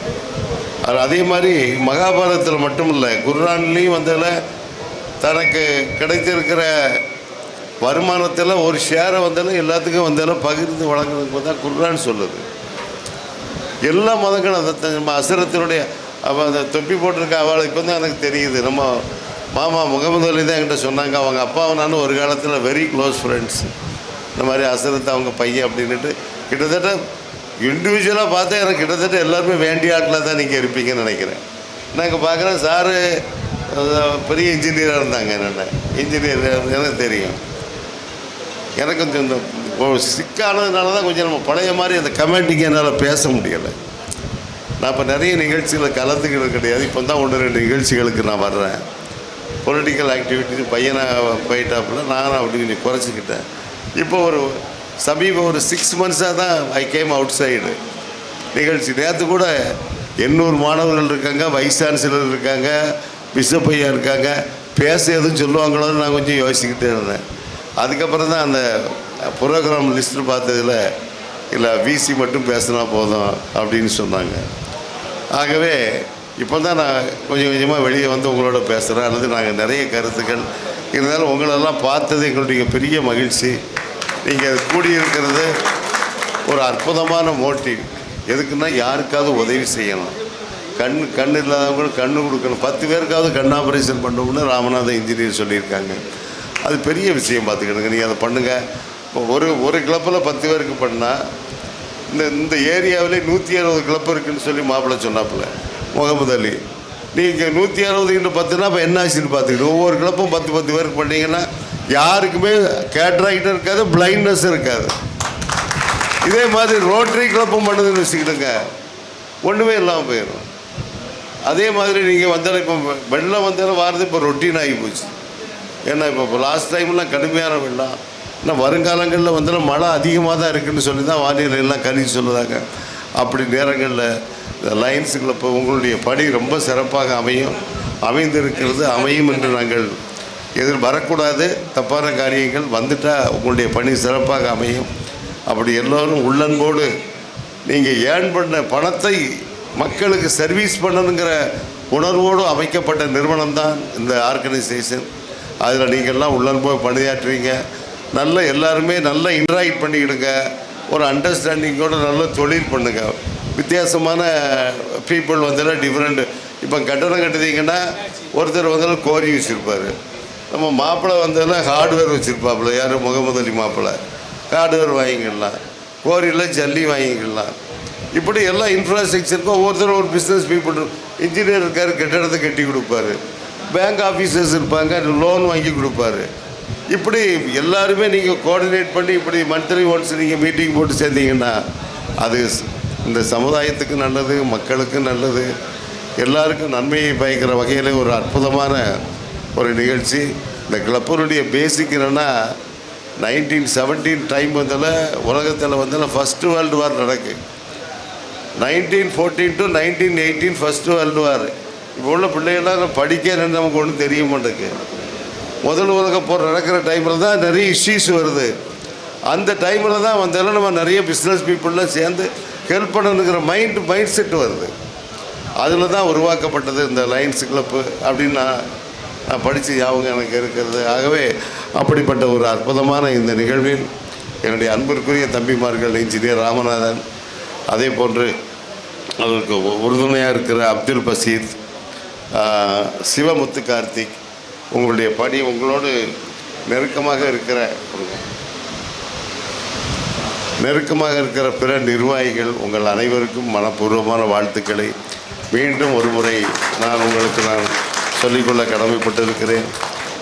அதே மாதிரி மகாபாரதத்தில் மட்டும் இல்லை, குர்ஆன்லேயும் வந்தால் தனக்கு கிடைத்திருக்கிற வருமானத்தில் ஒரு ஷேரை வந்தாலும் எல்லாத்துக்கும் வந்தாலும் பகிர்ந்து வழங்குறதுக்கு தான் குர்ஆன் சொல்லுது. எல்லா மதங்களும் அதை நம்ம அசுரத்தினுடைய அந்த தொப்பி போட்டிருக்க அவளை இப்போ தான் எனக்கு தெரியுது. நம்ம மாமா முகமது அலி தான் என்கிட்ட சொன்னாங்க, அவங்க அப்பாவும் நானும் ஒரு காலத்தில் வெரி க்ளோஸ் ஃப்ரெண்ட்ஸ். இந்த மாதிரி அசுரத்தை அவங்க பையன் அப்படின்ட்டு கிட்டத்தட்ட இண்டிவிஜுவலாக பார்த்தா எனக்கு கிட்டத்தட்ட எல்லாருமே வேண்டிய ஆட்டில் தான் நீங்கள் இருப்பீங்கன்னு நினைக்கிறேன். நாங்கள் பார்க்குறேன் சாரு பெரிய இன்ஜினியராக இருந்தாங்க. என்னென்ன இன்ஜினியர் எனக்கு தெரியும். எனக்கு கொஞ்சம் இந்த சிக்கானதுனால தான் கொஞ்சம் நம்ம பழைய மாதிரி அந்த கமெண்டிங் என்னால் பேச முடியலை. நான் இப்போ நிறைய நிகழ்ச்சிகளில் கலந்துக்கிறது கிடையாது. இப்போ தான் 1-2 நிகழ்ச்சிகளுக்கு நான் வர்றேன். பொலிட்டிக்கல் ஆக்டிவிட்டி பையனை போயிட்டாப்புல நானும் அப்படி கொஞ்சம் குறைச்சிக்கிட்டேன். இப்போ ஒரு 6 மந்த்ஸாக தான் ஐ கேம் அவுட் சைடு நிகழ்ச்சி. நேற்று கூட 800 மாணவர்கள் இருக்காங்க, வைஸ் சான்சலர் இருக்காங்க, பிஷப் ஐயா இருக்காங்க. பேச எதுவும் சொல்லுவாங்களோன்னு நான் கொஞ்சம் யோசிச்சுக்கிட்டே இருந்தேன். அதுக்கப்புறம் தான் அந்த ப்ரோக்ராம் லிஸ்ட்டு பார்த்ததில் இல்லை விசி மட்டும் பேசினா போதும் அப்படின்னு சொன்னாங்க. ஆகவே இப்போ தான் நான் கொஞ்சம் கொஞ்சமாக வெளியே வந்து உங்களோட பேசுகிறேன். அல்லது நாங்கள் நிறைய கருத்துக்கள் இருந்தாலும் உங்களெல்லாம் பார்த்தது எங்களுடைய பெரிய மகிழ்ச்சி. நீங்கள் கூடியிருக்கிறது ஒரு அற்புதமான மோட்டிவ். எதுக்குன்னா யாருக்காவது உதவி செய்யணும். கண் இல்லாதவங்களுக்கு கண்ணு கொடுக்கணும். 10 பேருக்காவது கண் ஆப்ரேஷன் பண்ணணும்னு ராமநாதன் இன்ஜினியர் சொல்லியிருக்காங்க. அது பெரிய விஷயம். பார்த்துக்கிடுங்க, நீங்கள் அதை பண்ணுங்கள். ஒரு கிளப்பில் 10 பேருக்கு பண்ணால் இந்த ஏரியாவிலே 160 கிளப் இருக்குதுன்னு சொல்லி மாப்பிள்ளை சொன்னாப்புல முகமது அலி. நீங்கள் 160 10னா இப்போ என்ன ஆச்சுன்னு பார்த்துக்கிட்டு ஒவ்வொரு கிளப்பும் 10 பேருக்கு பண்ணிங்கன்னா யாருக்குமே கேட்ராக்ட் இருக்காது, பிளைண்ட்னஸ் இருக்காது. இதே மாதிரி ரோட்டரி கிளப்பும் பண்ணுதுன்னு வச்சுக்கிடுங்க, ஒன்றுமே இல்லாமல் போயிடும். அதே மாதிரி நீங்கள் வந்தாலும் இப்போ வெள்ளம் வந்தாலும் வாரது இப்போ ரொட்டீன் ஆகி போச்சு. ஏன்னா இப்போ லாஸ்ட் டைம்லாம் கடுமையான வெள்ளம். ஆனால் வருங்காலங்களில் வந்தாலும் மழை அதிகமாக தான் இருக்குதுன்னு சொல்லி தான் வானிலையெல்லாம் கணிச்சு சொல்லுதாங்க. அப்படி நேரங்களில் இந்த லயன்ஸ் கிளப்பு உங்களுடைய பணி ரொம்ப சிறப்பாக அமைந்திருக்கிறது, அமையும் என்று நாங்கள் வரக்கூடாது. தப்பான காரியங்கள் வந்துட்டால் உங்களுடைய பணி சிறப்பாக அமையும். அப்படி எல்லோரும் உள்ளன்போடு நீங்கள் ஏர்ன் பண்ண பணத்தை மக்களுக்கு சர்வீஸ் பண்ணணுங்கிற உணர்வோடு அமைக்கப்பட்ட நிறுவனம் தான் இந்த ஆர்கனைசேஷன். அதில் நீங்கள்லாம் உள்ளன்போடு பணியாற்றுவீங்க. நல்ல எல்லாருமே நல்லா இன்ட்ராக்ட் பண்ணிக்கிடுங்க. ஒரு அண்டர்ஸ்டாண்டிங்கோடு நல்ல தொழில் பண்ணுங்கள். வித்தியாசமான பீப்புள் வந்தாலும் டிஃப்ரெண்ட். இப்போ கட்டணம் கட்டுதீங்கன்னா ஒருத்தர் வந்தாலும் கோரி வச்சுருப்பார். நம்ம மாப்பிள்ளை வந்தாலும் ஹார்ட்வேர் வச்சுருப்பாப்புல. யார் முகமது அலி மாப்பிள்ளை ஹார்ட்வேர் வாங்கிக்கலாம், கோரியில் ஜல்லி வாங்கிக்கலாம். இப்படி எல்லாம் இன்ஃப்ராஸ்ட்ரக்சருக்கும் ஒவ்வொருத்தரும் ஒரு பிஸ்னஸ் பீப்புள். இன்ஜினியர் இருக்கார், கட்டடத்தை கட்டி கொடுப்பாரு. பேங்க் ஆஃபீஸர்ஸ் இருப்பாங்க, லோன் வாங்கி கொடுப்பாரு. இப்படி எல்லாருமே நீங்கள் கோஆர்டினேட் பண்ணி இப்படி மந்த்லி ஒன்ஸ் நீங்கள் மீட்டிங் போட்டு சேர்ந்தீங்கன்னா அது இந்த சமுதாயத்துக்கு நல்லது, மக்களுக்கு நல்லது, எல்லாருக்கும் நன்மையை பயக்கிற வகையில் ஒரு அற்புதமான ஒரு நிகழ்ச்சி. இந்த கிளப்பருடைய பேசிக் என்னென்னா 1917 டைம் உலகத்தில் ஃபஸ்ட்டு வேர்ல்டு வார் நடக்கு. 1914 to 1918 ஃபஸ்ட்டு வேர்ல்டு வார். இப்போ உள்ள பிள்ளைகள்லாம் படிக்க நமக்கு ஒன்றும் தெரிய மாட்டேங்குது. முதல் உலக போர் நடக்கிற டைமில் தான் நிறைய இஷ்யூஸ் வருது. அந்த டைமில் தான் நம்ம நிறைய பிஸ்னஸ் பீப்புளெலாம் சேர்ந்து ஹெல்ப் பண்ணணுங்கிற மைண்ட் செட் வருது. அதில் தான் உருவாக்கப்பட்டது இந்த லயன்ஸ் கிளப்பு அப்படின்னு நான் படித்த ஞாபகம் எனக்கு இருக்கிறது. ஆகவே அப்படிப்பட்ட ஒரு அற்புதமான இந்த நிகழ்வில் என்னுடைய அன்பிற்குரிய தம்பிமார்கள் இன்ஜினியர் ராமநாதன், அதே போன்று அவருக்கு உறுதுணையாக இருக்கிற அப்துல் பசீத், சிவமுத்து கார்த்திக், உங்களுடைய பணி உங்களோடு நெருக்கமாக இருக்கிற பிற நிர்வாகிகள், உங்கள் அனைவருக்கும் மனப்பூர்வமான வாழ்த்துக்களை மீண்டும் ஒரு முறை நான் சொல்லிக்கொள்ள கடமைப்பட்டிருக்கிறேன்.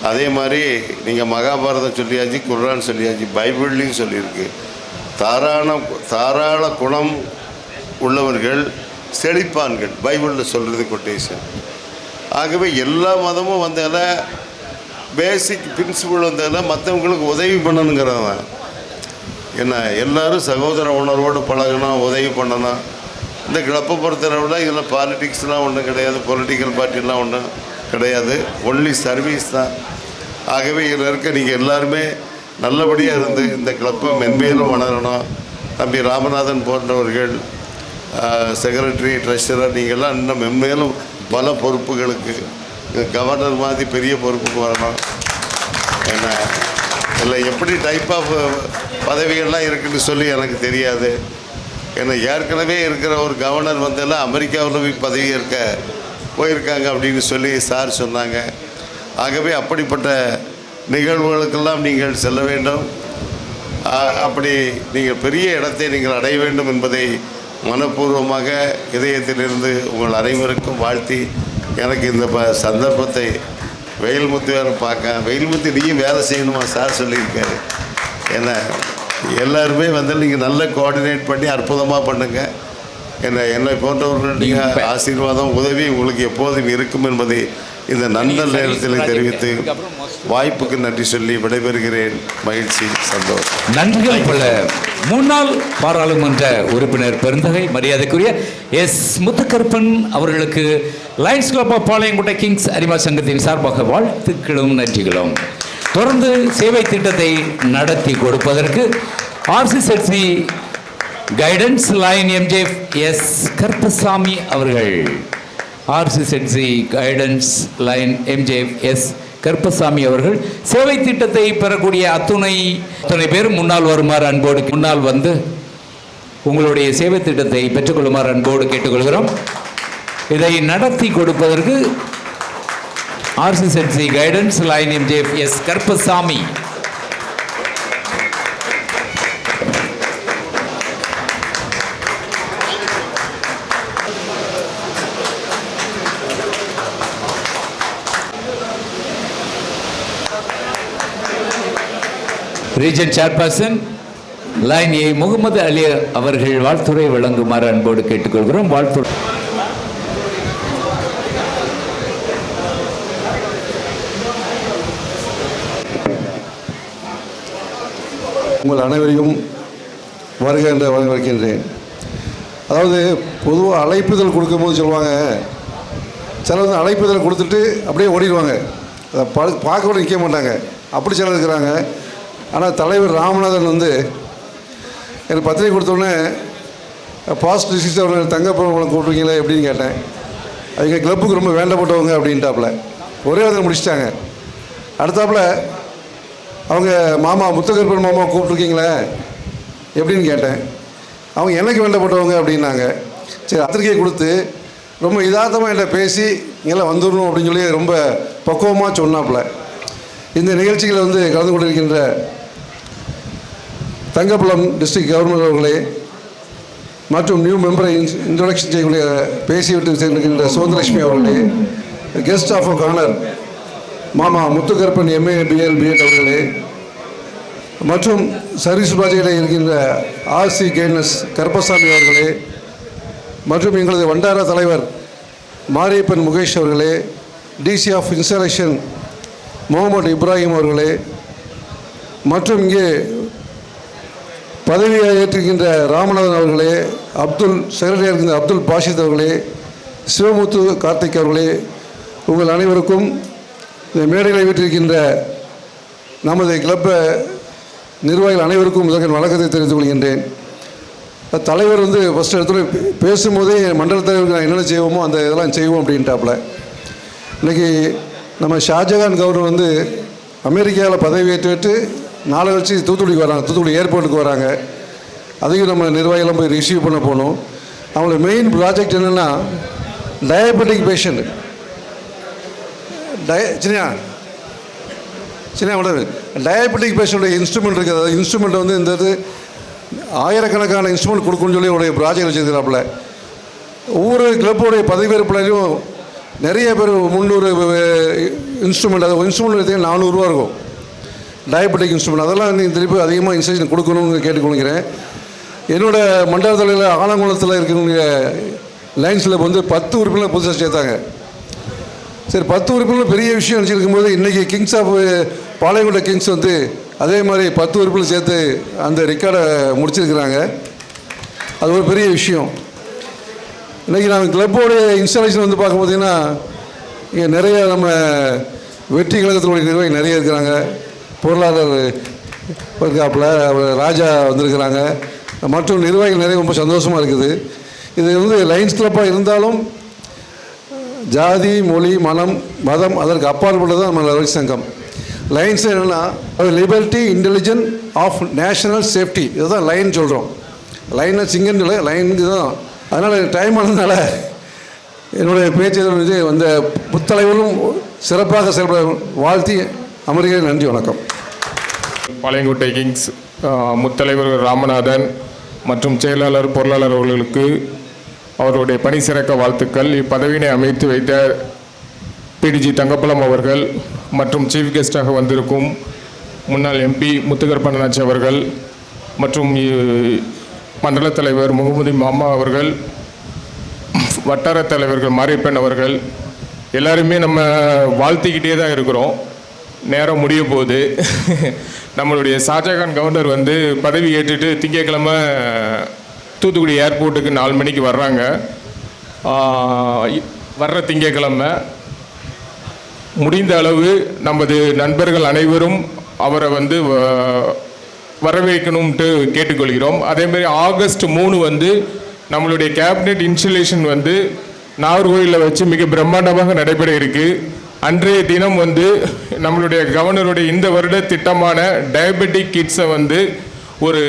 அதே மாதிரி நீங்கள் மகாபாரதம் சொல்லியாச்சு, குர்ஆன் சொல்லியாச்சு, பைபிள்லையும் சொல்லியிருக்கு. தாராள குணம் உள்ளவர்கள் செழிப்பான்கள், பைபிளில் சொல்கிறது கொட்டேஷன். ஆகவே எல்லா மதமும் பேசிக் பிரின்சிபிள் மற்றவங்களுக்கு உதவி பண்ணணுங்கிறவன். என்ன எல்லோரும் சகோதர உணர்வோடு பழகணும், உதவி பண்ணணும். இந்த கிளப்பை பொறுத்தளவில் இதில் பாலிட்டிக்ஸ்லாம் ஒன்றும் கிடையாது, பொலிட்டிக்கல் பார்ட்டிலாம் ஒன்றும் கிடையாது, ஒன்லி சர்வீஸ் தான். ஆகவே இதில் இருக்க நீங்கள் எல்லாருமே நல்லபடியாக இருந்து இந்த கிளப்பை மென்மேலும் வளரணும். தம்பி ராமநாதன் போன்றவர்கள், செக்ரட்டரி, ட்ரெஷரர், நீங்கள்லாம் இன்னும் மென்மேலும் பல பொறுப்புகளுக்கு, கவர்னர் மாதிரி பெரிய பொறுப்புக்கு வரணும். என்ன இல்லை எப்படி டைப் ஆஃப் பதவிகள்லாம் இருக்குதுன்னு சொல்லி எனக்கு தெரியாது. ஏன்னா ஏற்கனவே இருக்கிற ஒரு கவர்னர் அமெரிக்காவில் பதவி போயிருக்காங்க அப்படின்னு சொல்லி சார் சொன்னாங்க. ஆகவே அப்படிப்பட்ட நிகழ்வுகளுக்கெல்லாம் நீங்கள் செல்ல வேண்டும். அப்படி நீங்கள் பெரிய இடத்தை நீங்கள் அடைய வேண்டும் என்பதை மனப்பூர்வமாக இதயத்திலிருந்து உங்கள் அனைவருக்கும் வாழ்த்தி, எனக்கு இந்த சந்தர்ப்பத்தை வெயில்முத்து வேறு வெயில்முத்து நீயும் வேலை செய்யணுமா சார் சொல்லியிருக்காரு. ஏன்னா எல்லாருமே நீங்கள் நல்லா கோஆர்டினேட் பண்ணி அற்புதமாக பண்ணுங்கள். என்னை போன்றவர்களுடைய ஆசீர்வாதம், உதவி உங்களுக்கு எப்போதும் இருக்கும் என்பதை இந்த நல்ல நேரத்தில் தெரிவித்து வாய்ப்புக்கு நன்றி சொல்லி விடைபெறுகிறேன். மகிழ்ச்சி, சந்தோஷம். நன்றிகள் பல. முன்னாள் பாராளுமன்ற உறுப்பினர் பெருந்தகை மரியாதைக்குரிய எஸ் முத்துக்கருப்பன் அவர்களுக்கு Lions club of Palayamkottai Kings அரிமா சங்கத்தின் சார்பாக வாழ்த்துக்களும் நன்றிகளும். தொடர்ந்து சேவை திட்டத்தை நடத்தி கொடுப்பதற்கு ஆர்சிசெட்சி guidance Lion MJF S Karuppasamy அவர்கள், ஆர்சிசெட்சி guidance Lion MJF S Karuppasamy அவர்கள் சேவை திட்டத்தை பெறக்கூடிய அத்துணை பேரும் முன்னால் வருமாறு அன்போடு முன்னால் வந்து உங்களுடைய சேவை திட்டத்தை பெற்றுக்கொள்ளுமாறு அன்போடு கேட்டுக்கொள்கிறோம். இதை நடத்தி கொடுப்பதற்கு ஆர்சிசெட்சி guidance Lion MJF S Karuppasamy. Region chairperson Lion A Mohammed Ali அவர்கள் வாழ்த்துரை வழங்குமாறு அன்போடு கேட்டுக்கொள்கிறோம். வாழ்த்துரை. உங்கள் அனைவரையும் வருக என்று வரவேற்கின்றேன். அதாவது பொதுவாக அழைப்புதல் கொடுக்கும்போது சொல்லுவாங்க, சிலர் அழைப்புதல் கொடுத்துட்டு அப்படியே ஓடிடுவாங்க, அதை பார்க்க கூட நிற்க மாட்டாங்க. அப்படி சிலர் இருக்கிறாங்க. ஆனால் தலைவர் ராமநாதன் எனக்கு பத்திரிகை கொடுத்தோடனே பாஸ்ட் டிஸ்ட்ரிக்ட் அவர் தங்கப்பழம் கூப்பிட்ருக்கீங்களே எப்படின்னு கேட்டேன். அவங்க கிளப்புக்கு ரொம்ப வேண்டப்பட்டவங்க அப்படின்ட்டாப்புல ஒரே இடத்துல முடிச்சிட்டாங்க. அடுத்தாப்புல அவங்க மாமா முத்துக்கருப்பன் மாமா கூப்பிட்ருக்கீங்களே எப்படின்னு கேட்டேன். அவங்க எனக்கு வேண்டப்பட்டவங்க அப்படின்னாங்க. சரி, பத்திரிகையை கொடுத்து ரொம்ப யதார்த்தமாக என்கிட்ட பேசி இங்கெல்லாம் வந்துடணும் அப்படின்னு சொல்லி ரொம்ப பக்குவமாக சொன்னாப்புல. இந்த நிகழ்ச்சிகளை கலந்து கொண்டிருக்கின்ற தங்கப்பழம் டிஸ்ட்ரிக்ட் கவர்னர் அவர்களே மற்றும் நியூ மெம்பரை இன்ட்ரடக்ஷன் செய்யக்கூடிய பேசிவிட்டு சென்றிருக்கின்ற சுதந்திரலட்சுமி அவர்களே, கெஸ்ட் ஆஃப் ஆனர் மாமா முத்துக்கருப்பன் எம்ஏ பிஎல் பிஎட் அவர்களே, மற்றும் சர்வீஸ் ப்ராஜெக்டில் இருக்கின்ற ஆர்சி கேர்னஸ் கருப்பசாமி அவர்களே, மற்றும் எங்களது வண்டார தலைவர் மாரியப்பன் முகேஷ் அவர்களே, DC of installation Mohammed Ibrahim அவர்களே, மற்றும் இங்கே பதவியை ஏற்றிருக்கின்ற ராமநாதன் அவர்களே, செக்ரட்டரியாக இருக்கின்ற அப்துல் பாஷித் அவர்களே, சிவமுத்து கார்த்திக் அவர்களே, உங்கள் அனைவருக்கும் இந்த மேடைகளை வீட்டிருக்கின்ற நமது கிளப்ப நிர்வாகிகள் அனைவருக்கும் முதல் வணக்கத்தை தெரிவித்துக் கொள்கின்றேன். தலைவர் ஃபஸ்ட்டு இடத்துல பேசும்போதே மண்டல தலைவருக்கு நான் என்னென்ன செய்வோமோ அந்த இதெல்லாம் செய்வோம் அப்படின்ட்டாப்புல. இன்றைக்கி நம்ம ஷாஜகான் கவர்னர் அமெரிக்காவில் பதவி ஏற்றுவிட்டு நாளை கழிச்சு தூத்துக்குடிக்கு வராங்க, தூத்துக்குடி ஏர்போர்ட்டுக்கு வராங்க. அதையும் நம்ம நிர்வாகிகளும் போய் ரிசீவ் பண்ண போகணும். அவங்களோட மெயின் ப்ராஜெக்ட் என்னென்னா டயபெட்டிக் பேஷண்ட் டயபெட்டிக் பேஷண்ட்டோட இன்ஸ்ட்ருமெண்ட் இருக்குது. அதாவது இன்ஸ்ட்ருமெண்ட் இந்த இது ஆயிரக்கணக்கான இன்ஸ்ட்ருமெண்ட் கொடுக்கணும்னு சொல்லி உடைய ப்ராஜெக்ட் வச்சுருக்கிறாப்புல. ஒவ்வொரு கிளப்போடைய பதவியேற்பிலையும் நிறைய பேர் 300 இன்ஸ்ட்ருமெண்ட், அது இன்ஸ்ட்ருமெண்ட் எடுத்தீங்கன்னா 400 ரூபா இருக்கும். டயபெட்டிக் இன்ஸ்ட்ருமெண்ட் அதெல்லாம் நீங்கள் திருப்பி அதிகமாக இன்ஸ்ட்ரக்ஷன் கொடுக்கணும்னு கேட்டுக்கொள்கிறேன். என்னோடய மண்டல தலையில் ஆலங்குளத்தில் இருக்கிறவங்க லைன்ஸ் கிளப் 10 உறுப்பினர் புதுசாக சேர்த்தாங்க. சரி, 10 உறுப்பினர் பெரிய விஷயம் நினச்சிருக்கும் போது இன்றைக்கி கிங்ஸ் ஆஃப் பாளையங்கோட்டை கிங்ஸ் அதே மாதிரி 10 உறுப்பினர் சேர்த்து அந்த ரெக்கார்டை முடிச்சிருக்கிறாங்க. அது ஒரு பெரிய விஷயம். இன்றைக்கி நாங்கள் கிளப்போடைய இன்ஸ்டாலேஷன் பார்க்கும் போதீங்கன்னா இங்கே நிறைய நம்ம வெற்றி கழகத்தினுடைய நிர்வாகி நிறைய இருக்கிறாங்க. பொருளாளர் இருக்காப்புல, ராஜா வந்திருக்கிறாங்க, மற்றும் நிர்வாகிகள் நிறைய ரொம்ப சந்தோஷமாக இருக்குது. இது லைன்ஸ் கிளப்பாக இருந்தாலும் ஜாதி, மொழி, மதம் அதற்கு அப்பாற்பட்டது தான் நம்ம ரவி சங்கம். லைன்ஸ் என்னென்னா liberty, intelligent of national safety, இதுதான் லைன் சொல்கிறோம். லைனை சிங்கன்னு இல்லை, லைனுக்கு தான். அதனால் டைம் ஆனதுனால என்னுடைய பேச்சு வந்த புத்தலைவரும் சிறப்பாக செயல்பட வாழ்த்தி அமர்கிறேன். நன்றி, வணக்கம். பாளையங்கோட்டை கிங்ஸ் முத்தலைவர் ராமநாதன் மற்றும் செயலாளர் பொருளாளர் அவர்களுக்கு அவருடைய பணி சிறக்க வாழ்த்துக்கள். இப்பதவியினை அமைத்து வைத்த பிடிஜி தங்கப்பலம் அவர்கள் மற்றும் சீஃப் கெஸ்டாக வந்திருக்கும் முன்னாள் எம்பி முத்துக்கருப்பண்ணாச்சி அவர்கள் மற்றும் மண்டல தலைவர் முகமது மாமா அவர்கள், வட்டார தலைவர்கள் மாரியப்பன் அவர்கள், எல்லாருமே நம்ம வாழ்த்திக்கிட்டே தான் இருக்கிறோம். நேரம் முடிய போகுது. நம்மளுடைய ஷாஜகான் கவர்னர் பதவி ஏற்றுட்டு திங்கட்கிழமை தூத்துக்குடி ஏர்போர்ட்டுக்கு 4 மணிக்கு வர்றாங்க. வர்ற திங்கட்கிழமை முடிந்த அளவு நமது நண்பர்கள் அனைவரும் அவரை வரவேற்கணும்ட்டு கேட்டுக்கொள்கிறோம். அதேமாதிரி ஆகஸ்ட் 3 நம்மளுடைய கேபினெட் இன்ஸ்டலேஷன் நாகர்கோயிலில் வச்சு மிக பிரம்மாண்டமாக நடைபெற இருக்குது. அன்றைய தினம் நம்மளுடைய கவர்னருடைய இந்த வருட திட்டமான டயபெட்டிக் கிட்ஸை ஒரு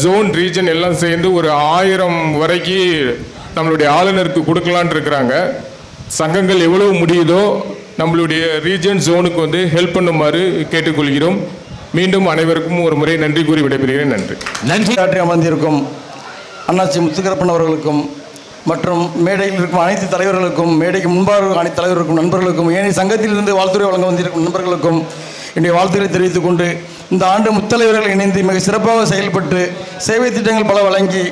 ஜோன் ரீஜன் எல்லாம் சேர்ந்து ஒரு 1000 வரைக்கும் நம்மளுடைய ஆளுநருக்கு கொடுக்கலான் இருக்கிறாங்க. சங்கங்கள் எவ்வளவு முடியுதோ நம்மளுடைய ரீஜன் ஜோனுக்கு ஹெல்ப் பண்ணுமாறு கேட்டுக்கொள்கிறோம். மீண்டும் அனைவருக்கும் ஒரு முறை நன்றி கூறி விடைபெறுகிறேன். நன்றி. நன்றி. ஆற்றி அமர்ந்திருக்கும் அண்ணாச்சி முத்துக்கருப்பன் அவர்களுக்கும் மற்றும் மேடையில் இருக்கும் அனைத்து தலைவர்களுக்கும், மேடைக்கு முன்பாக அனைத்து தலைவர்களுக்கும், நண்பர்களுக்கும், ஏனைய சங்கத்திலிருந்து வாழ்த்துறை வழங்க வந்திருக்கும் நண்பர்களுக்கும் என்னுடைய வாழ்த்துக்களை தெரிவித்துக் கொண்டு, இந்த ஆண்டு முத்தலைவர்கள் இணைந்து மிக சிறப்பாக செயல்பட்டு சேவை திட்டங்கள் பல வழங்கி,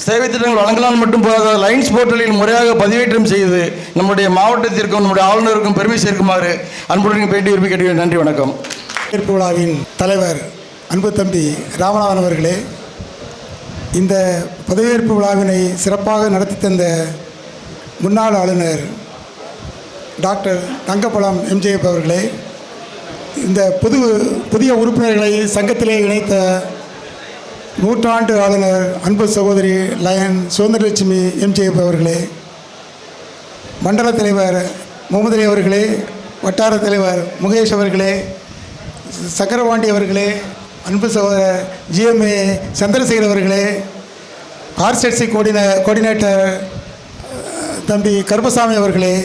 சேவை திட்டங்கள் வழங்கலாம் மட்டும் போதாத லைன்ஸ் போர்ட்டலில் முறையாக பதிவேற்றம் செய்து நம்முடைய மாவட்டத்திற்கும் நம்முடைய ஆளுநருக்கும் பெருமை சேர்க்குமாறு அன்புடன் பேட்டி விரும்பி கேட்கிறேன். நன்றி, வணக்கம். பதவியேற்பு விழாவின் தலைவர் அன்பு தம்பி ராமநாதன் அவர்களே, இந்த பதவியேற்பு விழாவினை சிறப்பாக நடத்தி தந்த முன்னாள் ஆளுநர் டாக்டர் தங்கப்பலம் எம்ஜிஎஃப் அவர்களே, இந்த புதிய உறுப்பினர்களை சங்கத்திலே இணைத்த நூற்றாண்டு ஆளுநர் அன்பு சகோதரி லயன் சுதந்திரலட்சுமி எம்ஜிஎஃப் அவர்களே, மண்டல தலைவர் முகமது அலி அவர்களே, வட்டார தலைவர் முகேஷ் அவர்களே, சக்கரபாண்டி அவர்களே, அன்பு சகோதரர் ஜிஎம்ஏ சந்திரசேகர் அவர்களே, ஆர்சிஎஸ்சி கோஆர்டினேட்டர் தம்பி கருப்பசாமி அவர்களே,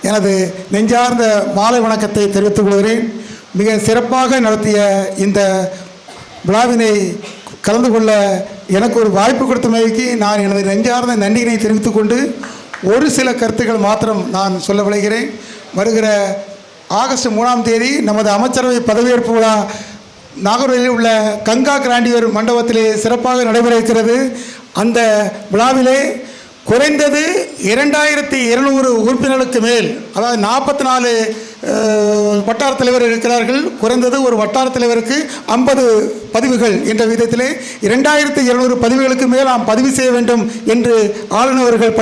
எனது நெஞ்சார்ந்த மாலை வணக்கத்தை தெரிவித்துக் கொள்கிறேன். மிக சிறப்பாக நடத்திய இந்த விழாவினை கலந்து கொள்ள எனக்கு ஒரு வாய்ப்பு கொடுத்தமைக்கு நான் எனது நெஞ்சார்ந்த நன்றியினை தெரிவித்துக் கொண்டு ஒரு சில கருத்துக்கள் மாத்திரம் நான் சொல்ல விளைகிறேன். வருகிற ஆகஸ்ட் 3ஆம் தேதி நமது அமைச்சரவை பதவியேற்பு விழா நாகர்கோவிலில் உள்ள கங்கா கிராண்டியூர் மண்டபத்திலே சிறப்பாக நடைபெற இருக்கிறது. அந்த விழாவிலே குறைந்தது 2200 உறுப்பினர்களுக்கு மேல், அதாவது 44 வட்டார தலைவர் இருக்கிறார்கள். குறைந்தது ஒரு வட்டார தலைவருக்கு 50 பதிவுகள் என்ற விதத்திலே 2200 பதிவுகளுக்கு மேல் நாம் பதிவு செய்ய வேண்டும் என்று ஆளுநர்கள்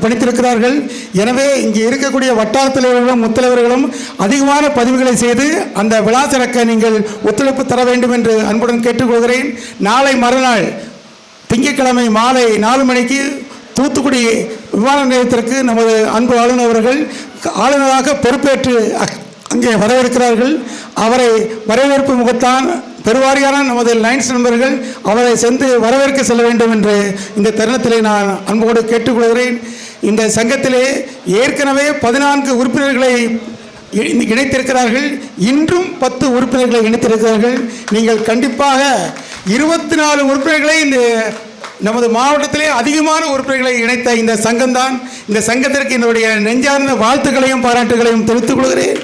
பணித்திருக்கிறார்கள். எனவே இங்கே இருக்கக்கூடிய வட்டார தலைவர்களும் முத்தலைவர்களும் அதிகமான பதிவுகளை செய்து அந்த விழா சிறக்க நீங்கள் ஒத்துழைப்பு தர வேண்டும் என்று அன்புடன் கேட்டுக்கொள்கிறேன். நாளை மறுநாள் திங்கட்கிழமை மாலை 4 மணிக்கு தூத்துக்குடி விமான நிலையத்திற்கு நமது அன்பு ஆளுநர் அவர்கள் ஆளுநராக பொறுப்பேற்று அங்கே வரவிருக்கிறார்கள். அவரை வரவேற்பு முகத்தான் பெருவாரியான நமது லைன்ஸ் நண்பர்கள் அவரை சென்று வரவேற்க செல்ல வேண்டும் என்று இந்த தருணத்திலே நான் அன்போடு கேட்டுக்கொள்கிறேன். இந்த சங்கத்திலே ஏற்கனவே 14 உறுப்பினர்களை இணைத்திருக்கிறார்கள். இன்றும் 10 உறுப்பினர்களை இணைத்திருக்கிறார்கள். நீங்கள் கண்டிப்பாக 24 உறுப்பினர்களை இந்த நமது மாவட்டத்திலே அதிகமான உறுப்பினர்களை இணைத்த இந்த சங்கம்தான். இந்த சங்கத்திற்கு என்னுடைய நெஞ்சார்ந்த வாழ்த்துக்களையும் பாராட்டுகளையும் தெரிவித்துக் கொள்கிறேன்.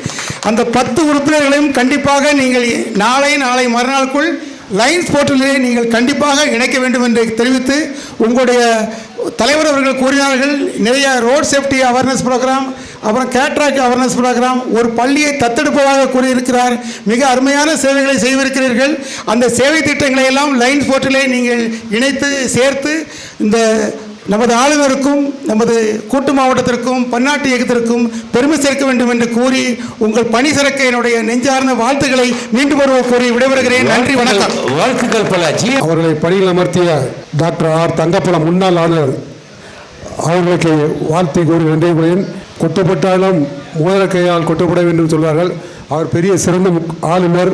அந்த 10 உறுப்பினர்களையும் கண்டிப்பாக நீங்கள் நாளை மறுநாளுக்குள் லைன்ஸ் போர்ட்டலிலே நீங்கள் கண்டிப்பாக இணைக்க வேண்டும் என்று தெரிவித்து, உங்களுடைய தலைவர் அவர்கள் கூறினார்கள் நிறைய ரோட் சேஃப்டி அவேர்னஸ் ப்ரோக்ராம், அப்புறம் கேட்ராக் அவேர்னஸ் ப்ரோக்ராம், ஒரு பள்ளியை தத்தெடுப்பதாக கூறியிருக்கிறார். மிக அருமையான சேவைகளை செய்திருக்கிறீர்கள். அந்த சேவை திட்டங்களை எல்லாம் லைன்ஸ் போர்ட்டலே நீங்கள் இணைத்து சேர்த்து இந்த நமது ஆளுநருக்கும் நமது கூட்டு மாவட்டத்திற்கும் பன்னாட்டு இயக்கத்திற்கும் பெருமை சேர்க்க வேண்டும் என்று கூறி உங்கள் பணி சிறக்க என்னுடைய நெஞ்சார்ந்த வாழ்த்துக்களை மீண்டும் ஒரு கூறி விடைபெறுகிறேன். நன்றி, வணக்கம். வாழ்த்துக்கள் பல. அவர்களை பணியில் அமர்த்திய டாக்டர் ஆர் தங்கப்பலம் முன்னாள் ஆளுநர் அவர்களுக்கு வாழ்த்தை கூறி நன்றி கூறுகிறேன். கொட்டப்பட்டாலும் மோதிர கையால் கொட்டப்பட வேண்டும் சொல்வார்கள். அவர் பெரிய சிறந்த ஆளுநர்.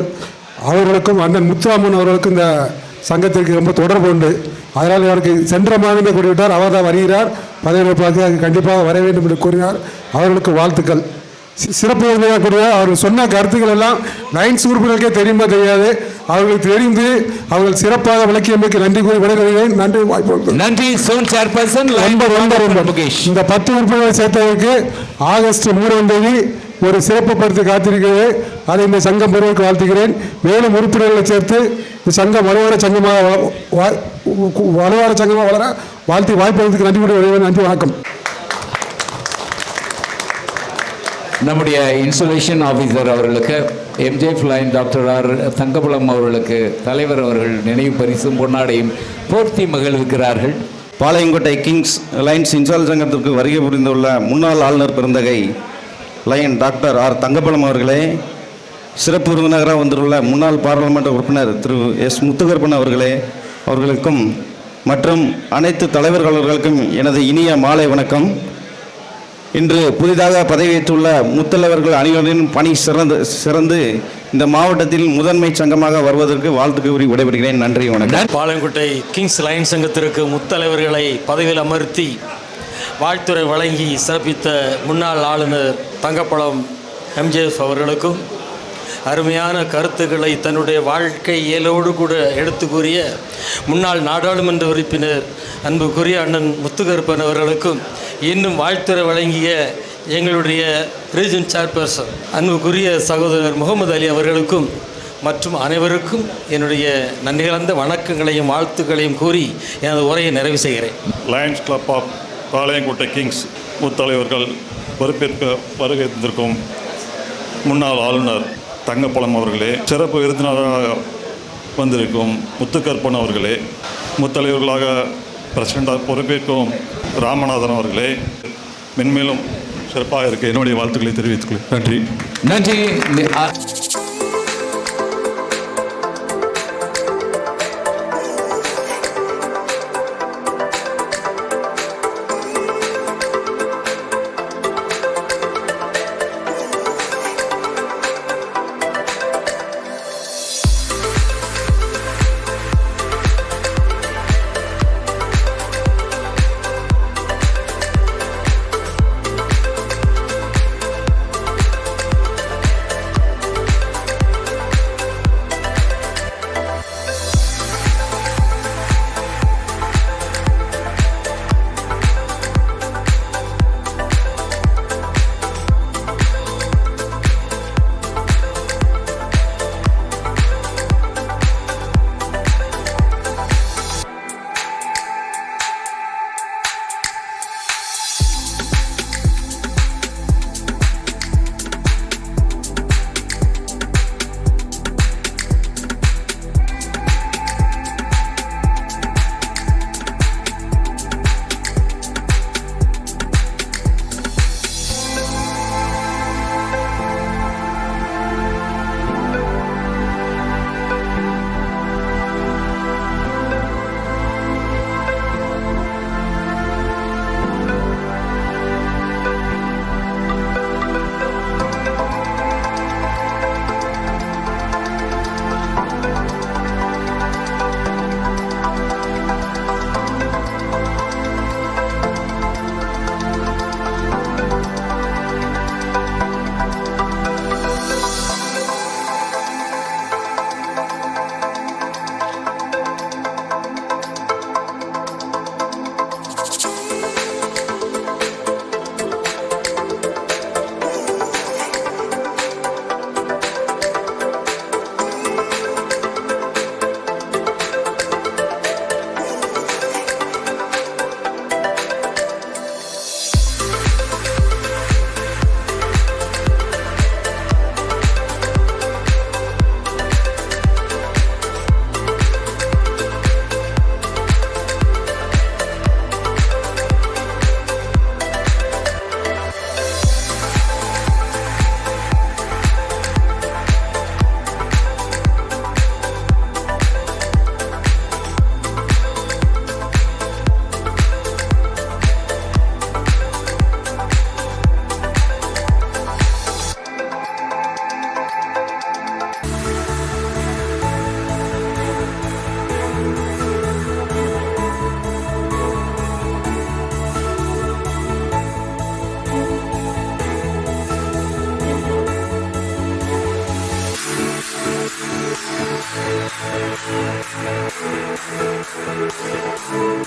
அவர்களுக்கும் அண்ணன் முத்துராமன் அவர்களுக்கும் இந்த சங்கத்திற்கு ரொம்ப தொடர்பு உண்டு. அதனால் அவருக்கு சென்ற மாதமே கூறிவிட்டார். அவர் தான் வருகிறார், பதவியேற்பாக கண்டிப்பாக வர வேண்டும் என்று கூறினார். அவர்களுக்கு வாழ்த்துக்கள். சிறப்பு கூறிய அவர் சொன்ன கருத்துக்கள் எல்லாம் லைன்ஸ் உறுப்பினருக்கே தெரியுமா தெரியாது, அவர்களுக்கு தெரிந்து அவர்கள் சிறப்பாக விளக்கியமைக்கு நன்றி கூறி விடைபெறுகிறேன். நன்றி, வாய்ப்பு. நன்றி. Zone chairperson Mukesh. இந்த 10 உறுப்பினர்களை சேர்த்தவருக்கு ஆகஸ்ட் 3ஆம் தேதி ஒரு சிறப்பு பரிசு காத்திருக்கிறது. அதை இந்த சங்கம் பெறுவதற்கு வாழ்த்துகிறேன். மேலும் உறுப்பினர்களை சேர்த்து இந்த சங்கம் வலுவான சங்கமாக வளர வாழ்த்தி வாய்ப்பதற்கு நன்றி கூறி வருகிறேன். நன்றி, வணக்கம். நம்முடைய இன்சுலேஷன் ஆஃபீஸர் அவர்களுக்கு MGF line doctor R Thangapalam அவர்களுக்கு தலைவர் அவர்கள் நினைவு பரிசும் பொன்னாடையும் போர்த்தி மகிழ்விக்கிறார்கள். பாளையங்கோட்டை கிங்ஸ் லைன்ஸ் இன்சால் சங்கத்திற்கு வருகை புரிந்துள்ள முன்னாள் ஆளுநர் பெருந்தகை லைன் டாக்டர் ஆர் தங்கபலம் அவர்களே, சிறப்பு விருந்தினராக வந்துள்ள முன்னாள் பாராளுமன்ற உறுப்பினர் திரு எஸ் முத்துகருப்பன் அவர்களுக்கும் மற்றும் அனைத்து தலைவர்களுக்கும் எனது இனிய மாலை வணக்கம். இன்று புதிதாக பதவியேற்றுள்ள முத்தலைவர்கள் அனைவரின் பணி சிறந்து இந்த மாவட்டத்தில் முதன்மை சங்கமாக வருவதற்கு வாழ்த்து கூறி விடைபெறுகிறேன். நன்றி, வணக்கம். பாளையங்கோட்டை கிங்ஸ் லைன் சங்கத்திற்கு முத்தலைவர்களை பதவியில் அமர்த்தி வாழ்த்துரை வழங்கி சிறப்பித்த முன்னாள் ஆளுநர் தங்கப்பலம் எம்ஜிஎஃப் அவர்களுக்கும், அருமையான கருத்துக்களை தன்னுடைய வாழ்க்கை இயலோடு கூட எடுத்து கூறிய முன்னாள் நாடாளுமன்ற உறுப்பினர் அன்புக்குரிய அண்ணன் முத்துகருப்பன் அவர்களுக்கும், இன்னும் வாழ்த்துரை வழங்கிய எங்களுடைய ரீஜன் சேர்பர்சன் அன்புக்குரிய சகோதரர் முகமது அலி அவர்களுக்கும் மற்றும் அனைவருக்கும் என்னுடைய நன்றி கலந்த வணக்கங்களையும் வாழ்த்துக்களையும் கூறி எனது உரையை நிறைவு செய்கிறேன். Lions club of Palayamkottai Kings முத்தலைவர்கள் பொறுப்பேற்க வருகை தந்திருக்கும் முன்னாள் ஆளுநர் தங்கப்பலம் அவர்களே, சிறப்பு விருந்தினராக வந்திருக்கும் முத்துக்கருப்பன் அவர்களே, முத்தலைவர்களாக பிரசிடண்டாக பொறுப்பேற்கும் ராமநாதன் அவர்களே, மென்மேலும் சிறப்பாக இருக்க என்னுடைய வாழ்த்துக்களை தெரிவித்துக் நன்றி. Thank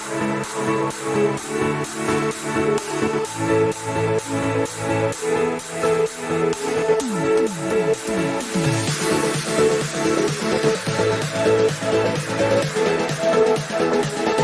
you.